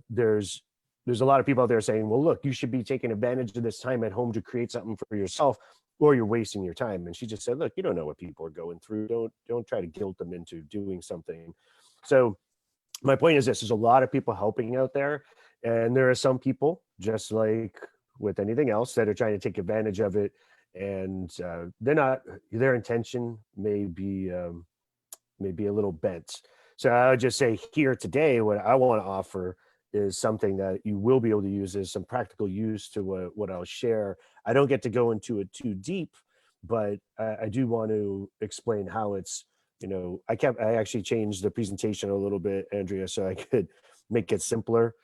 Speaker 3: there's a lot of people out there saying, well, look, you should be taking advantage of this time at home to create something for yourself, or you're wasting your time. And she just said, look, you don't know what people are going through. Don't try to guilt them into doing something. So my point is this: there's a lot of people helping out there, and there are some people, just like with anything else, that are trying to take advantage of it, and their intention may be a little bent. So I would just say here today, what I want to offer is something that you will be able to use as some practical use to what I'll share. I don't get to go into it too deep, but I do want to explain how it's, I actually changed the presentation a little bit, Andrea, so I could make it simpler.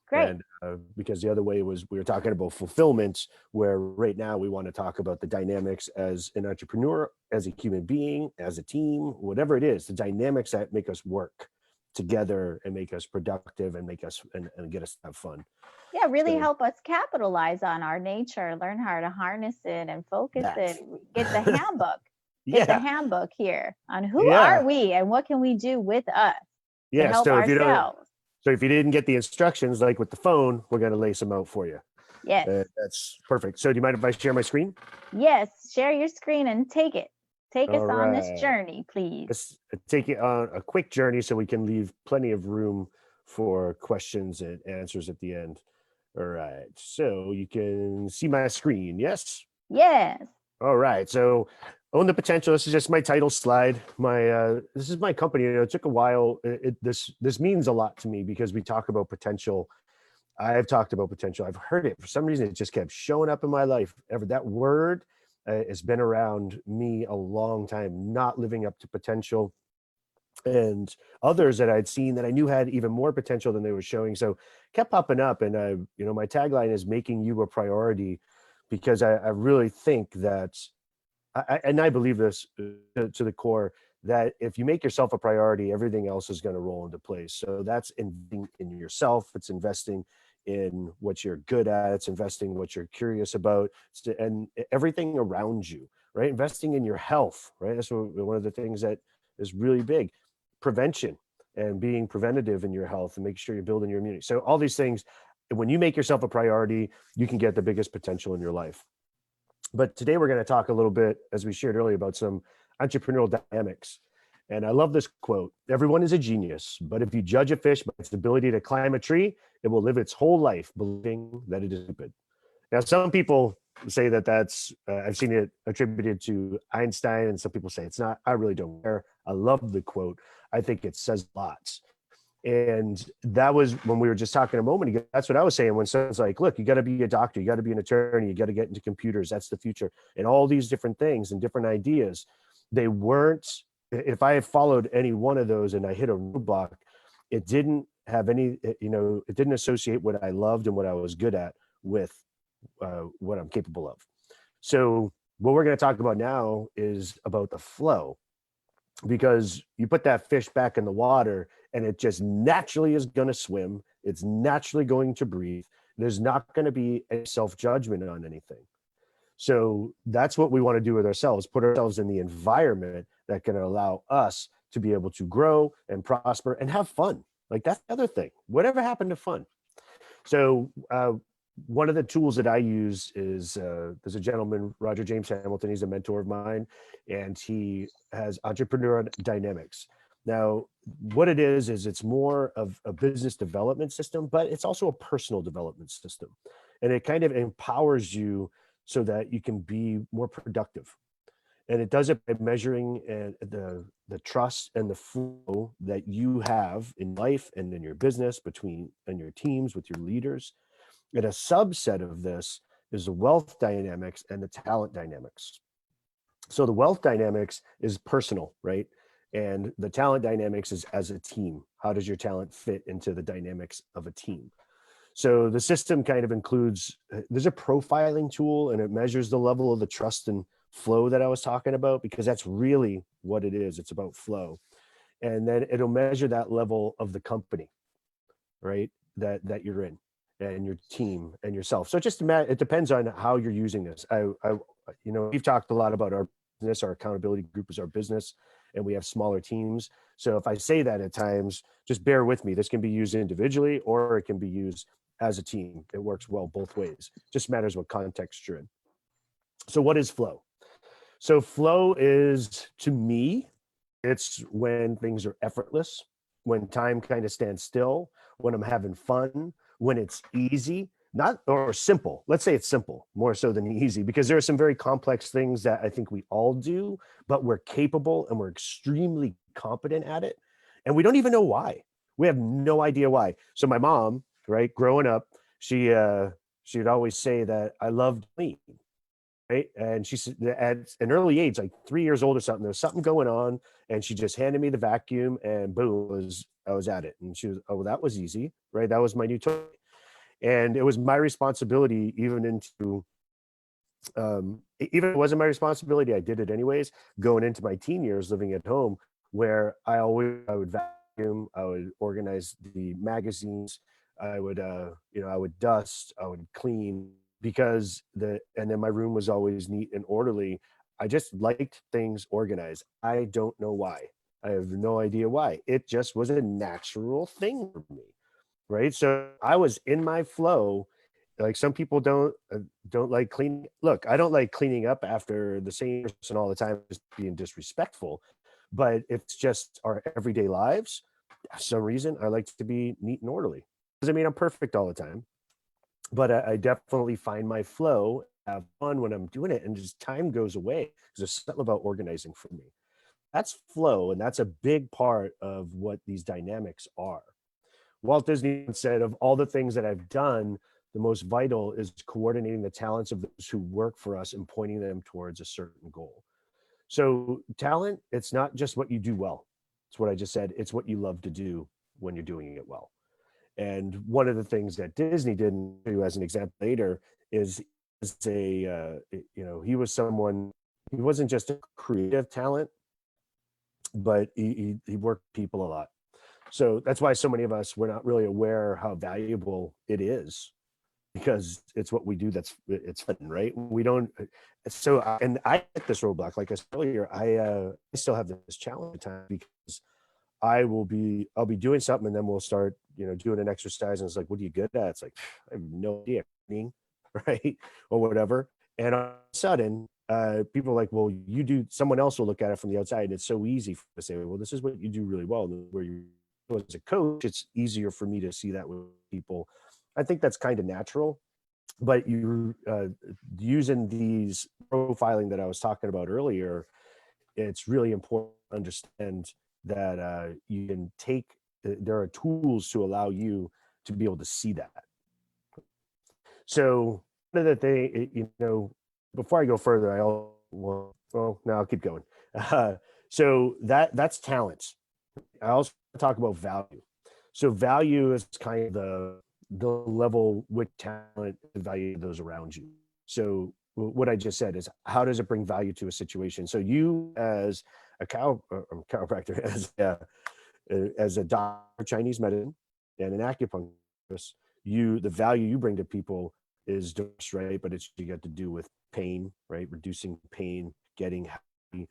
Speaker 1: Great.
Speaker 3: And because the other way was we were talking about fulfillment, where right now we want to talk about the dynamics as an entrepreneur, as a human being, as a team, whatever it is, the dynamics that make us work together and make us productive and make us and get us to have fun.
Speaker 1: Yeah, really
Speaker 3: So-
Speaker 1: help us capitalize on our nature, learn how to harness it and focus
Speaker 3: That.
Speaker 1: it. Get the handbook. Get the
Speaker 3: Yeah.
Speaker 1: handbook here on who
Speaker 3: Yeah.
Speaker 1: are we and what can we do with us to
Speaker 3: Yeah.
Speaker 1: help
Speaker 3: So if you don't,
Speaker 1: ourselves.
Speaker 3: so if you didn't get the instructions, like with the phone, we're going to lay some out for you.
Speaker 1: Yes.
Speaker 3: That's perfect. So do you mind if I share my screen?
Speaker 1: Yes. Share your screen and take it. Take us
Speaker 3: All
Speaker 1: on this
Speaker 3: right.
Speaker 1: journey, please.
Speaker 3: Let's take it on a quick journey so we can leave plenty of room for questions and answers at the end. All right. So you can see my screen. Yes.
Speaker 1: Yes.
Speaker 3: All right. So own the potential. This is just my title slide. This is my company. It took a while. This means a lot to me because we talk about potential. I've talked about potential. I've heard it for some reason. It just kept showing up in my life. That word has been around me a long time. Not living up to potential, and others that I'd seen that I knew had even more potential than they were showing. So kept popping up. And my tagline is making you a priority, because I really think that, and I believe this to the core, that if you make yourself a priority, everything else is going to roll into place. So that's investing in yourself. It's investing in what you're good at. It's investing what you're curious about, and everything around you, right? Investing in your health, right? That's one of the things that is really big. prevention and being preventative in your health and making sure you're building your immunity. So all these things, when you make yourself a priority, you can get the biggest potential in your life. But today we're going to talk a little bit, as we shared earlier, about some entrepreneurial dynamics. And I love this quote: everyone is a genius, but if you judge a fish by its ability to climb a tree, it will live its whole life believing that it is stupid. Now, some people say that that's, I've seen it attributed to Einstein, and some people say it's not. I really don't care. I love the quote. I think it says lots. And that was when we were just talking a moment ago. That's what I was saying when someone's like, look, you got to be a doctor, you got to be an attorney, you got to get into computers. That's the future. And all these different things and different ideas. They weren't, if I had followed any one of those and I hit a roadblock, it didn't have any, it didn't associate what I loved and what I was good at with what I'm capable of. So what we're going to talk about now is about the flow, because you put that fish back in the water and it just naturally is going to swim. It's naturally going to breathe. There's not going to be a self-judgment on anything. So that's what we want to do with ourselves, put ourselves in the environment that can allow us to be able to grow and prosper and have fun. Like, that's the other thing. Whatever happened to fun? So one of the tools that I use is there's a gentleman, Roger James Hamilton. He's a mentor of mine, and he has Entrepreneur Dynamics. Now, what it is it's more of a business development system, but it's also a personal development system. And it kind of empowers you so that you can be more productive. And it does it by measuring the trust and the flow that you have in life and in your business, between and your teams, with your leaders. And a subset of this is the wealth dynamics and the talent dynamics. So the wealth dynamics is personal, right? And the talent dynamics is as a team. How does your talent fit into the dynamics of a team? So the system kind of includes, there's a profiling tool, and it measures the level of the trust and flow that I was talking about, because that's really what it is. It's about flow. And then it'll measure that level of the company, right? That you're in, and your team and yourself. So it depends on how you're using this. We've talked a lot about our business. Our accountability group is our business, and we have smaller teams. So if I say that at times, just bear with me. This can be used individually, or it can be used as a team. It works well both ways. Just matters what context you're in. So what is flow? So flow is, to me, it's when things are effortless, when time kind of stands still, when I'm having fun, when it's easy, or simple. Let's say it's simple, more so than easy, because there are some very complex things that I think we all do, but we're capable and we're extremely competent at it. And we don't even know why. We have no idea why. So my mom, right, growing up, she'd always say that I loved clean. Right. And she said at an early age, like 3 years old or something, there was something going on, and she just handed me the vacuum, and boom, I was at it. And she was, oh, well, that was easy, right? That was my new toy. And it was my responsibility, even if it wasn't my responsibility, I did it anyways, going into my teen years, living at home, where I would vacuum, I would organize the magazines, I would dust, I would clean, because and then my room was always neat and orderly. I just liked things organized. I don't know why. I have no idea why. It just was a natural thing for me, right? So I was in my flow. Like, some people don't like cleaning. Look, I don't like cleaning up after the same person all the time, just being disrespectful. But it's just our everyday lives. For some reason, I like to be neat and orderly. Doesn't mean I'm perfect all the time, but I definitely find my flow, have fun when I'm doing it, and just time goes away, because there's something about organizing for me. That's flow, and that's a big part of what these dynamics are. Walt Disney said, of all the things that I've done, the most vital is coordinating the talents of those who work for us and pointing them towards a certain goal. So talent, it's not just what you do well. It's what I just said. It's what you love to do when you're doing it well. And one of the things that Disney didn't do, as an example later, is he was someone, he wasn't just a creative talent, but he worked people a lot. So that's why so many of us, we're not really aware how valuable it is, because it's what we do. It's fun, right? We don't. So, and I hit this roadblock, like I said earlier, I still have this challenge at times, because I'll be doing something, and then we'll start, doing an exercise, and it's like, what are you good at? It's like, I have no idea, right? Or whatever. And all of a sudden, people are like, well, someone else will look at it from the outside, and it's so easy to say, well, this is what you do really well. And where you, as a coach, it's easier for me to see that with people. I think that's kind of natural, but you using these profiling that I was talking about earlier, it's really important to understand that you can there are tools to allow you to be able to see that. So one of the things, before I go further, I'll keep going. So that's talents. I also talk about value. So value is kind of the level with talent and value those around you. So what I just said is, how does it bring value to a situation? So you, as a chiropractor, as a doctor of Chinese medicine and an acupuncturist, the value you bring to people is diverse, right? But you got to do with pain, right? Reducing pain, getting healthy,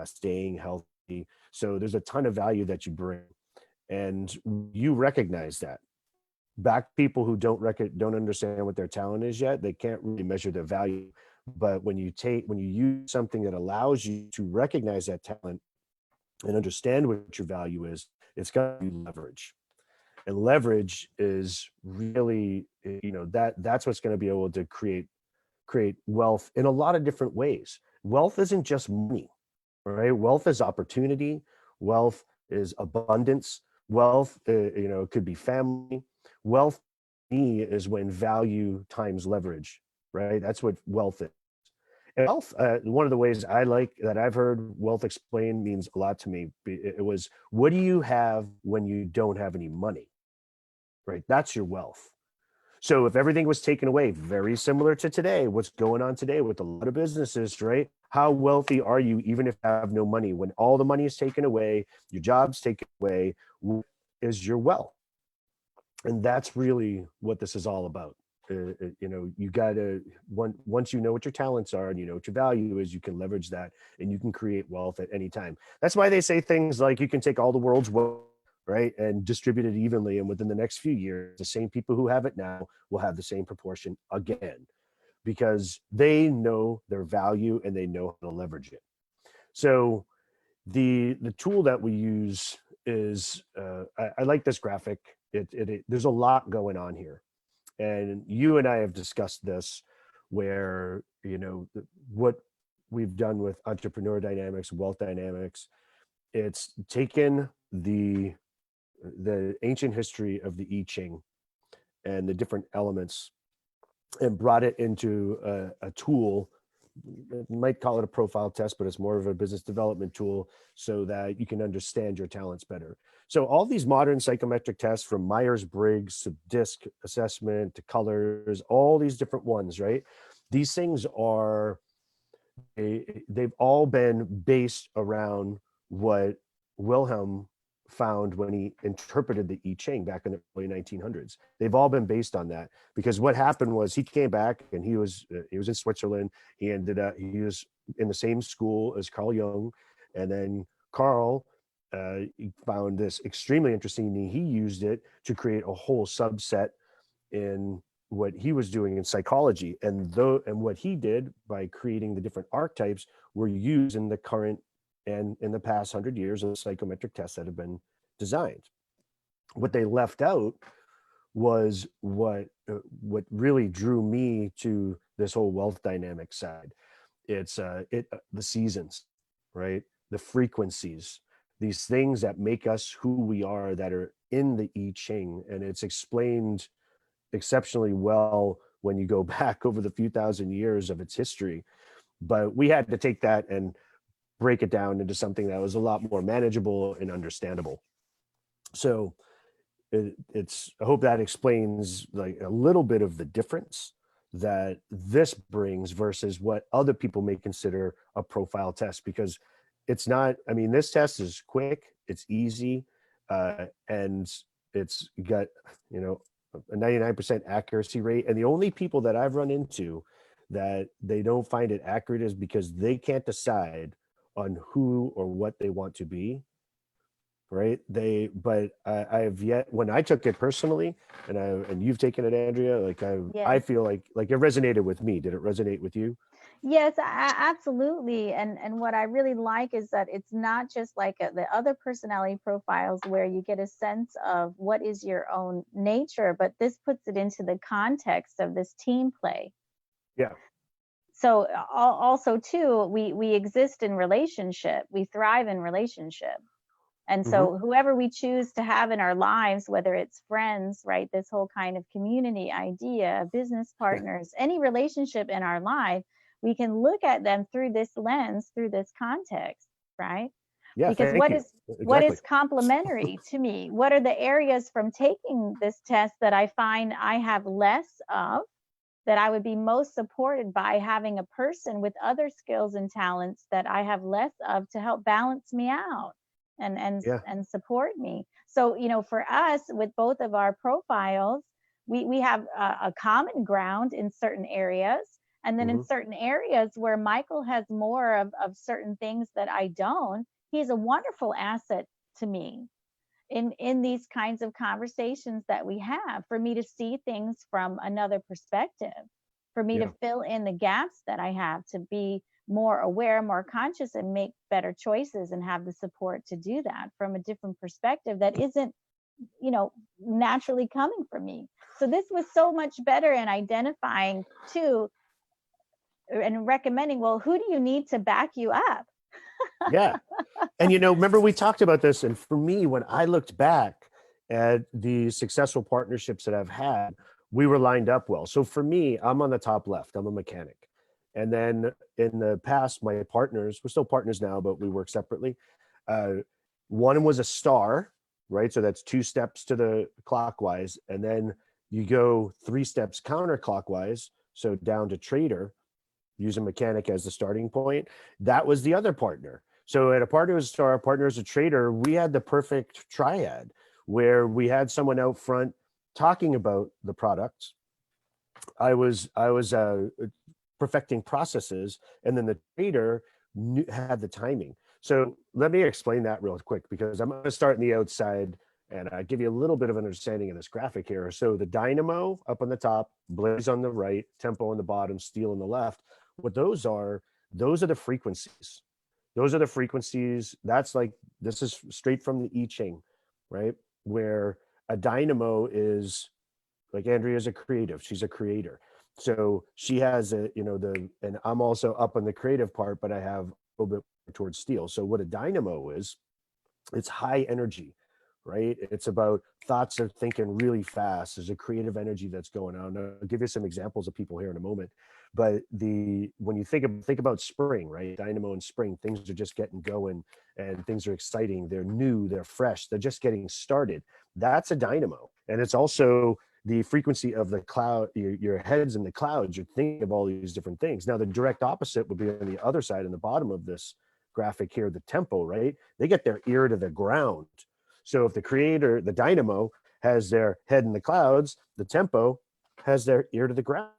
Speaker 3: staying healthy. So there's a ton of value that you bring, and you recognize that. Back people who don't understand what their talent is yet, they can't really measure their value. But when you use something that allows you to recognize that talent and understand what your value is, it's got to be leverage. And leverage is really, that's what's going to be able to create wealth in a lot of different ways. Wealth isn't just money, right? Wealth is opportunity. Wealth is abundance. Wealth, could be family. Wealth, to me, is when value times leverage, right? That's what wealth is. And wealth, one of the ways I like that I've heard wealth explained means a lot to me. It was, what do you have when you don't have any money? Right? That's your wealth. So if everything was taken away, very similar to today, what's going on today with a lot of businesses, right? How wealthy are you even if you have no money? When all the money is taken away, your job's taken away, what is your wealth? And that's really what this is all about. You got to, once you know what your talents are and you know what your value is, you can leverage that and you can create wealth at any time. That's why they say things like you can take all the world's wealth, right, and distribute it evenly. And within the next few years, the same people who have it now will have the same proportion again, because they know their value and they know how to leverage it. So the tool that we use is, I like this graphic. There's a lot going on here. And you and I have discussed this, where, what we've done with entrepreneur dynamics, wealth dynamics, it's taken the ancient history of the I Ching and the different elements and brought it into a tool. You might call it a profile test, but it's more of a business development tool so that you can understand your talents better. So all these modern psychometric tests, from Myers-Briggs to DISC assessment to colors, all these different ones, right? These things they've all been based around what Wilhelm found when he interpreted the I Ching back in the early 1900s. They've all been based on that, because what happened was he came back and he was in Switzerland. He was in the same school as Carl Jung, and then Carl he found this extremely interesting, and he used it to create a whole subset in what he was doing in psychology. And what he did by creating the different archetypes were used in the current and in the past 100 years of psychometric tests that have been designed. What they left out was what really drew me to this whole wealth dynamic side. It's the seasons, right? The frequencies, these things that make us who we are, that are in the I Ching. And it's explained exceptionally well when you go back over the few thousand years of its history. But we had to take that and break it down into something that was a lot more manageable and understandable. So I hope that explains like a little bit of the difference that this brings versus what other people may consider a profile test, because it's not, I mean, this test is quick, it's easy, and it's got, a 99% accuracy rate. And the only people that I've run into that they don't find it accurate is because they can't decide on who or what they want to be. right? But I have yet, when I took it personally, and you've taken it, Andrea, like I
Speaker 1: Yes.
Speaker 3: feel like it resonated with me. Did it resonate with you?
Speaker 1: Yes, absolutely. And what I really like is that it's not just like the other personality profiles where you get a sense of what is your own nature, but this puts it into the context of this team play.
Speaker 3: Yeah.
Speaker 1: So also too, we exist in relationship. We thrive in relationship. And
Speaker 3: Hmm.
Speaker 1: so whoever we choose to have in our lives, whether it's friends, right, this whole kind of community idea, business
Speaker 3: Yeah.
Speaker 1: partners, any relationship in our life, we can look at them through this lens, through this context, right?
Speaker 3: Yeah.
Speaker 1: Because
Speaker 3: Thank you.
Speaker 1: what
Speaker 3: Exactly.
Speaker 1: is complementary to me? What are the areas from taking this test that I find I have less of, that I would be most supported by having a person with other skills and talents that I have less of to help balance me out
Speaker 3: Yeah.
Speaker 1: and support me. So, for us with both of our profiles, we have a common ground in certain areas. And then in
Speaker 3: Hmm.
Speaker 1: certain areas where Michael has more of certain things that I don't, he's a wonderful asset to me in these kinds of conversations that we have, for me to see things from another perspective, for me to
Speaker 3: Yeah.
Speaker 1: fill in the gaps that I have, to be more aware, more conscious, and make better choices, and have the support to do that from a different perspective that isn't, naturally coming from me. So this was so much better in identifying too, and recommending, well, who do you need to back you up?
Speaker 3: Yeah. And remember we talked about this, and for me, when I looked back at the successful partnerships that I've had, we were lined up well. So for me, I'm on the top left. I'm a mechanic. And then in the past, my partners, we're still partners now, but we work separately. Uh, One was a star, right? So that's 2 steps to the clockwise. And then you go 3 steps counterclockwise. So down to trader, use a mechanic as the starting point. That was the other partner. So at a partner as a star, a partner as a trader, we had the perfect triad where we had someone out front talking about the products. I was perfecting processes, and then the trader had the timing. So let me explain that real quick, because I'm going to start in the outside and give you a little bit of an understanding of this graphic here. So the dynamo up on the top, blaze on the right, tempo on the bottom, steel on the left. What those are the frequencies. Those are the frequencies. That's like, this is straight from the I Ching, right? Where a dynamo is, like, Andrea's a creative. She's a creator. So she has and I'm also up on the creative part, but I have a little bit towards steel. So what a dynamo is, it's high energy, right? It's about thoughts are thinking really fast. There's a creative energy that's going on. I'll give you some examples of people here in a moment. But when you think about spring, right? Dynamo in spring, things are just getting going and things are exciting. They're new, they're fresh, they're just getting started. That's a dynamo. And it's also the frequency of the cloud, your head's in the clouds, you're thinking of all these different things. Now, the direct opposite would be on the other side, in the bottom of this graphic here, the tempo, right? They get their ear to the ground. So if the creator, the dynamo, has their head in the clouds, the tempo has their ear to the ground,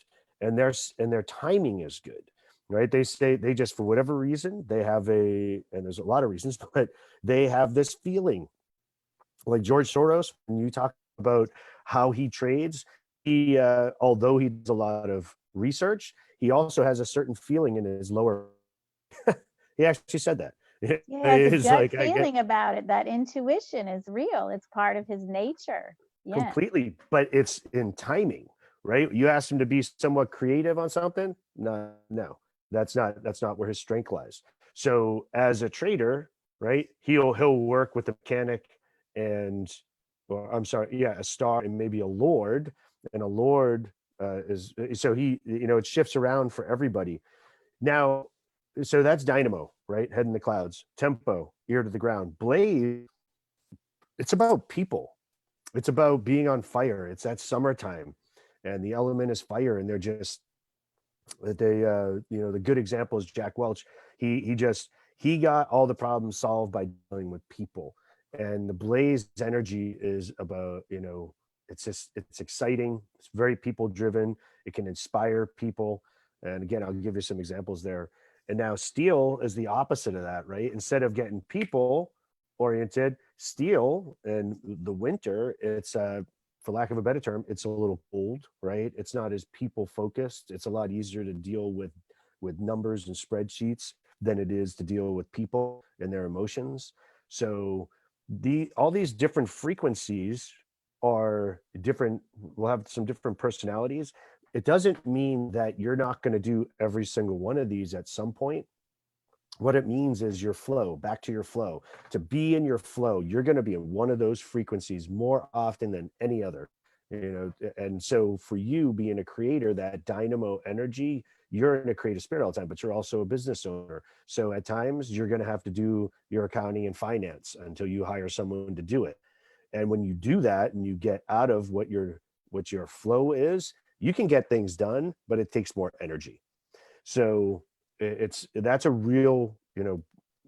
Speaker 3: and their timing is good, right? They say they just, for whatever reason, they have and there's a lot of reasons, but they have this feeling. Like George Soros, when you talk about how he trades, he although he does a lot of research, he also has a certain feeling in his lower. He actually said that.
Speaker 1: He has a
Speaker 3: It's
Speaker 1: gut
Speaker 3: like, I get
Speaker 1: feeling about it. That intuition is real. It's part of his nature. Yes.
Speaker 3: completely, but it's in timing, right? You ask him to be somewhat creative on something. No, no, that's not where his strength lies. So as a trader, right, he'll work with a mechanic and, or I'm sorry, yeah, a star and maybe a lord, and a lord is, so he, it shifts around for everybody. Now, so that's dynamo, right? Head in the clouds. Tempo, ear to the ground. Blaze, it's about people. It's about being on fire. It's that summertime, and the element is fire, and they're just the good example is Jack Welch. He got all the problems solved by dealing with people, and the Blaze energy is about, it's exciting. It's very people driven. It can inspire people. And again, I'll give you some examples there. And now steel is the opposite of that, right? Instead of getting people, oriented. Steel in the winter, it's for lack of a better term, it's a little cold, right? It's not as people focused. It's a lot easier to deal with numbers and spreadsheets than it is to deal with people and their emotions. So all these different frequencies are different, will have some different personalities. It doesn't mean that you're not going to do every single one of these at some point. What it means is your flow, back to your flow. To be in your flow, you're going to be in one of those frequencies more often than any other. And so for you being a creator, that dynamo energy, you're in a creative spirit all the time, but you're also a business owner. So at times you're going to have to do your accounting and finance until you hire someone to do it. And when you do that and you get out of what your flow is, you can get things done, but it takes more energy. So that's a real,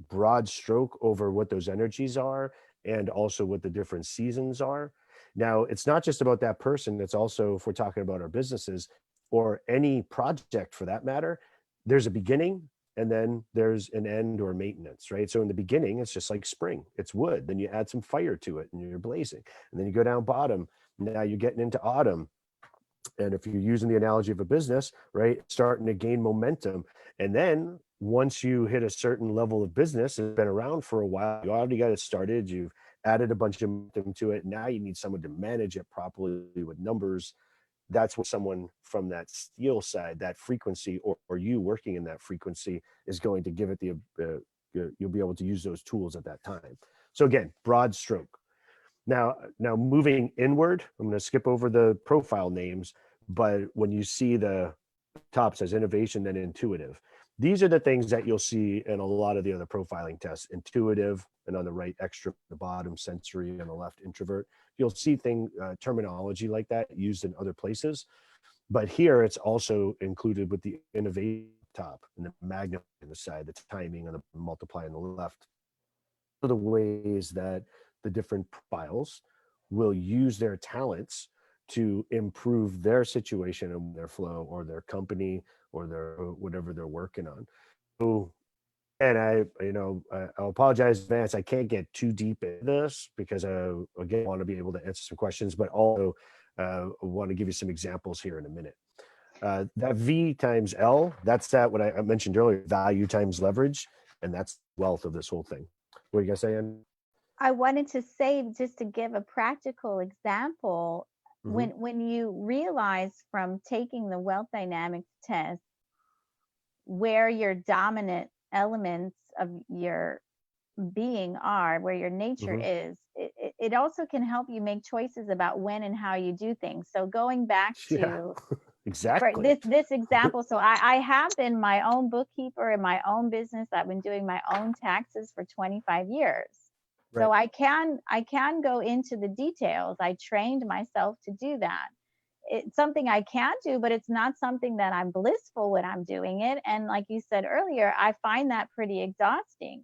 Speaker 3: broad stroke over what those energies are and also what the different seasons are. Now, it's not just about that person. It's also, if we're talking about our businesses or any project for that matter, there's a beginning and then there's an end or maintenance, right? So in the beginning, it's just like spring, it's wood. Then you add some fire to it and you're blazing. And then you go down bottom. Now you're getting into autumn. And if you're using the analogy of a business, right, starting to gain momentum. And then once you hit a certain level of business, it's been around for a while, you already got it started, you've added a bunch of momentum to it. Now you need someone to manage it properly with numbers. That's what someone from that steel side, that frequency, or you working in that frequency is going to give it you'll be able to use those tools at that time. So again, broad stroke. Now moving inward, I'm going to skip over the profile names, but when you see the top says innovation, then intuitive. These are the things that you'll see in a lot of the other profiling tests. Intuitive, and on the right, extrovert, the bottom, sensory, on the left, introvert. You'll see terminology like that used in other places. But here it's also included with the innovation top and the magnet on the side, the timing, and the multiply on the left. So the ways that the different profiles will use their talents to improve their situation and their flow or their company or their whatever they're working on. So, and I'll apologize in advance. I can't get too deep into this because again, I want to be able to answer some questions, but also want to give you some examples here in a minute. That V times L, that's what I mentioned earlier, value times leverage, and that's wealth of this whole thing. What are you guys saying?
Speaker 1: I wanted to say, just to give a practical example, when you realize from taking the wealth dynamics test where your dominant elements of your being are, where your nature is, it also can help you make choices about when and how you do things. So going back to
Speaker 3: exactly
Speaker 1: this example, so I have been my own bookkeeper in my own business. I've been doing my own taxes for 25 years. Right. So I can go into the details. I trained myself to do that. It's something I can do, but it's not something that I'm blissful when I'm doing it. And like you said earlier, I find that pretty exhausting.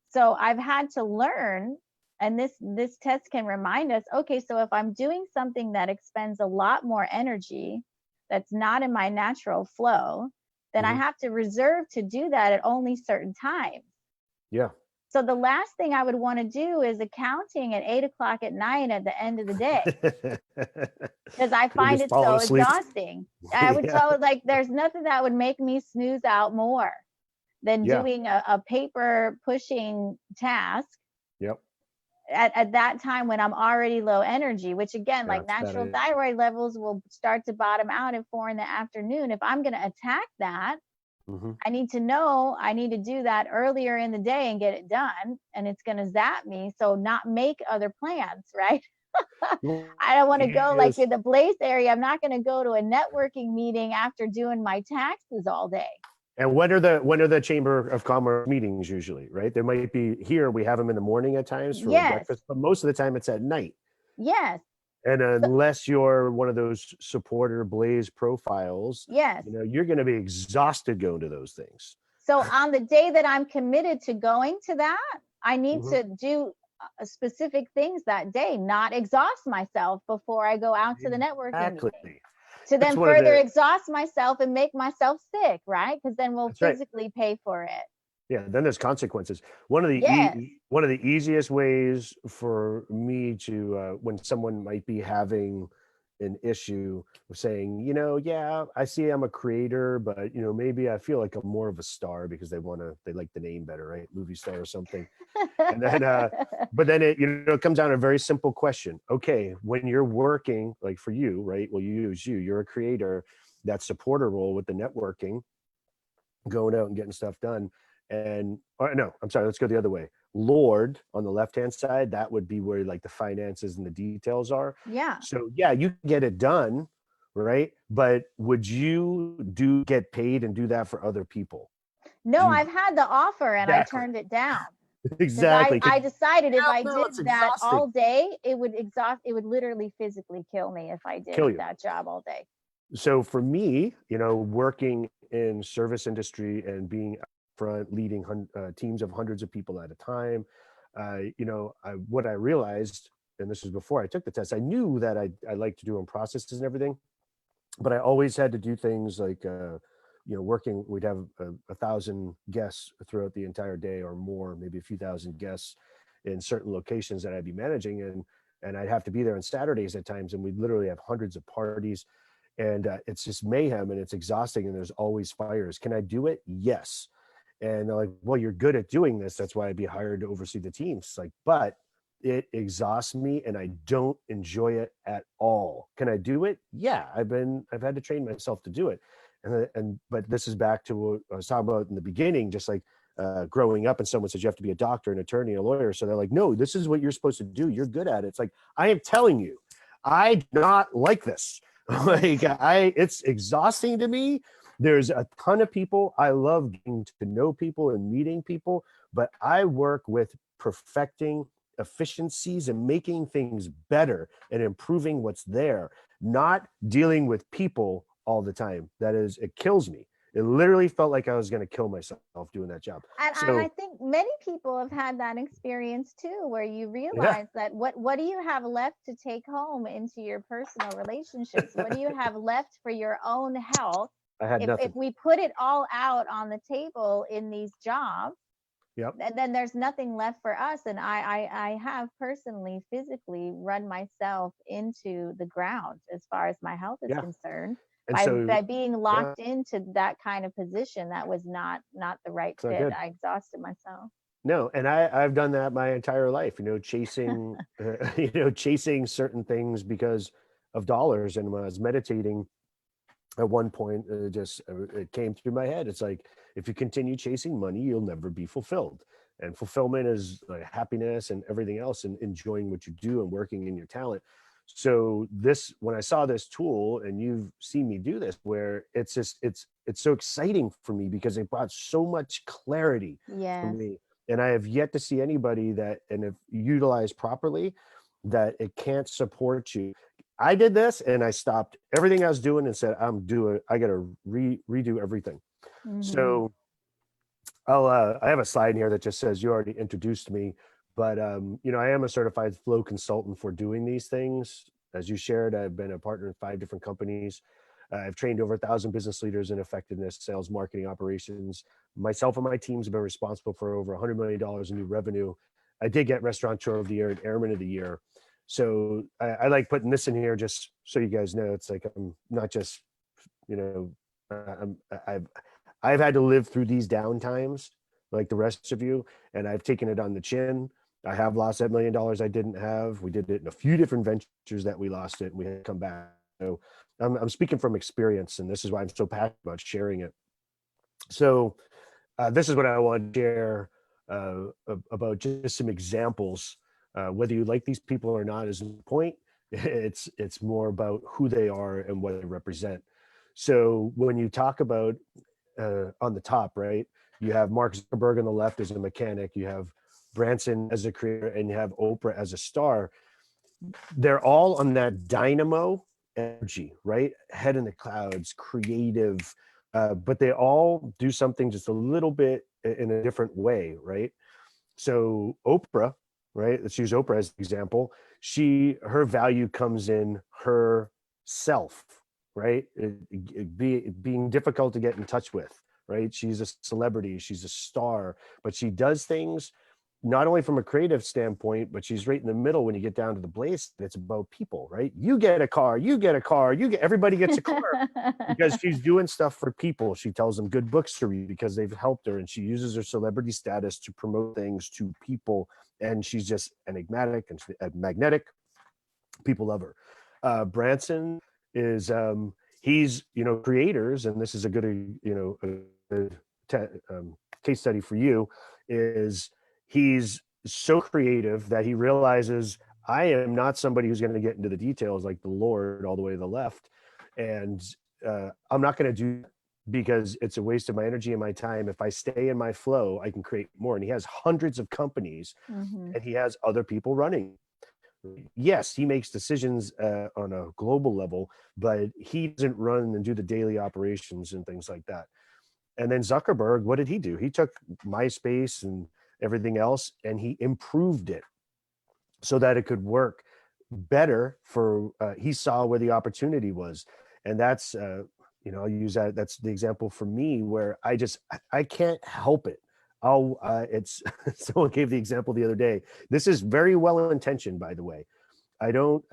Speaker 1: So I've had to learn, and this test can remind us, okay, so if I'm doing something that expends a lot more energy, that's not in my natural flow, then I have to reserve to do that at only certain times.
Speaker 3: Yeah.
Speaker 1: So the last thing I would want to do is accounting at 8:00 at night at the end of the day, because I find it so exhausting. I would tell it, like, there's nothing that would make me snooze out more than doing a paper pushing task.
Speaker 3: Yep.
Speaker 1: At that time when I'm already low energy, which again, like natural thyroid levels will start to bottom out at 4 p.m. If I'm going to attack that, I need to know I need to do that earlier in the day and get it done, and it's going to zap me. So not make other plans, right? I don't want to go like in the Blaze area. I'm not going to go to a networking meeting after doing my taxes all day.
Speaker 3: And when are the Chamber of Commerce meetings usually, right? There might be here, we have them in the morning at times for breakfast, but most of the time it's at night.
Speaker 1: Yes.
Speaker 3: And unless you're one of those supporter Blaze profiles, you're going to be exhausted going to those things.
Speaker 1: So on the day that I'm committed to going to that, I need to do specific things that day, not exhaust myself before I go out to the networking meeting. To then further exhaust myself and make myself sick, right? Because then we'll physically pay for it.
Speaker 3: Yeah, then there's consequences. One of the
Speaker 1: Yes.
Speaker 3: one of the easiest ways for me to when someone might be having an issue of saying, yeah, I see I'm a creator, but maybe I feel like I'm more of a star because they like the name better, right? Movie star or something. And then but then it comes down to a very simple question. Okay, when you're working, like for you, right? Well, you're a creator, that supporter role with the networking, going out and getting stuff done. And or no, I'm sorry, let's go the other way. Lord on the left hand side, that would be where like the finances and the details are.
Speaker 1: Yeah.
Speaker 3: So yeah, you can get it done, right? But would you do get paid and do that for other people?
Speaker 1: No,
Speaker 3: Do you
Speaker 1: I've had the offer and I
Speaker 3: exactly
Speaker 1: turned it down because
Speaker 3: exactly? 'Cause
Speaker 1: I decided if I
Speaker 3: no,
Speaker 1: did
Speaker 3: it's
Speaker 1: that
Speaker 3: exhausting.
Speaker 1: all day, it would literally physically kill me if I did
Speaker 3: Kill you.
Speaker 1: that job all day.
Speaker 3: So for me, working in service industry and being up front, leading teams of hundreds of people at a time, what I realized, and this was before I took the test, I knew that I like to do in processes and everything, but I always had to do things like, working, we'd have 1,000 guests throughout the entire day or more, maybe a few thousand guests in certain locations that I'd be managing. And I'd have to be there on Saturdays at times. And we'd literally have hundreds of parties, and it's just mayhem and it's exhausting. And there's always fires. Can I do it? Yes. And they're like, well, you're good at doing this. That's why I'd be hired to oversee the teams. It's like, but it exhausts me and I don't enjoy it at all. Can I do it? Yeah, I've had to train myself to do it. But this is back to what I was talking about in the beginning, just like growing up and someone says you have to be a doctor, an attorney, a lawyer. So they're like, no, this is what you're supposed to do. You're good at it. It's like, I am telling you, I do not like this. Like it's exhausting to me. There's a ton of people. I love getting to know people and meeting people, but I work with perfecting efficiencies and making things better and improving what's there, not dealing with people all the time. It kills me. It literally felt like I was going to kill myself doing that job.
Speaker 1: And I
Speaker 3: So
Speaker 1: think many people have had that experience too, where you
Speaker 3: yeah,
Speaker 1: realize that what do you have left to take home into your personal relationships? What do you have left for your own health?
Speaker 3: I had
Speaker 1: If
Speaker 3: nothing.
Speaker 1: we put it all out on the table in these jobs,
Speaker 3: Yep.
Speaker 1: then there's nothing left for us. And I have personally physically run myself into the ground as far as my health is
Speaker 3: Yeah.
Speaker 1: concerned
Speaker 3: And so,
Speaker 1: by being
Speaker 3: yeah,
Speaker 1: locked into that kind of position that was not the right
Speaker 3: it's not
Speaker 1: fit.
Speaker 3: good.
Speaker 1: I exhausted myself.
Speaker 3: No, and I've done that my entire life, chasing, chasing certain things because of dollars. And when I was meditating at one point, it came through my head. It's like, if you continue chasing money, you'll never be fulfilled. And fulfillment is like happiness and everything else, and enjoying what you do and working in your talent. So when I saw this tool, and you've seen me do this, where it's so exciting for me because it brought so much clarity for
Speaker 1: Yes.
Speaker 3: me. And I have yet to see anybody that, and if utilized properly, that it can't support you. I did this and I stopped everything I was doing and said, I got to redo everything.
Speaker 1: Hmm.
Speaker 3: So I have a slide in here that just says you already introduced me, but I am a certified flow consultant for doing these things. As you shared, I've been a partner in 5 different companies. I've trained over 1,000 business leaders in effectiveness, sales, marketing, operations. Myself and my teams have been responsible for over $100 million in new revenue. I did get Restaurateur of the Year and Airman of the Year. So I like putting this in here just so you guys know. It's like I'm not just, you know, I'm, I've had to live through these down times like the rest of you, and I've taken it on the chin. I have lost that $1 million I didn't have. We did it in a few different ventures that we lost it, and we had to come back. So I'm speaking from experience, and this is why I'm so passionate about sharing it. So this is what I want to share about just some examples. Whether you like these people or not is the point. It's more about who they are and what they represent. So when you talk about on the top, right, you have Mark Zuckerberg on the left as a mechanic, you have Branson as a creator, and you have Oprah as a star. They're all on that dynamo energy, right? Head in the clouds, creative, but they all do something just a little bit in a different way, right? So Oprah, right? Let's use Oprah as an example. Her value comes in her self, right? Being difficult to get in touch with, right? She's a celebrity, she's a star, but she does things not only from a creative standpoint, but she's right in the middle when you get down to the blaze. It's about people, right? You get a car, you get a car, everybody gets a car because she's doing stuff for people. She tells them good books to read because they've helped her, and she uses her celebrity status to promote things to people. And she's just enigmatic and magnetic. People love her. Branson is he's creators, and this is a good case study for you. Is he's so creative that he realizes I am not somebody who's going to get into the details like the Lord all the way to the left, and I'm not going to do that because it's a waste of my energy and my time. If I stay in my flow, I can create more. And he has hundreds of companies, and he has other people running. Yes, he makes decisions on a global level, but he doesn't run and do the daily operations and things like that. And then Zuckerberg, what did he do? He took MySpace and everything else, and he improved it so that it could work better for, he saw where the opportunity was. And that's, I'll use that. That's the example for me where I can't help it. It's someone gave the example the other day. This is very well intentioned, by the way. I don't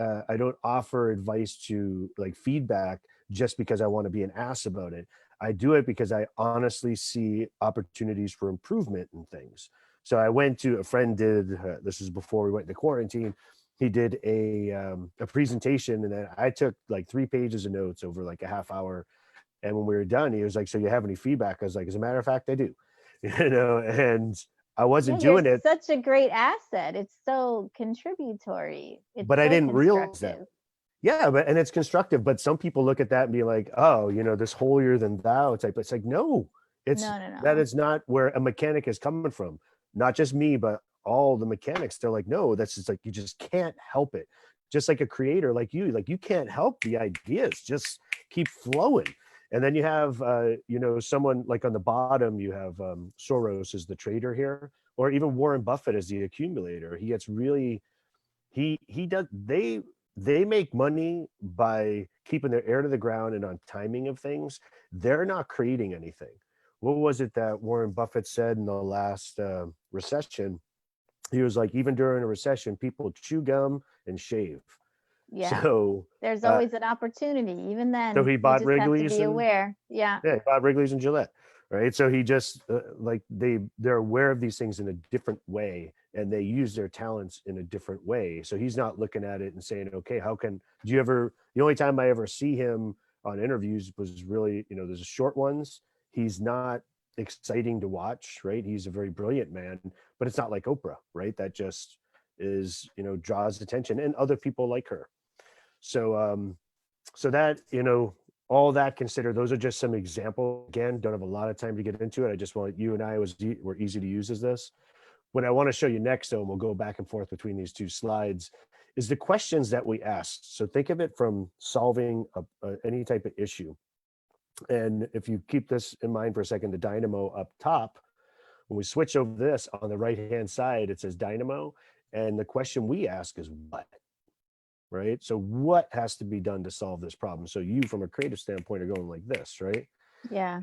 Speaker 3: offer advice to like feedback just because I want to be an ass about it. I do it because I honestly see opportunities for improvement in things. So I went to a friend did this is before we went into quarantine. He did a presentation, and then I took like 3 pages of notes over like a half hour. And when we were done, he was like, "So you have any feedback?" I was like, "As a matter of fact, I do." And I wasn't doing it.
Speaker 1: Such a great asset. It's so contributory.
Speaker 3: But I didn't realize that. Yeah, and it's constructive. But some people look at that and be like, "Oh, this holier than thou type." It's like, no,
Speaker 1: no.
Speaker 3: That is not where a mechanic is coming from. Not just me, but all the mechanics. They're like, no, that's just like, you just can't help it. Just like a creator like you can't help the ideas. Just keep flowing. And then you have, someone like on the bottom, you have Soros is the trader here, or even Warren Buffett as the accumulator. He gets really, he does, they make money by keeping their ear to the ground and on timing of things. They're not creating anything. What was it that Warren Buffett said in the last recession? He was like, even during a recession, people chew gum and shave.
Speaker 1: Yeah.
Speaker 3: So
Speaker 1: there's always an opportunity, even then.
Speaker 3: So he bought Wrigley's.
Speaker 1: Have to be aware. Yeah.
Speaker 3: Yeah, he bought Wrigley's and Gillette, right? So he just they're aware of these things in a different way, and they use their talents in a different way. So he's not looking at it and saying, "Okay, the only time I ever see him on interviews was really, there's the short ones. He's not exciting to watch, right? He's a very brilliant man, but it's not like Oprah, right? That just is, draws attention, and other people like her. So that, all that considered, those are just some examples. Again, don't have a lot of time to get into it. I just want you and I were easy to use as this. What I want to show you next, though, and we'll go back and forth between these two slides, is the questions that we asked. So think of it from solving any type of issue. And if you keep this in mind for a second, the dynamo up top, when we switch over this on the right-hand side, it says dynamo. And the question we ask is what? Right? So what has to be done to solve this problem? So you, from a creative standpoint, are going like this, right?
Speaker 1: Yeah.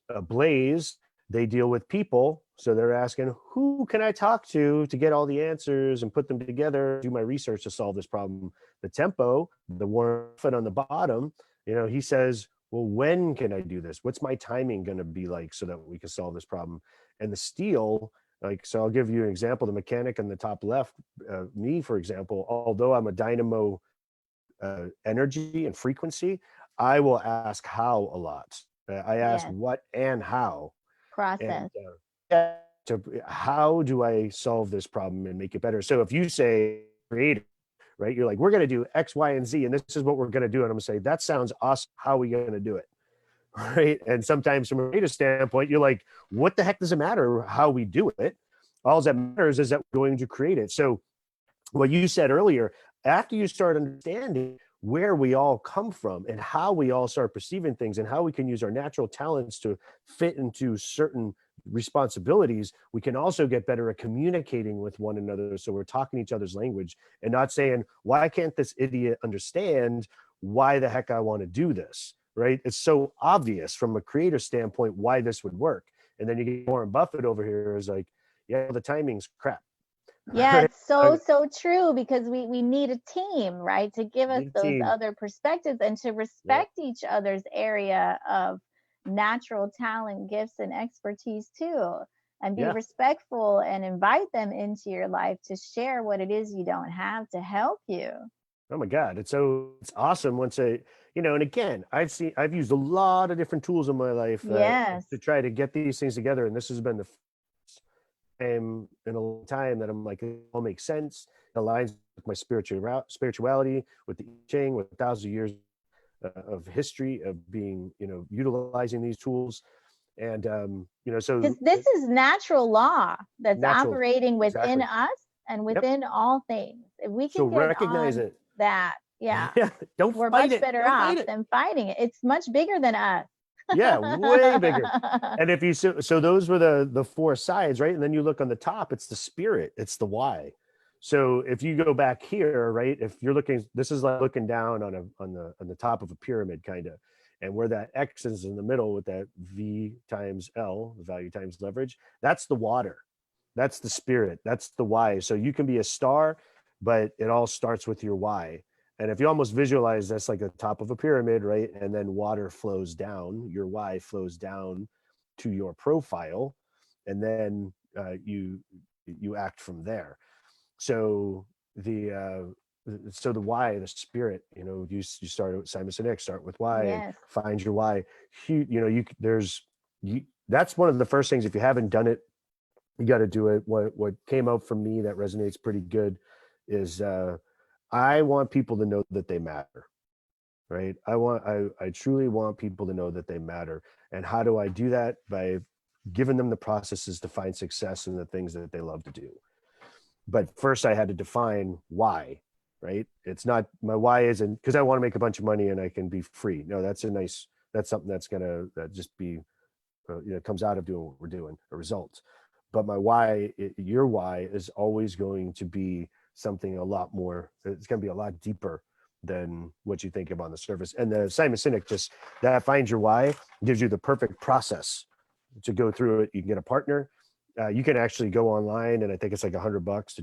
Speaker 3: And Blaze, they deal with people. So they're asking, who can I talk to get all the answers and put them together, do my research to solve this problem? The Tempo, the Warren Buffett on the bottom, he says, well, when can I do this? What's my timing going to be like so that we can solve this problem? And the Steel, so I'll give you an example. The mechanic on the top left, me, for example, although I'm a dynamo energy and frequency, I will ask how a lot. I ask what and how.
Speaker 1: Process.
Speaker 3: And, how do I solve this problem and make it better? So if you say creative, right, you're like, we're going to do X, Y, and Z, and this is what we're going to do. And I'm going to say, that sounds awesome. How are we going to do it? Right. And sometimes from a creative standpoint, you're like, what the heck does it matter how we do it? All that matters is that we're going to create it. So what you said earlier, after you start understanding where we all come from and how we all start perceiving things and how we can use our natural talents to fit into certain responsibilities, we can also get better at communicating with one another. So we're talking each other's language and not saying, why can't this idiot understand why the heck I want to do this? right? It's so obvious from a creator standpoint why this would work. And then you get Warren Buffett over here is like, yeah, the timing's crap.
Speaker 1: Yeah,
Speaker 3: Right?
Speaker 1: it's so true, because we need a team, right, to give us
Speaker 3: Need a
Speaker 1: those
Speaker 3: team.
Speaker 1: other perspectives and to respect each other's area of natural talent, gifts, and expertise too, and be
Speaker 3: Yeah.
Speaker 1: respectful and invite them into your life to share what it is you don't have to help you.
Speaker 3: Oh my God. It's awesome once and again, I've used a lot of different tools in my life
Speaker 1: Yes.
Speaker 3: to try to get these things together. And this has been the first time in a long time that I'm like, it all makes sense. It aligns with my spirituality, with the I Ching, with thousands of years of history of being, utilizing these tools. And, so
Speaker 1: Because this is natural law that's
Speaker 3: natural,
Speaker 1: operating within
Speaker 3: exactly.
Speaker 1: us and
Speaker 3: Yep.
Speaker 1: within all things. If we
Speaker 3: So
Speaker 1: can get
Speaker 3: recognize
Speaker 1: on
Speaker 3: it.
Speaker 1: that, yeah,
Speaker 3: Yeah. Don't
Speaker 1: we're
Speaker 3: fight
Speaker 1: much
Speaker 3: it.
Speaker 1: better
Speaker 3: Don't
Speaker 1: off
Speaker 3: fight it.
Speaker 1: than fighting it. It's much bigger than us.
Speaker 3: Yeah, way bigger. And if you so those were the four sides, right? And then you look on the top, it's the spirit, it's the why. So if you go back here, right, if you're looking, this is like looking down on the top of a pyramid, kind of, and where that X is in the middle with that V times L, value times leverage, that's the water, that's the spirit, that's the why. So you can be a star, but it all starts with your why. And if you almost visualize that's like the top of a pyramid, right? And then water flows down, your why flows down to your profile, and then you act from there. So the why, the spirit, you start with Simon Sinek, start with why and
Speaker 1: Yes.
Speaker 3: find your why. That's one of the first things. If you haven't done it, you got to do it. What came out for me that resonates pretty good is I want people to know that they matter, right? I truly want people to know that they matter. And how do I do that? By giving them the processes to find success in the things that they love to do. But first I had to define why, right? It's not, my why isn't because I want to make a bunch of money and I can be free. No, that's something that's going to just be, comes out of doing what we're doing, a result. But my why, your why is always going to be something a lot more, it's going to be a lot deeper than what you think of on the surface. And the Simon Sinek, just that finds your why, gives you the perfect process to go through it. You can get a partner. You can actually go online, and I think it's like $100 to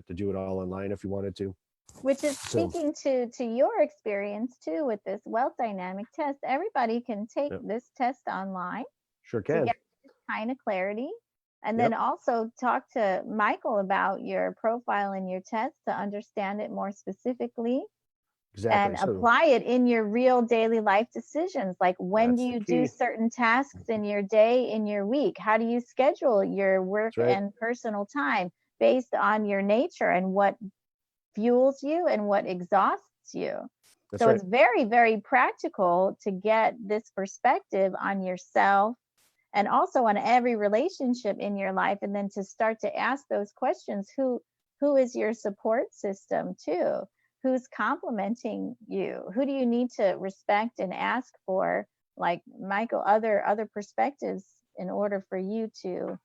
Speaker 3: to do it all online if you wanted to.
Speaker 1: Which is
Speaker 3: So
Speaker 1: speaking to your experience too with this wealth dynamic test. Everybody can take
Speaker 3: yep,
Speaker 1: this test online
Speaker 3: sure
Speaker 1: to
Speaker 3: can.
Speaker 1: get this kind of clarity. And then
Speaker 3: Yep,
Speaker 1: also talk to Michael about your profile and your test to understand it more specifically and
Speaker 3: exactly. So
Speaker 1: apply it in your real daily life decisions. Like, when do
Speaker 3: that's the
Speaker 1: you do
Speaker 3: key.
Speaker 1: certain tasks in your day, in your week? How do you schedule your work
Speaker 3: That's right.
Speaker 1: and personal time based on your nature and what fuels you and what exhausts you?
Speaker 3: That's
Speaker 1: So
Speaker 3: right.
Speaker 1: it's very, very practical to get this perspective on yourself and also on every relationship in your life, and then to start to ask those questions. Who is your support system too? Who's complimenting you? Who do you need to respect and ask for, like Michael, other perspectives, in order for you to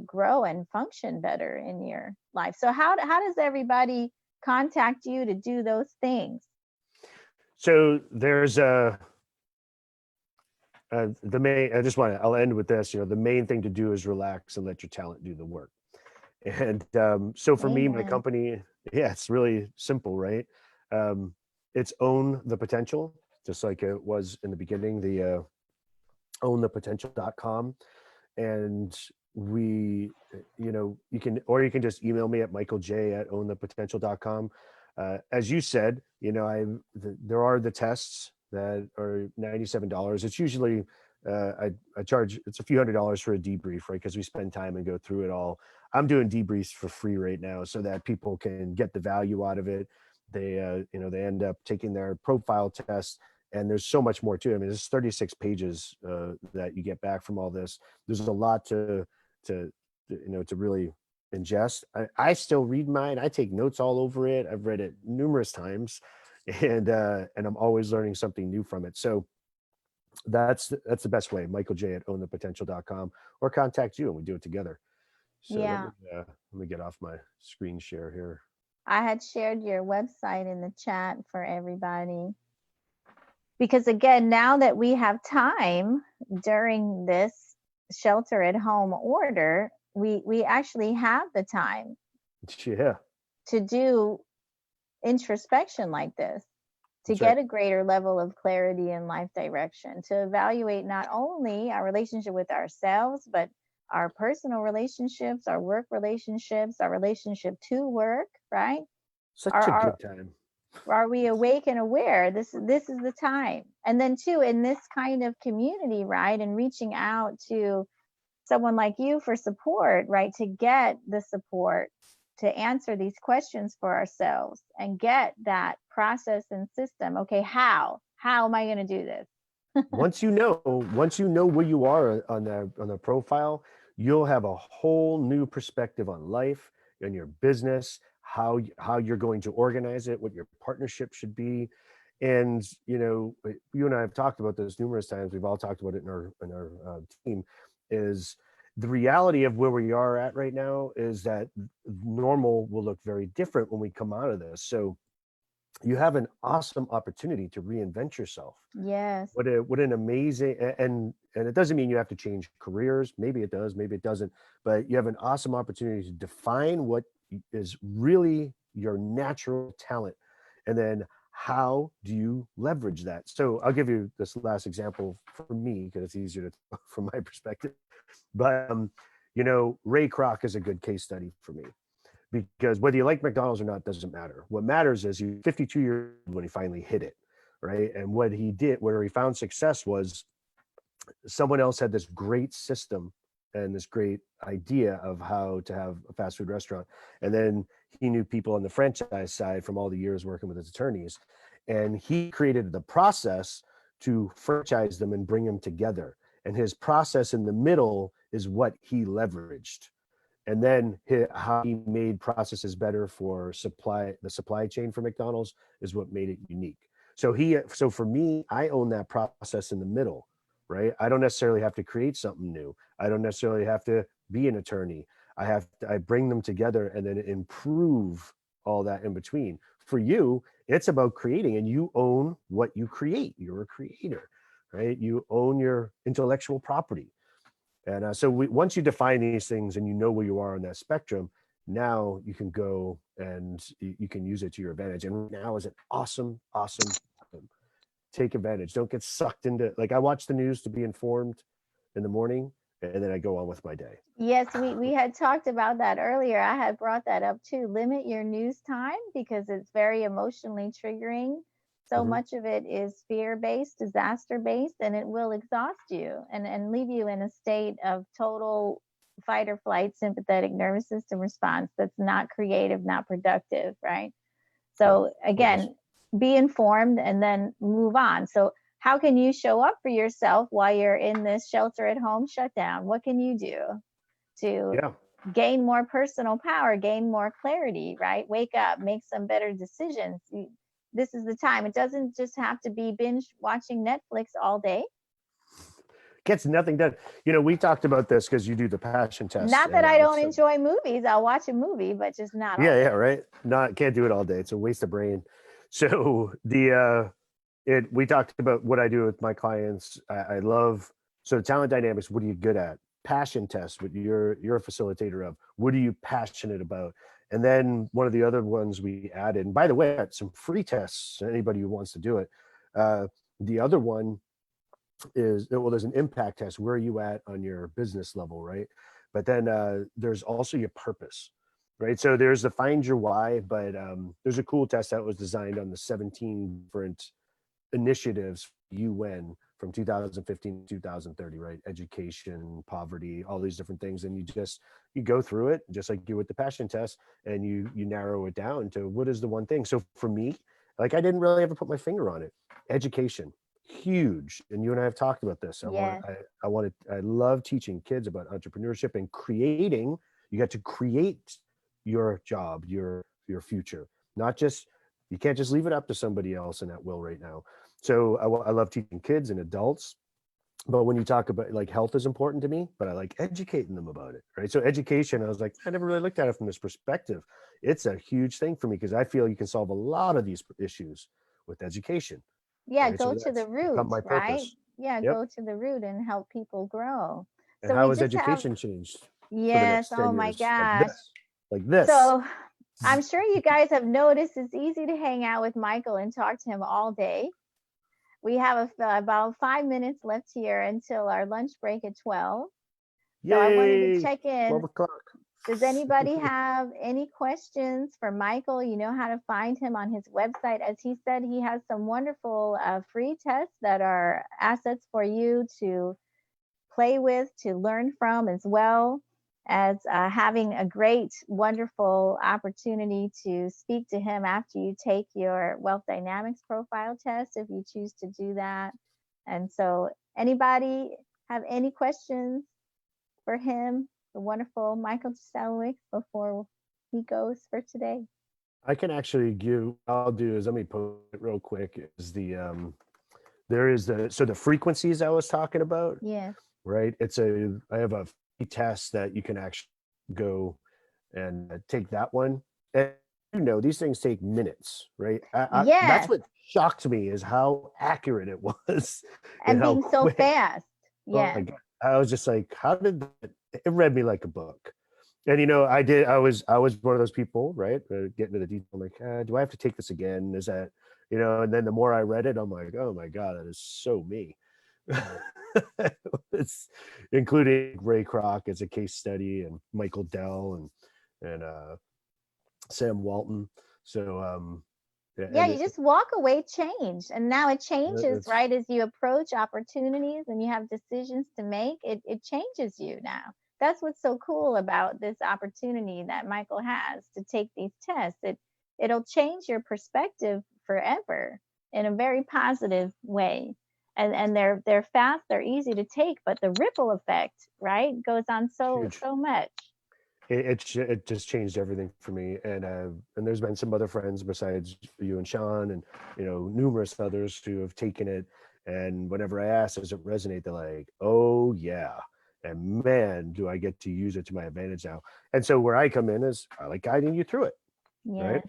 Speaker 1: grow and function better in your life? So how does everybody contact you to do those things?
Speaker 3: So there's the main, I'll end with this. The main thing to do is relax and let your talent do the work. And so for me, my
Speaker 1: Amen.
Speaker 3: company, yeah, it's really simple, right? Um, it's Own the Potential, just like it was in the beginning, the ownthepotential.com. And you can just email me at michaelj@ownthepotential.com. As you said, there are the tests that are $97. It's usually, I charge, it's a few $100s for a debrief, right? Because we spend time and go through it all. I'm doing debriefs for free right now so that people can get the value out of it. They end up taking their profile test, and there's so much more to it. I mean, there's 36 pages that you get back from all this. There's a lot to really ingest. I still read mine. I take notes all over it. I've read it numerous times, and I'm always learning something new from it. So that's the best way. Michael J at ownthepotential.com, or contact you and we do it together. So
Speaker 1: Yeah,
Speaker 3: let me get off my screen share here.
Speaker 1: I had shared your website in the chat for everybody. Because again, now that we have time during this shelter at home order, we actually have the time
Speaker 3: Yeah,
Speaker 1: to do introspection like this, to
Speaker 3: that's
Speaker 1: get
Speaker 3: right.
Speaker 1: a greater level of clarity in life direction, to evaluate not only our relationship with ourselves, but our personal relationships, our work relationships, our relationship to work, right?
Speaker 3: Such
Speaker 1: Are
Speaker 3: a
Speaker 1: are
Speaker 3: good time.
Speaker 1: are we awake and aware? This is the time. And then too, in this kind of community, right? And reaching out to someone like you for support, right? To get the support to answer these questions for ourselves and get that process and system. Okay, how am I going to do this?
Speaker 3: Once you know where you are on the profile, you'll have a whole new perspective on life and your business, how you're going to organize it, what your partnership should be. And you and I have talked about this numerous times. We've all talked about it in our team. Is the reality of where we are at right now is that normal will look very different when we come out of this. So you have an awesome opportunity to reinvent yourself.
Speaker 1: Yes.
Speaker 3: What an amazing, and it doesn't mean you have to change careers. Maybe it does, maybe it doesn't, but you have an awesome opportunity to define what is really your natural talent, and then how do you leverage that. So I'll give you this last example for me because it's easier to from my perspective. But Ray Kroc is a good case study for me because whether you like McDonald's or not doesn't matter. What matters is he's 52 years old when he finally hit it, right? And what he did, where he found success was someone else had this great system and this great idea of how to have a fast food restaurant. And then he knew people on the franchise side from all the years working with his attorneys. And he created the process to franchise them and bring them together. And his process in the middle is what he leveraged. And then how he made processes better for the supply chain for McDonald's is what made it unique. So for me, I own that process in the middle, right? I don't necessarily have to create something new. I don't necessarily have to be an attorney. I bring them together and then improve all that in between. For you, it's about creating, and you own what you create. You're a creator, right? You own your intellectual property. And once you define these things and you know where you are on that spectrum, now you can go and you can use it to your advantage. And now is an awesome time. Take advantage. Don't get sucked into, like, I watch the news to be informed in the morning, and then I go on with my day.
Speaker 1: Yes, we had talked about that earlier. I had brought that up too. Limit your news time because it's very emotionally triggering. So
Speaker 3: Mhm.
Speaker 1: much of it is fear-based, disaster-based, and it will exhaust you and leave you in a state of total fight or flight sympathetic nervous system response that's not creative, not productive, right?
Speaker 3: Yeah.
Speaker 1: So
Speaker 3: Pointless.
Speaker 1: again, be informed and then move on. So how can you show up for yourself while you're in this shelter at home shutdown? What can you do to
Speaker 3: Yeah.
Speaker 1: gain more personal power, gain more clarity, right? Wake up, make some better decisions. This is the time. It doesn't just have to be binge watching Netflix all day.
Speaker 3: Gets nothing done. We talked about this because you do the passion test,
Speaker 1: Not that
Speaker 3: and
Speaker 1: I don't
Speaker 3: it's
Speaker 1: enjoy movies. I'll watch a movie, but just not all
Speaker 3: yeah,
Speaker 1: day.
Speaker 3: right. Not can't do it all day. It's a waste of brain. So we talked about what I do with my clients. I love talent dynamics. What are you good at? Passion test. What you're a facilitator of. What are you passionate about? And then one of the other ones we added. And by the way, some free tests. Anybody who wants to do it. The other one is, well, there's an impact test. Where are you at on your business level, right? But then there's also your purpose, right? So there's the find your why, but there's a cool test that was designed on the 17 different initiatives UN from 2015 to 2030, right? Education, poverty, all these different things. And you go through it just like you with the passion test, and you narrow it down to what is the one thing. So for me, like, I didn't really ever put my finger on it. Education, huge. And you and I have talked about this.
Speaker 1: Yes.
Speaker 3: I love teaching kids about entrepreneurship and creating. You got to create your job, your future, not just, you can't just leave it up to somebody else in that will right now. So I love teaching kids and adults, but when you talk about, like, health is important to me, but I like educating them about it, right? So education, I was like, I never really looked at it from this perspective. It's a huge thing for me because I feel you can solve a lot of these issues with education.
Speaker 1: Yeah,
Speaker 3: right? So
Speaker 1: go to
Speaker 3: that's
Speaker 1: the
Speaker 3: become
Speaker 1: root,
Speaker 3: my
Speaker 1: right?
Speaker 3: purpose.
Speaker 1: Yeah,
Speaker 3: Yep.
Speaker 1: go to the root and help people grow.
Speaker 3: And
Speaker 1: So
Speaker 3: how
Speaker 1: we
Speaker 3: has
Speaker 1: just have,
Speaker 3: education changed for the
Speaker 1: yes,
Speaker 3: next
Speaker 1: oh
Speaker 3: 10
Speaker 1: my
Speaker 3: years? Like
Speaker 1: gosh.
Speaker 3: this, like this.
Speaker 1: So I'm sure you guys have noticed it's easy to hang out with Michael and talk to him all day. We have about 5 minutes left here until our lunch break at 12. So I wanted to
Speaker 3: Yay!
Speaker 1: check in.
Speaker 3: 12 o'clock.
Speaker 1: Does anybody have any questions for Michael? You know how to find him on his website. As he said, he has some wonderful free tests that are assets for you to play with, to learn from, as well as having a great, wonderful opportunity to speak to him after you take your Wealth Dynamics profile test, if you choose to do that. And so, anybody have any questions for him, the wonderful Michael Selwick, before he goes for today?
Speaker 3: I can actually give, I'll do is let me put it real quick is there is the frequencies I was talking about,
Speaker 1: Yes.
Speaker 3: right? I have a free test that you can actually go and take that one. And these things take minutes, right? That's
Speaker 1: Yes.
Speaker 3: what shocked me is how accurate it was and
Speaker 1: And
Speaker 3: how
Speaker 1: being so
Speaker 3: quick.
Speaker 1: fast.
Speaker 3: Oh my
Speaker 1: Yes.
Speaker 3: God. I was just like, how did that? It read me like a book. And I was one of those people, right? Getting to the detail, I'm like, do I have to take this again? Is that, and then the more I read it, I'm like, oh my God, that is so me. It's including Ray Kroc as a case study and Michael Dell and Sam Walton. So
Speaker 1: Yeah,
Speaker 3: and
Speaker 1: you just walk away changed. And now it changes,
Speaker 3: it's
Speaker 1: right? As you approach opportunities and you have decisions to make, it changes you now. That's what's so cool about this opportunity that Michael has to take these tests. It'll change your perspective forever in a very positive way. And they're fast, they're easy to take, but the ripple effect, right, goes on so
Speaker 3: huge.
Speaker 1: much.
Speaker 3: It just changed everything for me, and there's been some other friends besides you and Sean and numerous others who have taken it, and whenever I ask does it resonate, they're like, oh yeah, and man do I get to use it to my advantage now. And so where I come in is I like guiding you through it, right?
Speaker 1: Yes.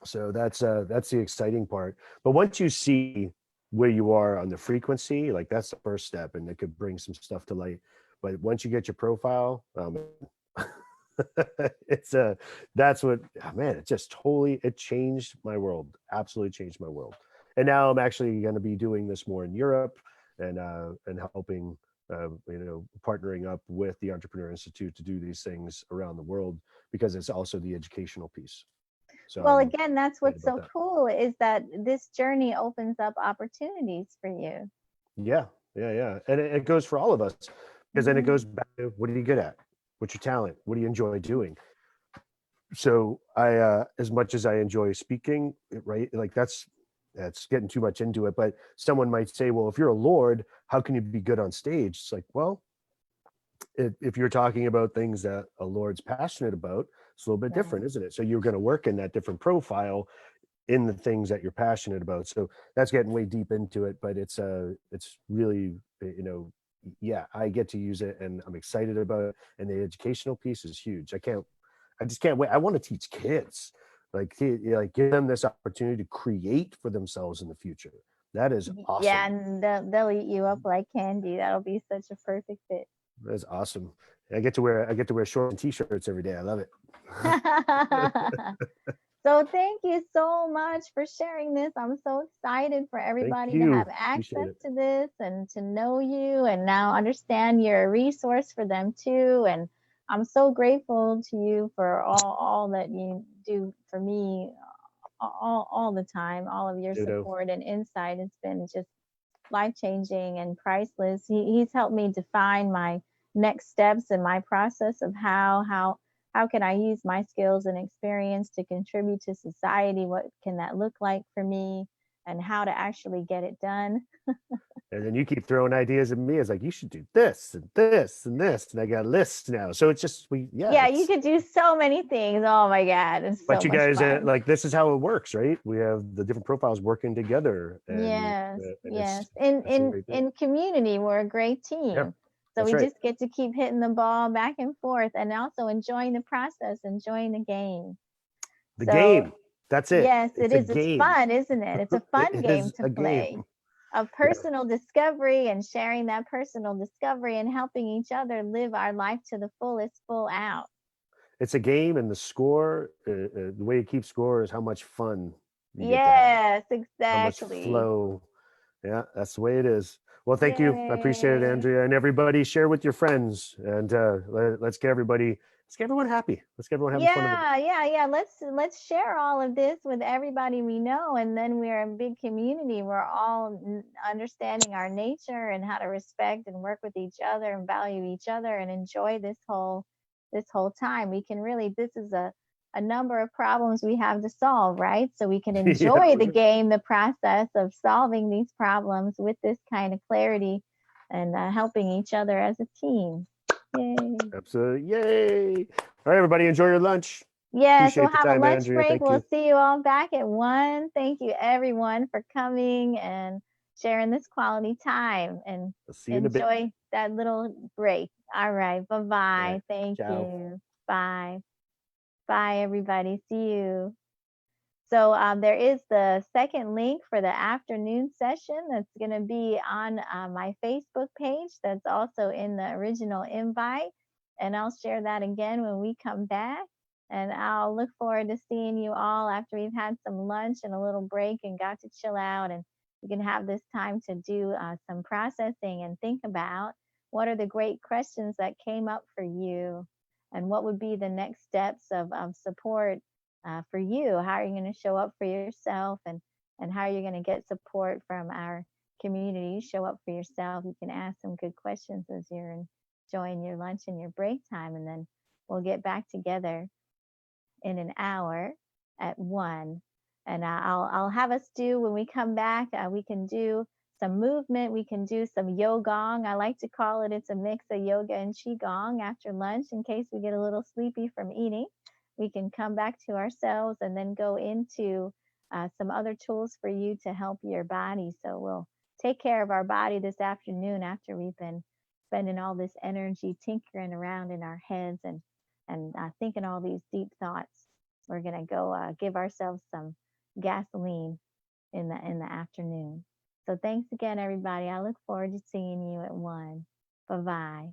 Speaker 3: So that's the exciting part. But once you see where you are on the frequency, like that's the first step, and it could bring some stuff to light. But once you get your profile, it's that's what, oh man, it just totally, it changed my world, absolutely changed my world. And now I'm actually going to be doing this more in Europe and helping partnering up with the Entrepreneur Institute to do these things around the world, because it's also the educational piece. So
Speaker 1: Well,
Speaker 3: I'm
Speaker 1: again, that's
Speaker 3: excited
Speaker 1: what's
Speaker 3: about
Speaker 1: so
Speaker 3: that.
Speaker 1: cool is that this journey opens up opportunities for you.
Speaker 3: Yeah, and it goes for all of us, because then it
Speaker 1: Mhm.
Speaker 3: goes back to what are you good at, what's your talent, what do you enjoy doing. So I as much as I enjoy speaking, right, like that's getting too much into it, but someone might say, well, if you're a lord, how can you be good on stage? It's like, well, if you're talking about things that a lord's passionate about, it's a little bit
Speaker 1: Right.
Speaker 3: different, isn't it? So you're going to work in that different profile in the things that you're passionate about. So that's getting way deep into it, but it's really, yeah, I get to use it and I'm excited about it. And the educational piece is huge. I just can't wait. I want to teach kids, like give them this opportunity to create for themselves in the future. That is
Speaker 1: Yeah,
Speaker 3: awesome.
Speaker 1: and they'll eat you up like candy. That'll be such a perfect fit.
Speaker 3: That's awesome. I get to wear shorts and t-shirts every day. I love it.
Speaker 1: So thank you so much for sharing this. I'm so excited for
Speaker 3: Thank
Speaker 1: everybody to have
Speaker 3: you. Appreciate
Speaker 1: access
Speaker 3: it.
Speaker 1: to this and to know you and now understand you're a resource for them too. And I'm so grateful to you for all that you do for me all the time. All of your
Speaker 3: Ditto.
Speaker 1: support and insight has been just life changing and priceless. He's helped me define my next steps and my process of how can I use my skills and experience to contribute to society? What can that look like for me? And how to actually get it done.
Speaker 3: And then you keep throwing ideas at me. It's like, you should do this and this and this. And I got lists now. So it's just,
Speaker 1: Yeah, you could do so many things. Oh my God, it's so
Speaker 3: but you
Speaker 1: much
Speaker 3: guys,
Speaker 1: fun.
Speaker 3: like, this is how it works, right? We have the different profiles working together
Speaker 1: Yes,
Speaker 3: and
Speaker 1: yes.
Speaker 3: it's a great thing.
Speaker 1: In community, we're a great
Speaker 3: Yeah,
Speaker 1: team. So
Speaker 3: that's
Speaker 1: we
Speaker 3: right.
Speaker 1: just get to keep hitting the ball back and forth and also enjoying the process, enjoying the game.
Speaker 3: The
Speaker 1: So
Speaker 3: game. That's it.
Speaker 1: Yes, it
Speaker 3: It's a
Speaker 1: is. It's
Speaker 3: game.
Speaker 1: fun, isn't it? It's a fun
Speaker 3: It
Speaker 1: game
Speaker 3: is
Speaker 1: to
Speaker 3: a
Speaker 1: play
Speaker 3: game.
Speaker 1: of
Speaker 3: Yeah.
Speaker 1: personal discovery and sharing that personal discovery and helping each other live our life to the fullest, full out.
Speaker 3: It's a game, and the score, the way you keep score is how much fun you get to have,
Speaker 1: Yes,
Speaker 3: how much
Speaker 1: exactly.
Speaker 3: flow. Yeah, that's the way it is. Well, thank you. I appreciate it,
Speaker 1: Yay.
Speaker 3: Andrea, and everybody. Share with your friends, and let's get everyone happy. Let's get everyone having fun in the.
Speaker 1: Yeah. Let's share all of this with everybody we know, and then we're a big community. We're all understanding our nature and how to respect and work with each other and value each other and enjoy this whole time. We can really, this is a number of problems we have to solve, right? So we can enjoy the game, the process of solving these problems with this kind of clarity and helping each other as a team. Yay.
Speaker 3: Absolutely, yay! All right, everybody, enjoy your lunch.
Speaker 1: Yes, we'll
Speaker 3: Appreciate the
Speaker 1: have a
Speaker 3: time,
Speaker 1: lunch
Speaker 3: Andrea.
Speaker 1: break.
Speaker 3: Thank
Speaker 1: We'll
Speaker 3: you.
Speaker 1: see you all back at 1. Thank you, everyone, for coming and sharing this quality time and
Speaker 3: I'll see you in a bit.
Speaker 1: enjoy that little break. All right.
Speaker 3: All
Speaker 1: Bye-bye.
Speaker 3: right,
Speaker 1: Thank
Speaker 3: ciao.
Speaker 1: you. Bye. Bye, everybody. See you. So there is the second link for the afternoon session that's going to be on my Facebook page. That's also in the original invite. And I'll share that again when we come back. And I'll look forward to seeing you all after we've had some lunch and a little break and got to chill out. And you can have this time to do some processing and think about what are the great questions that came up for you and what would be the next steps of support for you. How are you going to show up for yourself, and how are you going to get support from our community? You show up for yourself. You can ask some good questions as you're enjoying your lunch and your break time, and then we'll get back together in an hour at 1. And I'll have us do, when we come back, we can do some movement. We can do some yogong. I like to call it, it's a mix of yoga and qigong after lunch in case we get a little sleepy from eating. We can come back to ourselves and then go into some other tools for you to help your body. So we'll take care of our body this afternoon after we've been spending all this energy tinkering around in our heads and thinking all these deep thoughts. We're gonna go give ourselves some gasoline in the afternoon. So thanks again, everybody. I look forward to seeing you at 1. Bye bye.